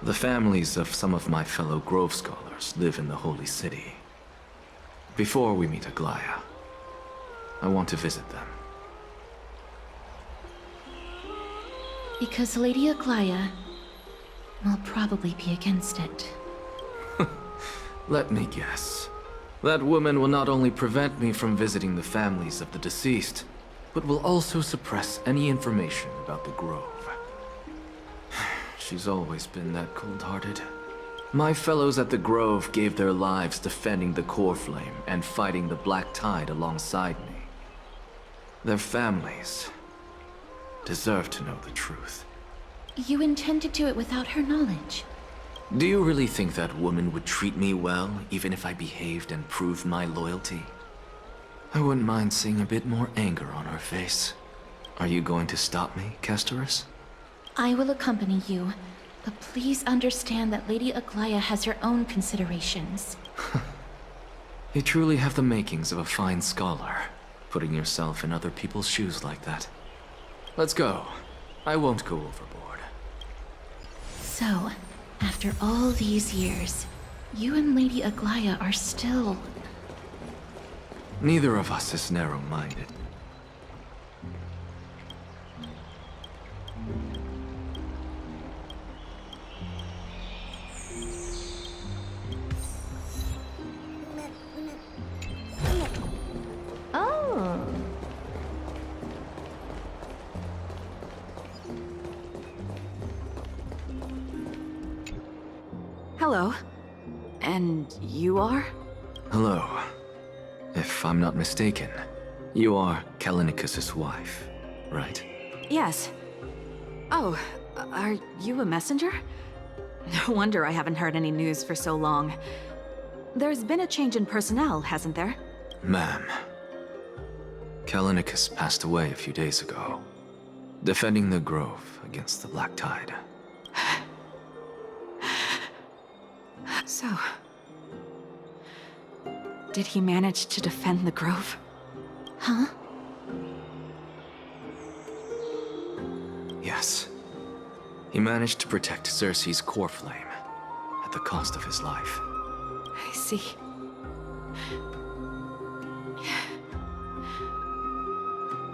The families of some of my fellow Grove scholars live in the Holy City. Before we meet Aglaya, I want to visit them. Because Lady Aglaya will probably be against it. Let me guess. That woman will not only prevent me from visiting the families of the deceased, but will also suppress any information about the Grove. She's always been that cold-hearted. My fellows at the Grove gave their lives defending the core flame and fighting the Black Tide alongside me. Their families deserve to know the truth. You intend to do it without her knowledge? Do you really think that woman would treat me well, even if I behaved and proved my loyalty? I wouldn't mind seeing a bit more anger on her face. Are you going to stop me, Castorus? I will accompany you, but please understand that Lady Aglaya has her own considerations. You truly have the makings of a fine scholar, putting yourself in other people's shoes like that. Let's go. I won't go overboard. So, after all these years, you and Lady Aglaya are still... Neither of us is narrow-minded. Oh. Hello. And you are? Hello. If I'm not mistaken, you are Callinicus's wife, right? Yes. Oh, are you a messenger? No wonder I haven't heard any news for so long. There's been a change in personnel, hasn't there? Ma'am, Callinicus passed away a few days ago, defending the Grove against the Black Tide. So... did he manage to defend the Grove? Huh? Yes. He managed to protect Circe's core flame, at the cost of his life. I see.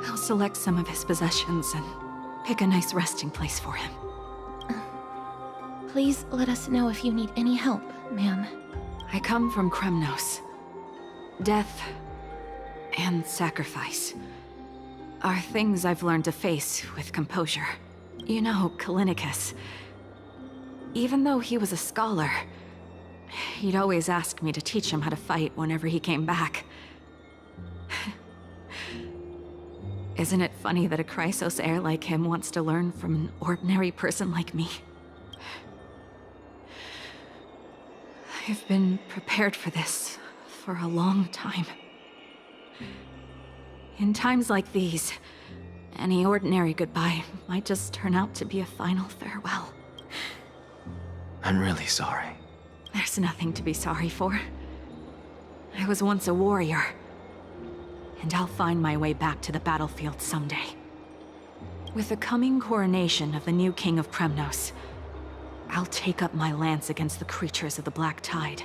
I'll select some of his possessions and pick a nice resting place for him. Please let us know if you need any help, ma'am. I come from Kremnos. Death and sacrifice are things I've learned to face with composure. You know, Callinicus, even though he was a scholar, he'd always ask me to teach him how to fight whenever he came back. Isn't it funny that a Chrysos heir like him wants to learn from an ordinary person like me? I've been prepared for this for a long time. In times like these, any ordinary goodbye might just turn out to be a final farewell. I'm really sorry. There's nothing to be sorry for. I was once a warrior, and I'll find my way back to the battlefield someday. With the coming coronation of the new king of Kremnos, I'll take up my lance against the creatures of the Black Tide,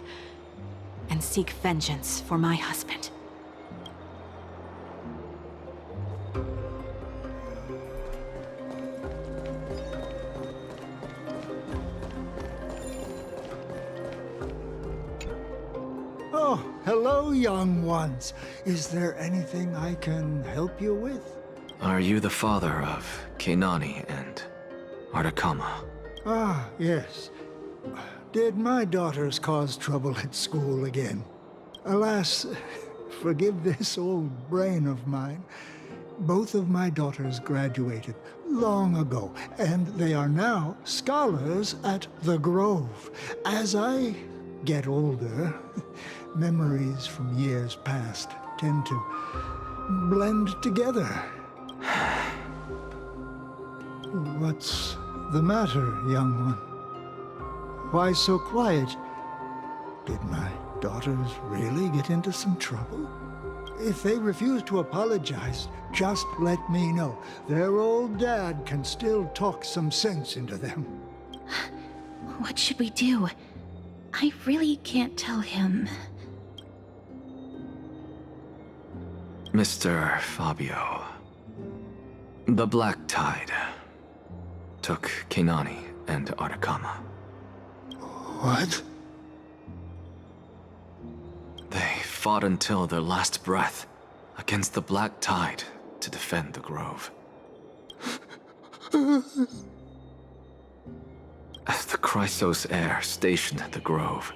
and seek vengeance for my husband. Oh, hello, young ones. Is there anything I can help you with? Are you the father of Kenani and Artakama? Ah, yes. Did my daughters cause trouble at school again? Alas, forgive this old brain of mine. Both of my daughters graduated long ago, and they are now scholars at the Grove. As I get older, memories from years past tend to blend together. What's the matter, young one? Why so quiet? Did my daughters really get into some trouble? If they refuse to apologize, just let me know. Their old dad can still talk some sense into them. What should we do? I really can't tell him. Mr. Fabio, the Black Tide took Kenani and Artakama. What? They fought until their last breath against the Black Tide to defend the Grove. As the Chrysos heir stationed at the Grove,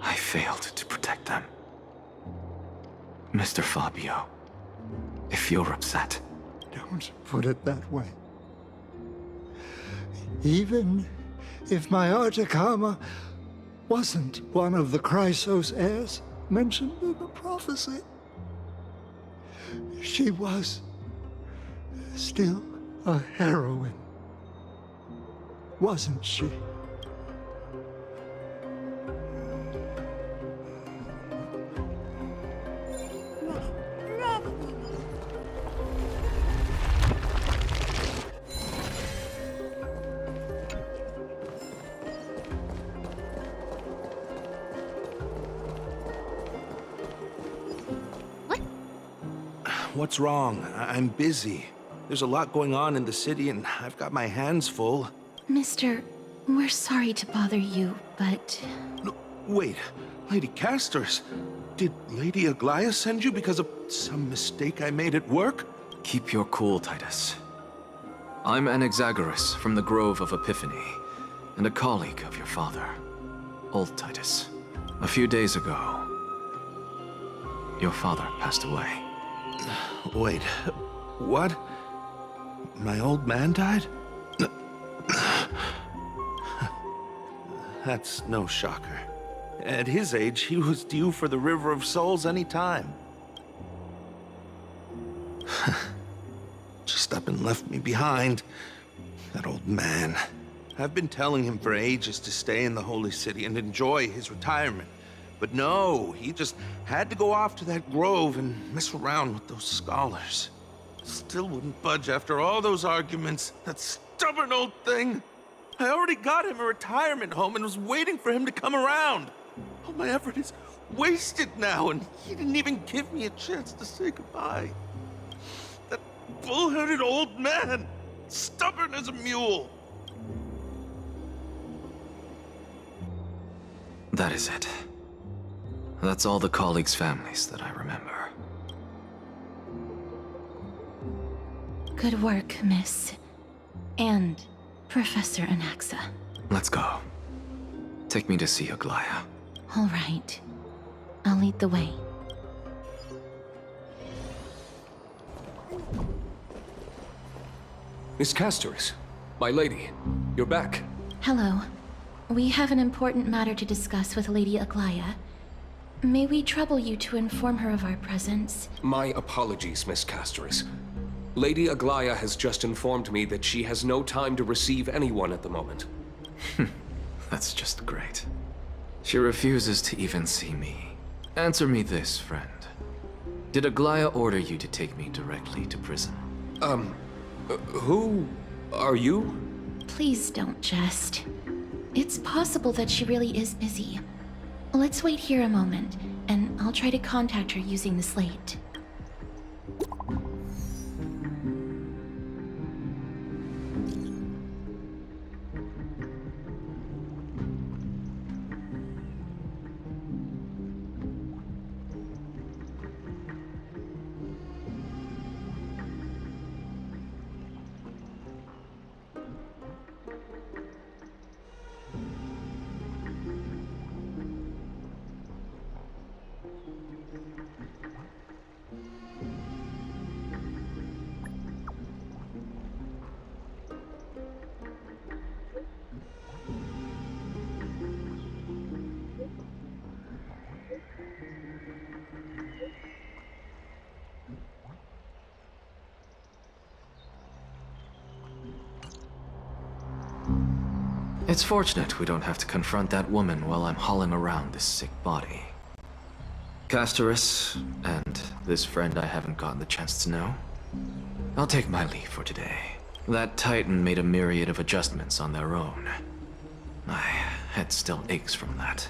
I failed to protect them. Mr. Fabio, if you're upset... Don't put it that way. Even if my Artakama wasn't one of the Chrysos heirs mentioned in the prophecy, she was still a heroine, wasn't she? What's wrong? I'm busy. There's a lot going on in the city, and I've got my hands full. Mister, we're sorry to bother you, but... No, wait, Lady Casters, did Lady Aglaia send you because of some mistake I made at work? Keep your cool, Titus. I'm Anaxagoras from the Grove of Epiphany, and a colleague of your father, Old Titus. A few days ago, your father passed away. Wait, what? My old man died? That's no shocker. At his age, he was due for the River of Souls any time. Just up and left me behind. That old man. I've been telling him for ages to stay in the Holy City and enjoy his retirement. But no, he just had to go off to that grove and mess around with those scholars. Still wouldn't budge after all those arguments. That stubborn old thing. I already got him a retirement home and was waiting for him to come around. All my effort is wasted now, and he didn't even give me a chance to say goodbye. That bull-headed old man, stubborn as a mule. That is it. That's all the colleagues' families that I remember. Good work, Miss. And Professor Anaxa. Let's go. Take me to see Aglaia. All right. I'll lead the way. Miss Casters, my lady, you're back. Hello. We have an important matter to discuss with Lady Aglaia. May we trouble you to inform her of our presence? My apologies, Miss Castoris. Lady Aglaya has just informed me that she has no time to receive anyone at the moment. That's just great. She refuses to even see me. Answer me this, friend. Did Aglaya order you to take me directly to prison? Who are you? Please don't jest. It's possible that she really is busy. Let's wait here a moment, and I'll try to contact her using the slate. It's fortunate we don't have to confront that woman while I'm hauling around this sick body. Castoris, and this friend I haven't gotten the chance to know, I'll take my leave for today. That Titan made a myriad of adjustments on their own. My head still aches from that.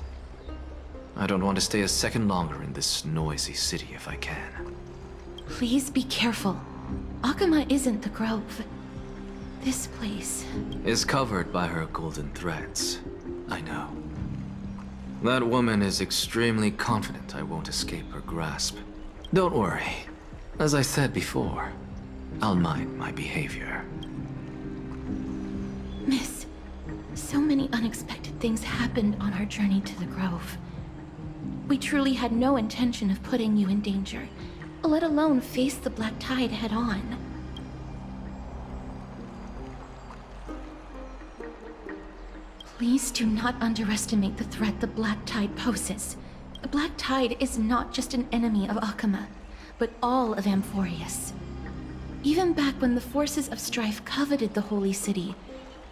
I don't want to stay a second longer in this noisy city if I can. Please be careful. Akama isn't the Grove. This place is covered by her golden threads. I know. That woman is extremely confident I won't escape her grasp. Don't worry. As I said before, I'll mind my behavior. Miss, so many unexpected things happened on our journey to the Grove. We truly had no intention of putting you in danger, let alone face the Black Tide head-on. Please do not underestimate the threat the Black Tide poses. The Black Tide is not just an enemy of Akama, but all of Amphorius. Even back when the forces of strife coveted the Holy City,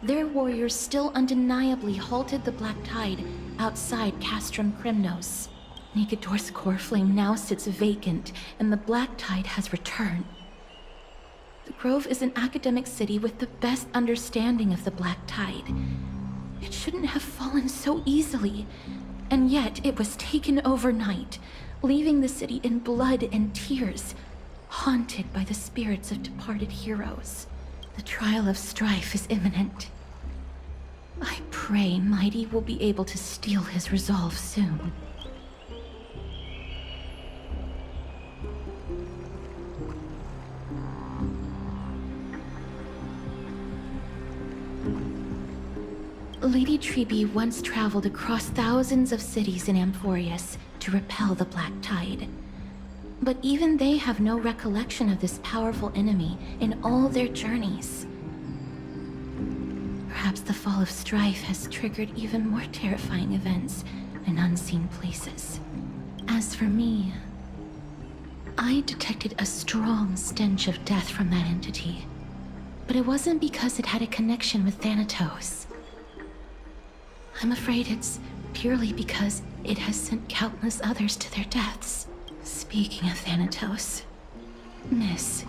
their warriors still undeniably halted the Black Tide outside Castrum Kremnos. Nikedor's core flame now sits vacant, and the Black Tide has returned. The Grove is an academic city with the best understanding of the Black Tide. It shouldn't have fallen so easily, and yet it was taken overnight, leaving the city in blood and tears, haunted by the spirits of departed heroes. The trial of strife is imminent. I pray Mydei will be able to steel his resolve soon. Lady Tribbie once traveled across thousands of cities in Amphorius to repel the Black Tide. But even they have no recollection of this powerful enemy in all their journeys. Perhaps the fall of strife has triggered even more terrifying events in unseen places. As for me, I detected a strong stench of death from that entity. But it wasn't because it had a connection with Thanatos. I'm afraid it's purely because it has sent countless others to their deaths. Speaking of Thanatos, Miss,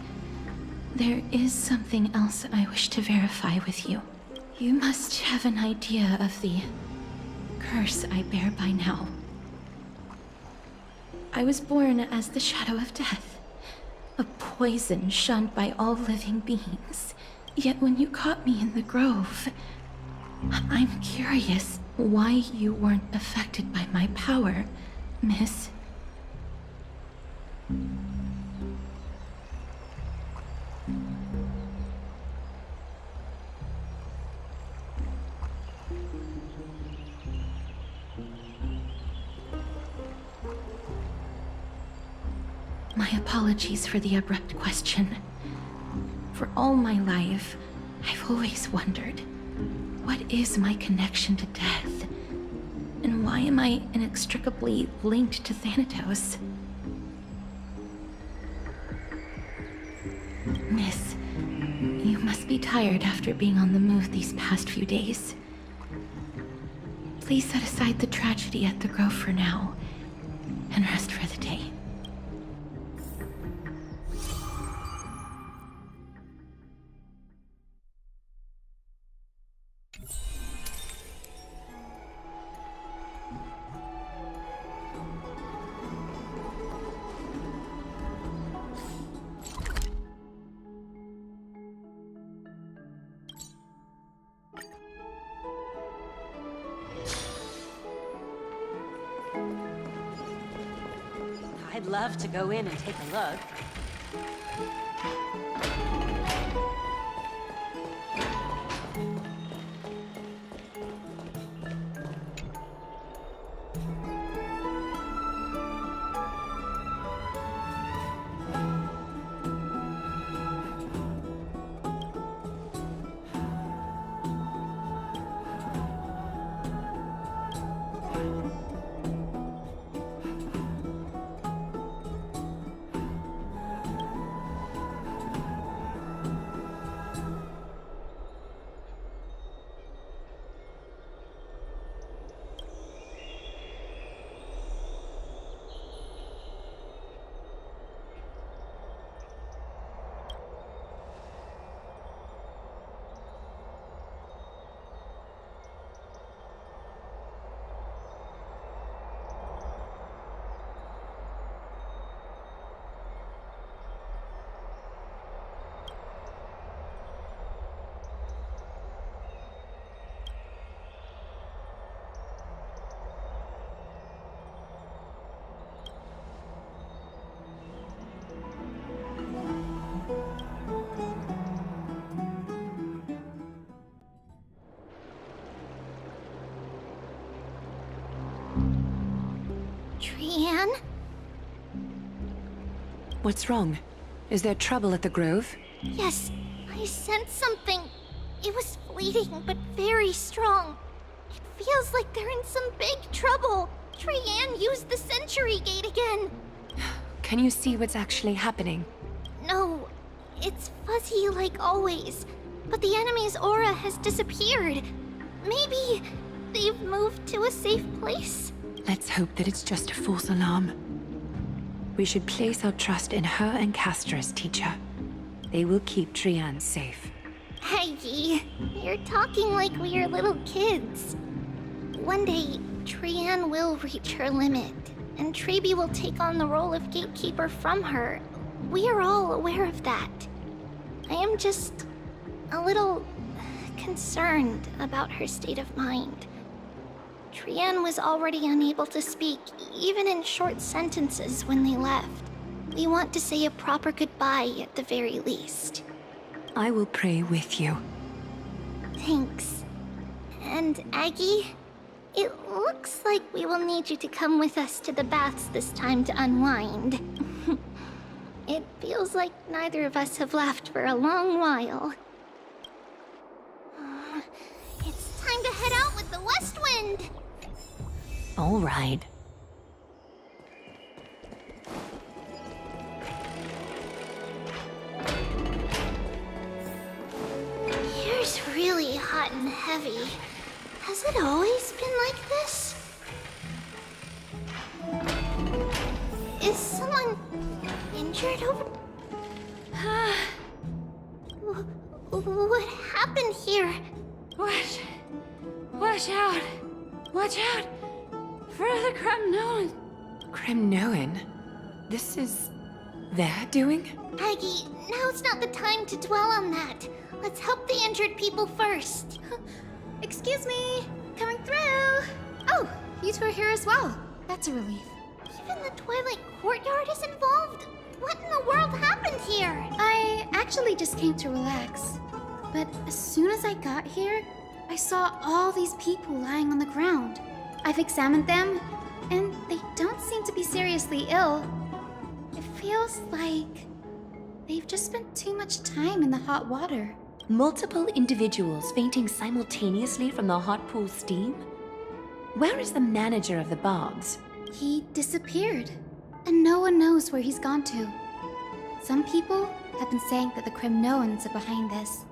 there is something else I wish to verify with you. You must have an idea of the curse I bear by now. I was born as the shadow of death, a poison shunned by all living beings. Yet when you caught me in the Grove, I'm curious why you weren't affected by my power, Miss. My apologies for the abrupt question. For all my life, I've always wondered, what is my connection to death? And why am I inextricably linked to Thanatos? Miss, you must be tired after being on the move these past few days. Please set aside the tragedy at the Grove for now, and rest for the day. I'd love to go in and take a look. Trianne? What's wrong? Is there trouble at the Grove? Yes, I sensed something. It was fleeting, but very strong. It feels like they're in some big trouble. Trianne used the Century Gate again. Can you see what's actually happening? No, it's fuzzy like always. But the enemy's aura has disappeared. Maybe they've moved to a safe place? Let's hope that it's just a false alarm. We should place our trust in her and Castor's teacher. They will keep Trianne safe. Aggie, you're talking like we are little kids. One day, Trianne will reach her limit, and Tribbie will take on the role of gatekeeper from her. We are all aware of that. I am just a little concerned about her state of mind. Trianne was already unable to speak, even in short sentences when they left. We want to say a proper goodbye at the very least. I will pray with you. Thanks. And Aggie, it looks like we will need you to come with us to the baths this time to unwind. It feels like neither of us have laughed for a long while. It's time to head out with the West Wind! All right. Here's really hot and heavy. Has it always been like this? Is someone injured over... What happened here? Watch out! Watch out! For the Cremnoan! Cremnoan? This is their doing? Aggie, now's not the time to dwell on that. Let's help the injured people first. Excuse me! Coming through! Oh, you two are here as well. That's a relief. Even the Twilight Courtyard is involved? What in the world happened here? I actually just came to relax. But as soon as I got here, I saw all these people lying on the ground. I've examined them, and they don't seem to be seriously ill. It feels like they've just spent too much time in the hot water. Multiple individuals fainting simultaneously from the hot pool steam? Where is the manager of the Bards? He disappeared, and no one knows where he's gone to. Some people have been saying that the Kremnoans are behind this.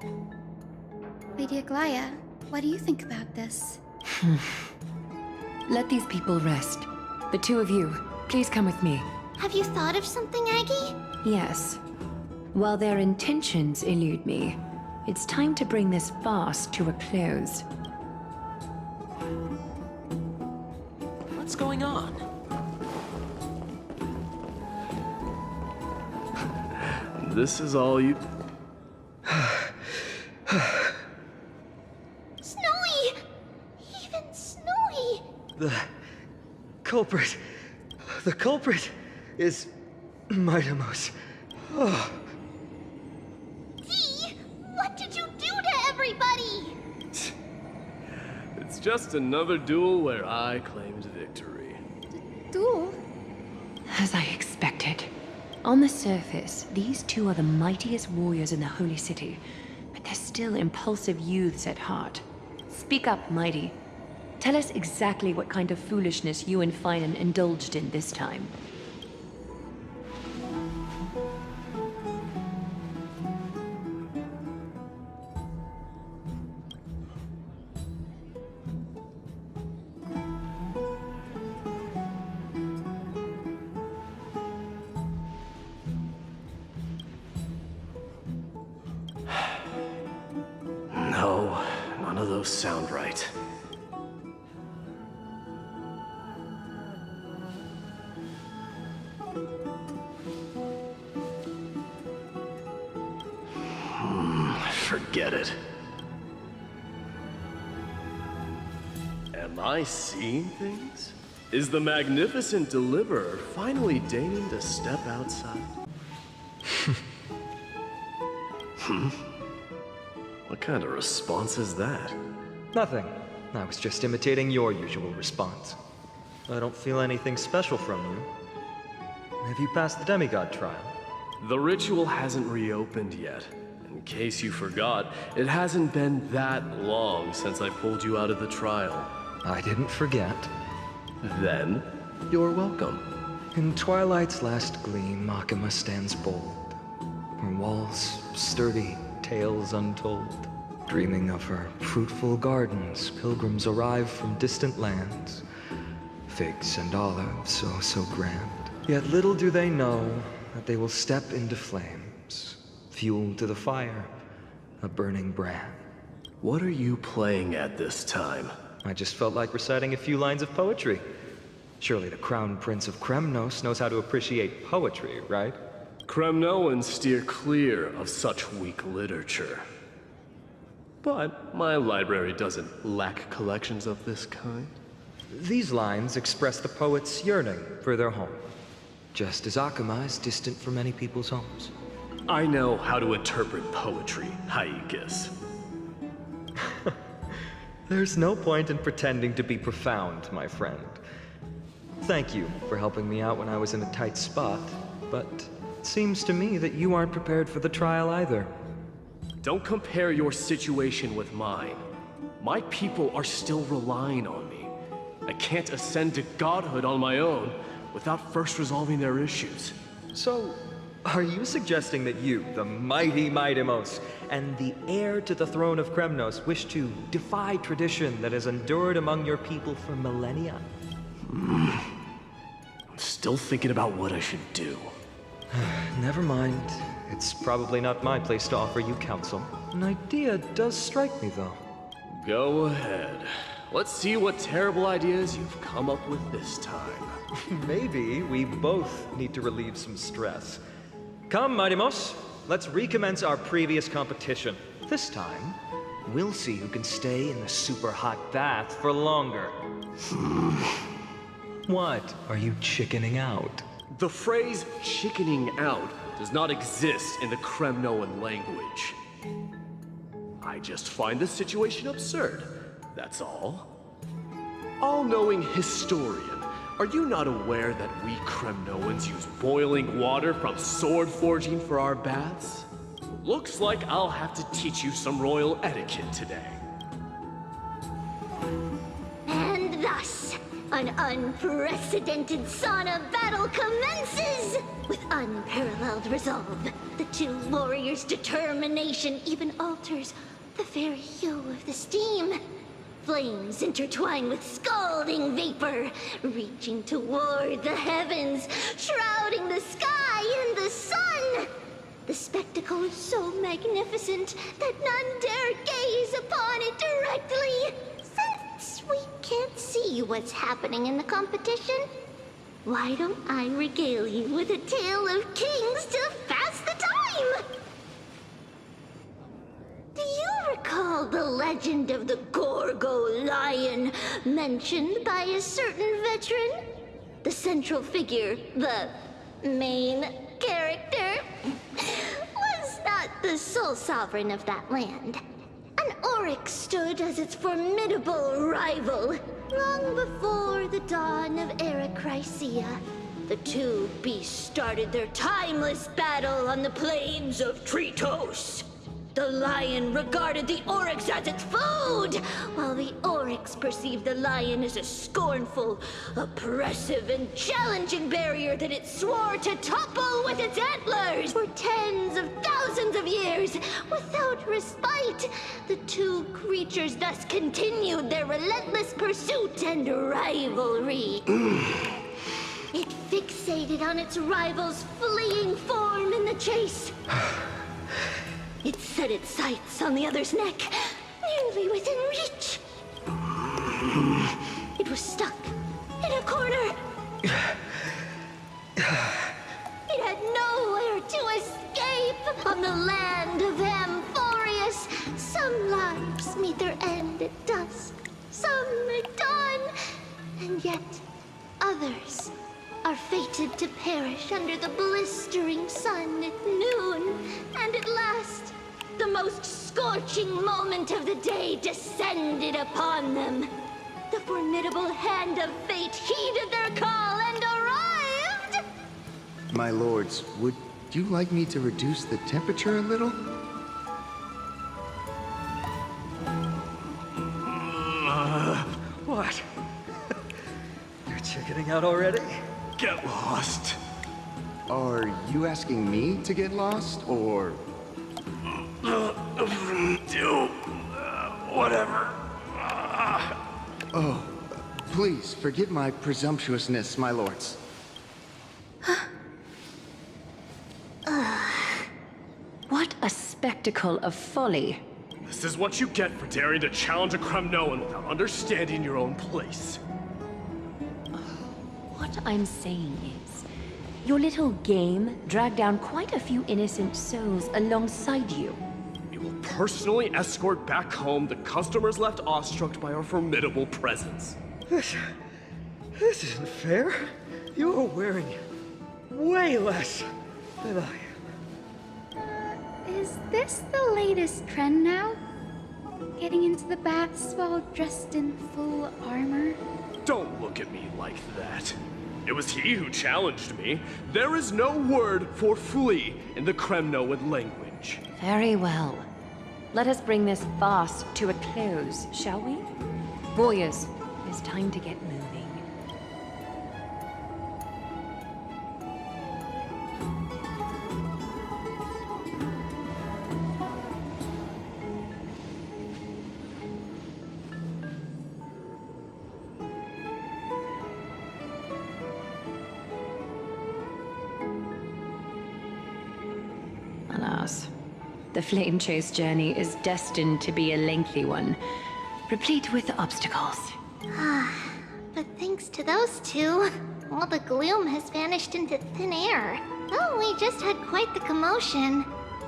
Lady Aglaya, what do you think about this? Let these people rest. The two of you, please come with me. Have you thought of something, Aggie? Yes. While their intentions elude me, it's time to bring this farce to a close. What's going on? This is all you... Snowy! Even Snowy! The culprit is Mydei. Oh. Dee, what did you do to everybody? It's just another duel where I claimed victory. Duel? As I expected. On the surface, these two are the mightiest warriors in the Holy City, but they're still impulsive youths at heart. Speak up, Mydei. Tell us exactly what kind of foolishness you and Finan indulged in this time. No, none of those sound right. Forget it. Am I seeing things? Is the magnificent deliverer finally deigning to step outside? What kind of response is that? Nothing. I was just imitating your usual response. I don't feel anything special from you. Have you passed the demigod trial? The ritual hasn't reopened yet. In case you forgot, it hasn't been that long since I pulled you out of the trial. I didn't forget. Then, you're welcome. In twilight's last gleam, Makima stands bold. Her walls sturdy, tales untold. Dreaming of her fruitful gardens, pilgrims arrive from distant lands. Figs and olives, oh so grand. Yet little do they know that they will step into flames. Fuel to the fire, a burning brand. What are you playing at this time? I just felt like reciting a few lines of poetry. Surely the Crown Prince of Kremnos knows how to appreciate poetry, right? Kremnoans steer clear of such weak literature. But my library doesn't lack collections of this kind. These lines express the poet's yearning for their home, just as Akama is distant from many people's homes. I know how to interpret poetry, Haikis. There's no point in pretending to be profound, my friend. Thank you for helping me out when I was in a tight spot, but it seems to me that you aren't prepared for the trial either. Don't compare your situation with mine. My people are still relying on me. I can't ascend to godhood on my own without first resolving their issues. So, are you suggesting that you, the mighty Mydei, and the heir to the throne of Kremnos, wish to defy tradition that has endured among your people for millennia? I'm still thinking about what I should do. Never mind. It's probably not my place to offer you counsel. An idea does strike me, though. Go ahead. Let's see what terrible ideas you've come up with this time. Maybe we both need to relieve some stress. Come, Mydei, let's recommence our previous competition. This time, we'll see who can stay in the super hot bath for longer. What? Are you chickening out? The phrase chickening out does not exist in the Kremnoan language. I just find the situation absurd, that's all. All-knowing historian, are you not aware that we Kremnoans use boiling water from sword forging for our baths? Looks like I'll have to teach you some royal etiquette today. And thus, An unprecedented sauna battle commences! With unparalleled resolve, the two warriors' determination even alters the very hue of the steam. Flames intertwine with scalding vapor, reaching toward the heavens, shrouding the sky and the sun. The spectacle is so magnificent that none dare gaze upon it directly. Since we can't see what's happening in the competition, why don't I regale you with a tale of kings to pass the time? Do you recall the legend of the Gorgo lion mentioned by a certain veteran? The central figure, the main character, was not the sole sovereign of that land. An oryx stood as its formidable rival. Long before the dawn of Anaxa, the two beasts started their timeless battle on the plains of Tritos. The lion regarded the oryx as its food, while the oryx perceived the lion as a scornful, oppressive, and challenging barrier that it swore to topple with its antlers. For tens of thousands of years, without respite, the two creatures thus continued their relentless pursuit and rivalry. It fixated on its rival's fleeing form in the chase. It set its sights on the other's neck, nearly within reach. It was stuck in a corner. It had nowhere to escape. On the land of Amphorius, some lives meet their end at dusk, some at dawn, and yet others are fated to perish under the blistering sun at noon. And at last, the most scorching moment of the day descended upon them. The formidable hand of fate heeded their call and arrived! My lords, would you like me to reduce the temperature a little? What? You're chickening out already? Get lost. Are you asking me to get lost, or... Whatever. Oh, please, forgive my presumptuousness, my lords. What a spectacle of folly. This is what you get for daring to challenge a Kremnoan without understanding your own place. What I'm saying is, your little game dragged down quite a few innocent souls alongside you. We will personally escort back home the customers left awestruck by our formidable presence. This isn't fair. You're wearing way less than I am. Is this the latest trend now? Getting into the baths while dressed in full armor? Don't look at me like that. It was he who challenged me. There is no word for flee in the Kremnoan language. Very well. Let us bring this farce to a close, shall we? Warriors, it's time to get moving. Alas, the flame chase journey is destined to be a lengthy one, replete with obstacles. But thanks to those two, all the gloom has vanished into thin air. Oh, we just had quite the commotion.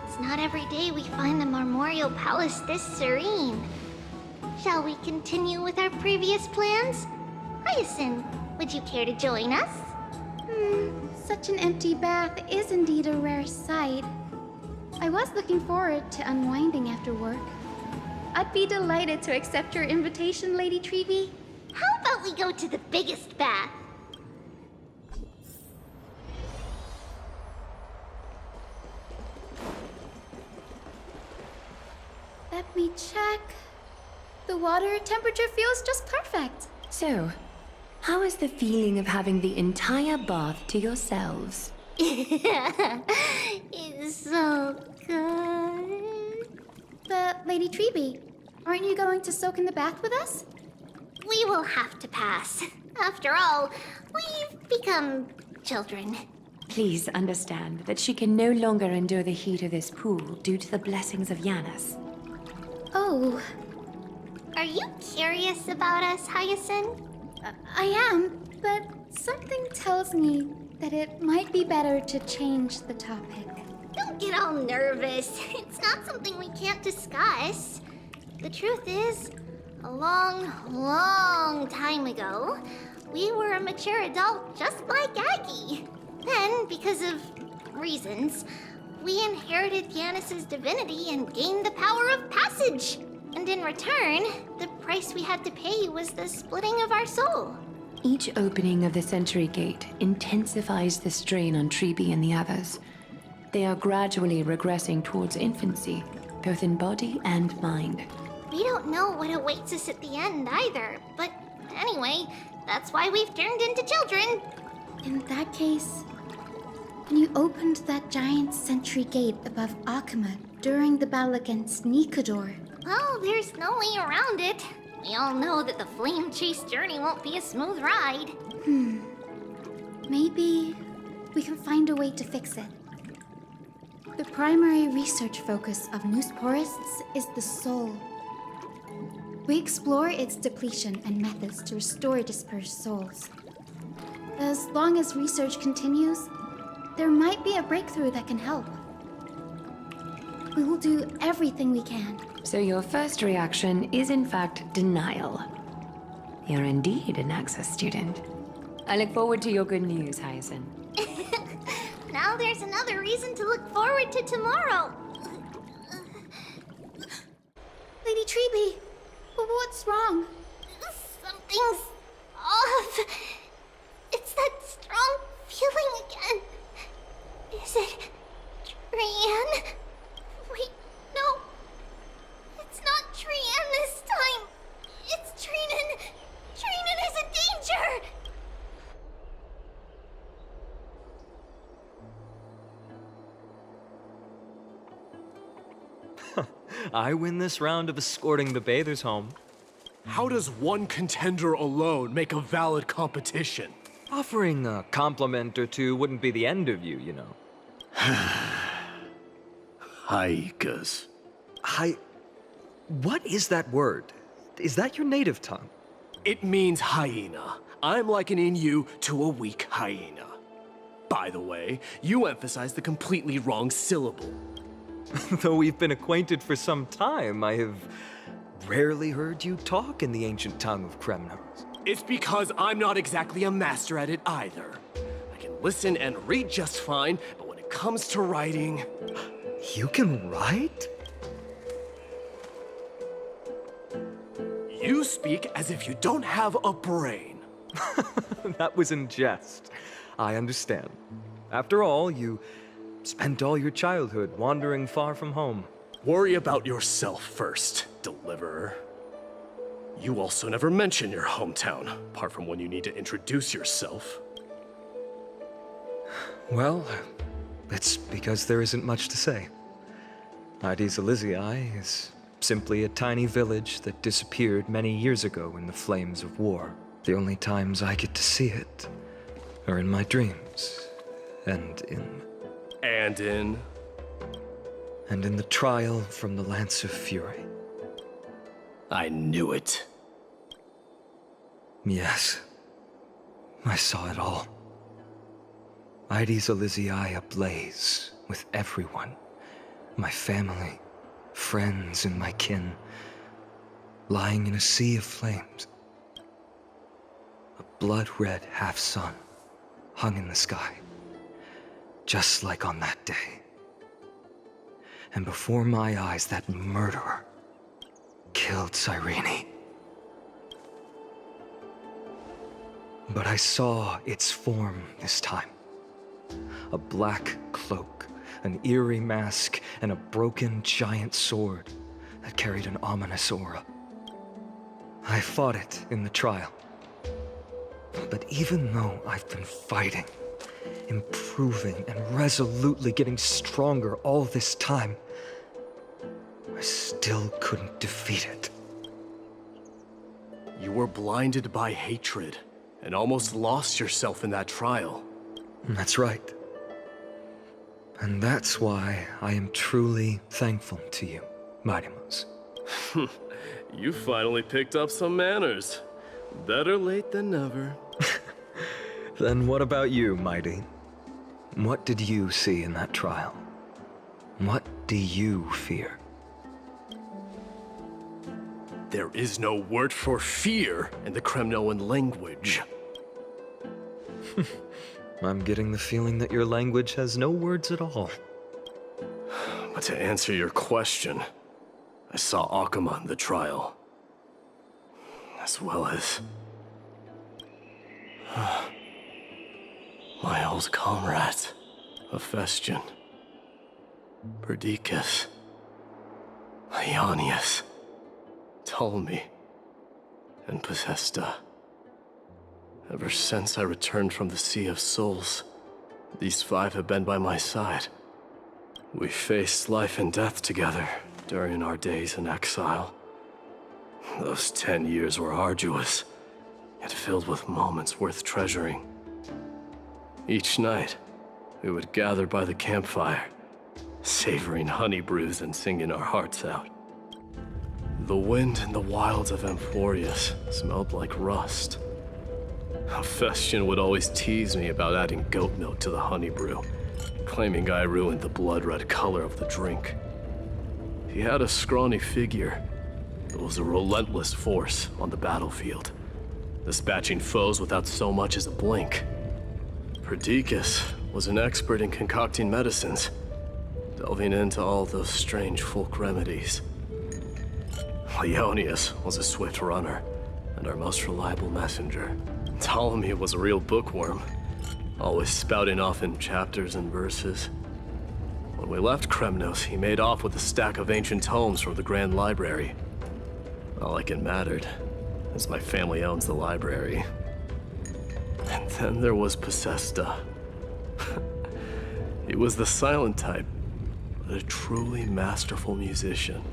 It's not every day we find the Marmoreal Palace this serene. Shall we continue with our previous plans? Hyacinth, would you care to join us? Such an empty bath is indeed a rare sight. I was looking forward to unwinding after work. I'd be delighted to accept your invitation, Lady Tribbie. How about we go to the biggest bath? Let me check. The water temperature feels just perfect. So, How is the feeling of having the entire bath to yourselves? It's so good. But, Lady Tribbie, aren't you going to soak in the bath with us? We will have to pass. After all, we've become children. Please understand that she can no longer endure the heat of this pool due to the blessings of Yanis. Oh. Are you curious about us, Hyacinth? I am, but something tells me that it might be better to change the topic. Don't get all nervous. It's not something we can't discuss. The truth is, a long, long time ago, we were a mature adult just like Aggie. Then, because of reasons, we inherited Yanis's divinity and gained the power of passage. And in return, the price we had to pay was the splitting of our soul. Each opening of the Century Gate intensifies the strain on Tribbie and the others. They are gradually regressing towards infancy, both in body and mind. We don't know what awaits us at the end either, but anyway, that's why we've turned into children. In that case, when you opened that giant Century Gate above Akuma during the battle against Nikador, well, there's no way around it. We all know that the flame chase journey won't be a smooth ride. Maybe we can find a way to fix it. The primary research focus of Noosporists is the soul. We explore its depletion and methods to restore dispersed souls. As long as research continues, there might be a breakthrough that can help. We will do everything we can. So your first reaction is in fact denial. You're indeed an anaxa student. I look forward to your good news, Hyacinth. Now there's another reason to look forward to tomorrow. Lady Tribbie, what's wrong? Something's off. It's that strong feeling again. Is it Trian? Wait, no. It's not Trian this time. It's Trinan. Trinan is in danger. I win this round of escorting the bathers home. How does one contender alone make a valid competition? Offering a compliment or two wouldn't be the end of you, you know. Haikas. What is that word? Is that your native tongue? It means hyena. I'm likening you to a weak hyena. By the way, you emphasize the completely wrong syllable. Though we've been acquainted for some time, I have rarely heard you talk in the ancient tongue of Kremnos. It's because I'm not exactly a master at it either. I can listen and read just fine, but when it comes to writing... You can write? You speak as if you don't have a brain. That was in jest. I understand. After all, you spent all your childhood wandering far from home. Worry about yourself first, Deliverer. You also never mention your hometown, apart from when you need to introduce yourself. Well, it's because there isn't much to say. Mydei Elizii is simply a tiny village that disappeared many years ago in the flames of war. The only times I get to see it are in my dreams, and in the trial from the Lance of Fury. I knew it. Yes, I saw it all. Mydei Elizii ablaze with everyone. My family, friends, and my kin, lying in a sea of flames. A blood-red half-sun hung in the sky, just like on that day. And before my eyes, that murderer killed Cyrene. But I saw its form this time. A black cloak, an eerie mask, and a broken giant sword that carried an ominous aura. I fought it in the trial. But even though I've been fighting, improving, and resolutely getting stronger all this time, I still couldn't defeat it. You were blinded by hatred and almost lost yourself in that trial. That's right. And that's why I am truly thankful to you, Mightymouse. You finally picked up some manners. Better late than never. Then what about you, Mighty? What did you see in that trial? What do you fear? There is no word for fear in the Kremnoan language. I'm getting the feeling that your language has no words at all. But to answer your question, I saw Akuma in the trial. As well as... my old comrades, Hephaestion, Perdiccas, Ionius, Ptolemy, and Possesta. Ever since I returned from the Sea of Souls, these 5 have been by my side. We faced life and death together during our days in exile. Those 10 years were arduous, yet filled with moments worth treasuring. Each night, we would gather by the campfire, savoring honey brews and singing our hearts out. The wind in the wilds of Amphorius smelled like rust. Hephaestion would always tease me about adding goat milk to the honey brew, claiming I ruined the blood-red color of the drink. He had a scrawny figure, but was a relentless force on the battlefield, dispatching foes without so much as a blink. Perdiccas was an expert in concocting medicines, delving into all those strange folk remedies. Ionius was a swift runner, and our most reliable messenger. Ptolemy was a real bookworm, always spouting off in chapters and verses. When we left Kremnos, he made off with a stack of ancient tomes from the Grand Library. Not like it mattered, as my family owns the library. And then there was Possesta. He was the silent type, but a truly masterful musician.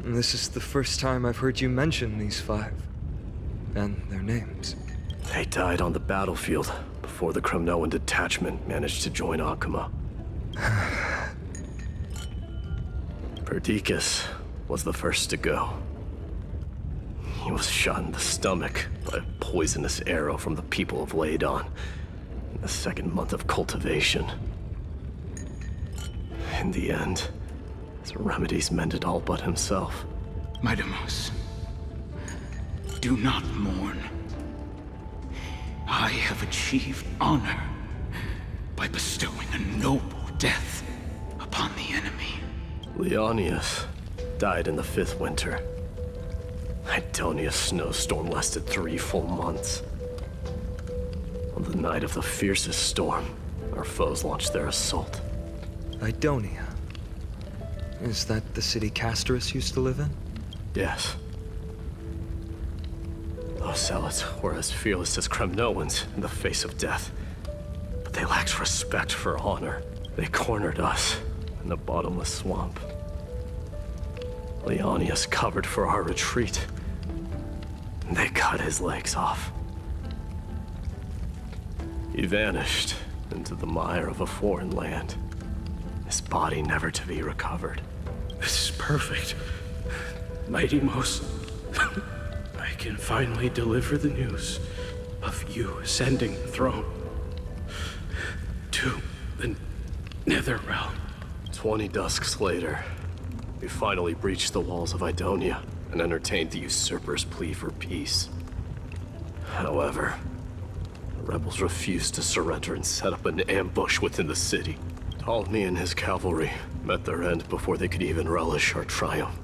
This is the first time I've heard you mention these 5, and their names. They died on the battlefield before the Kremnoan detachment managed to join Akuma. Perdiccas was the first to go. He was shot in the stomach by a poisonous arrow from the people of Ladon in the 2nd month of cultivation. In the end, his remedies mended all but himself. Mightymouse, do not mourn. I have achieved honor by bestowing a noble death upon the enemy. Leonius died in the 5th winter. Idonia's snowstorm lasted 3 full months. On the night of the fiercest storm, our foes launched their assault. Idonia? Is that the city Castorus used to live in? Yes. Those zealots were as fearless as Kremnoans in the face of death. But they lacked respect for honor. They cornered us in the bottomless swamp. Leonius covered for our retreat. And they cut his legs off. He vanished into the mire of a foreign land, his body never to be recovered. This is perfect. Mightymouse, I can finally deliver the news of you ascending the throne to the Nether Realm. 20 dusks later, we finally breached the walls of Idonia and entertained the usurper's plea for peace. However, the rebels refused to surrender and set up an ambush within the city. Ptolemy and his cavalry met their end before they could even relish our triumph.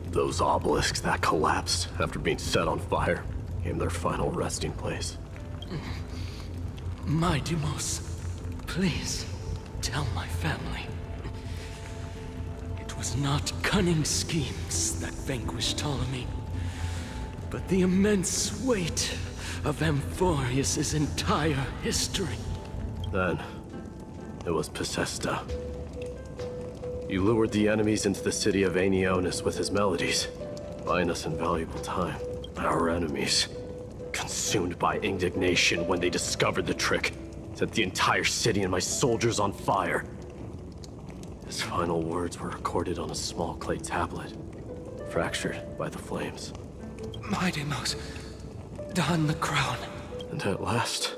Those obelisks that collapsed after being set on fire became their final resting place. Mightymouse, please tell my family. It was not cunning schemes that vanquished Ptolemy, but the immense weight of Amphorius' entire history. Then, it was Pacesta. He lured the enemies into the city of Aeneonis with his melodies, buying us invaluable time. Our enemies, consumed by indignation when they discovered the trick, set the entire city and my soldiers on fire. His final words were recorded on a small clay tablet, fractured by the flames. Mydei, don the crown. And at last,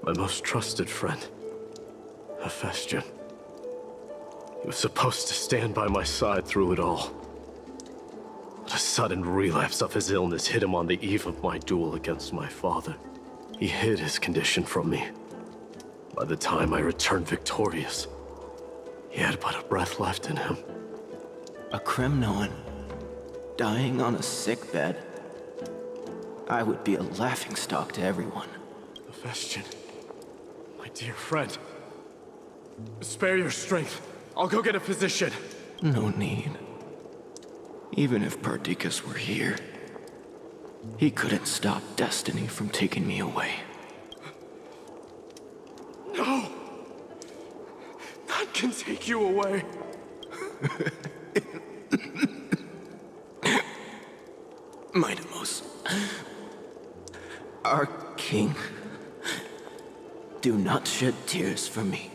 my most trusted friend, Hephaestion. He was supposed to stand by my side through it all. But a sudden relapse of his illness hit him on the eve of my duel against my father. He hid his condition from me. By the time I returned victorious, he had but a breath left in him. A Kremnoan dying on a sickbed. I would be a laughingstock to everyone. Hephaestion, my dear friend, spare your strength. I'll go get a physician. No need. Even if Perdiccas were here, he couldn't stop destiny from taking me away. No! None can take you away. Mydei, our king, do not shed tears for me.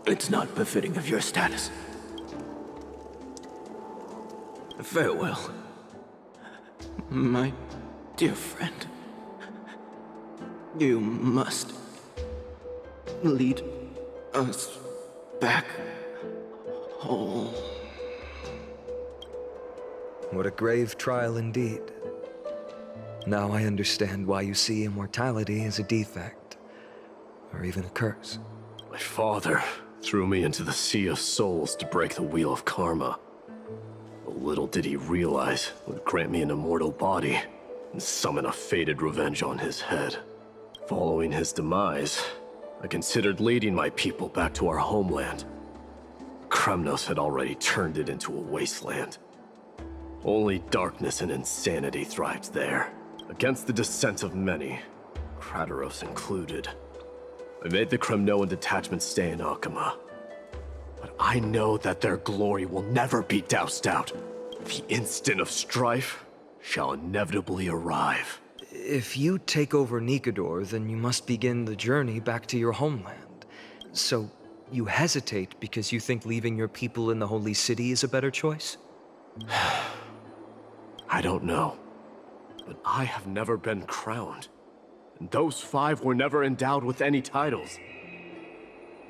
It's not befitting of your status. Farewell, my dear friend. You must lead us back home. What a grave trial indeed. Now I understand why you see immortality as a defect, or even a curse. My father threw me into the sea of souls to break the wheel of karma. But little did he realize it would grant me an immortal body and summon a fated revenge on his head. Following his demise, I considered leading my people back to our homeland. Kremnos had already turned it into a wasteland. Only darkness and insanity thrived there, against the dissent of many, Crateros included. I made the Kremnoan detachment stay in Akama. But I know that their glory will never be doused out. The instant of strife shall inevitably arrive. If you take over Nikedor, then you must begin the journey back to your homeland. So, you hesitate because you think leaving your people in the Holy City is a better choice? I don't know. But I have never been crowned. And those 5 were never endowed with any titles.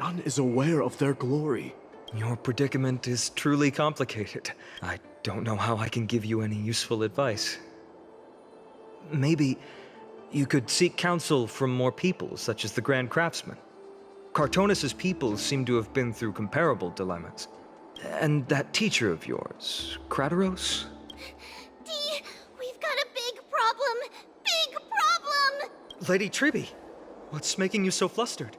None is aware of their glory. Your predicament is truly complicated. I don't know how I can give you any useful advice. Maybe you could seek counsel from more people, such as the Grand Craftsman. Cartonis' people seem to have been through comparable dilemmas. And that teacher of yours, Crateros? Dee, we've got a big problem! Big problem! Lady Tribbie, what's making you so flustered?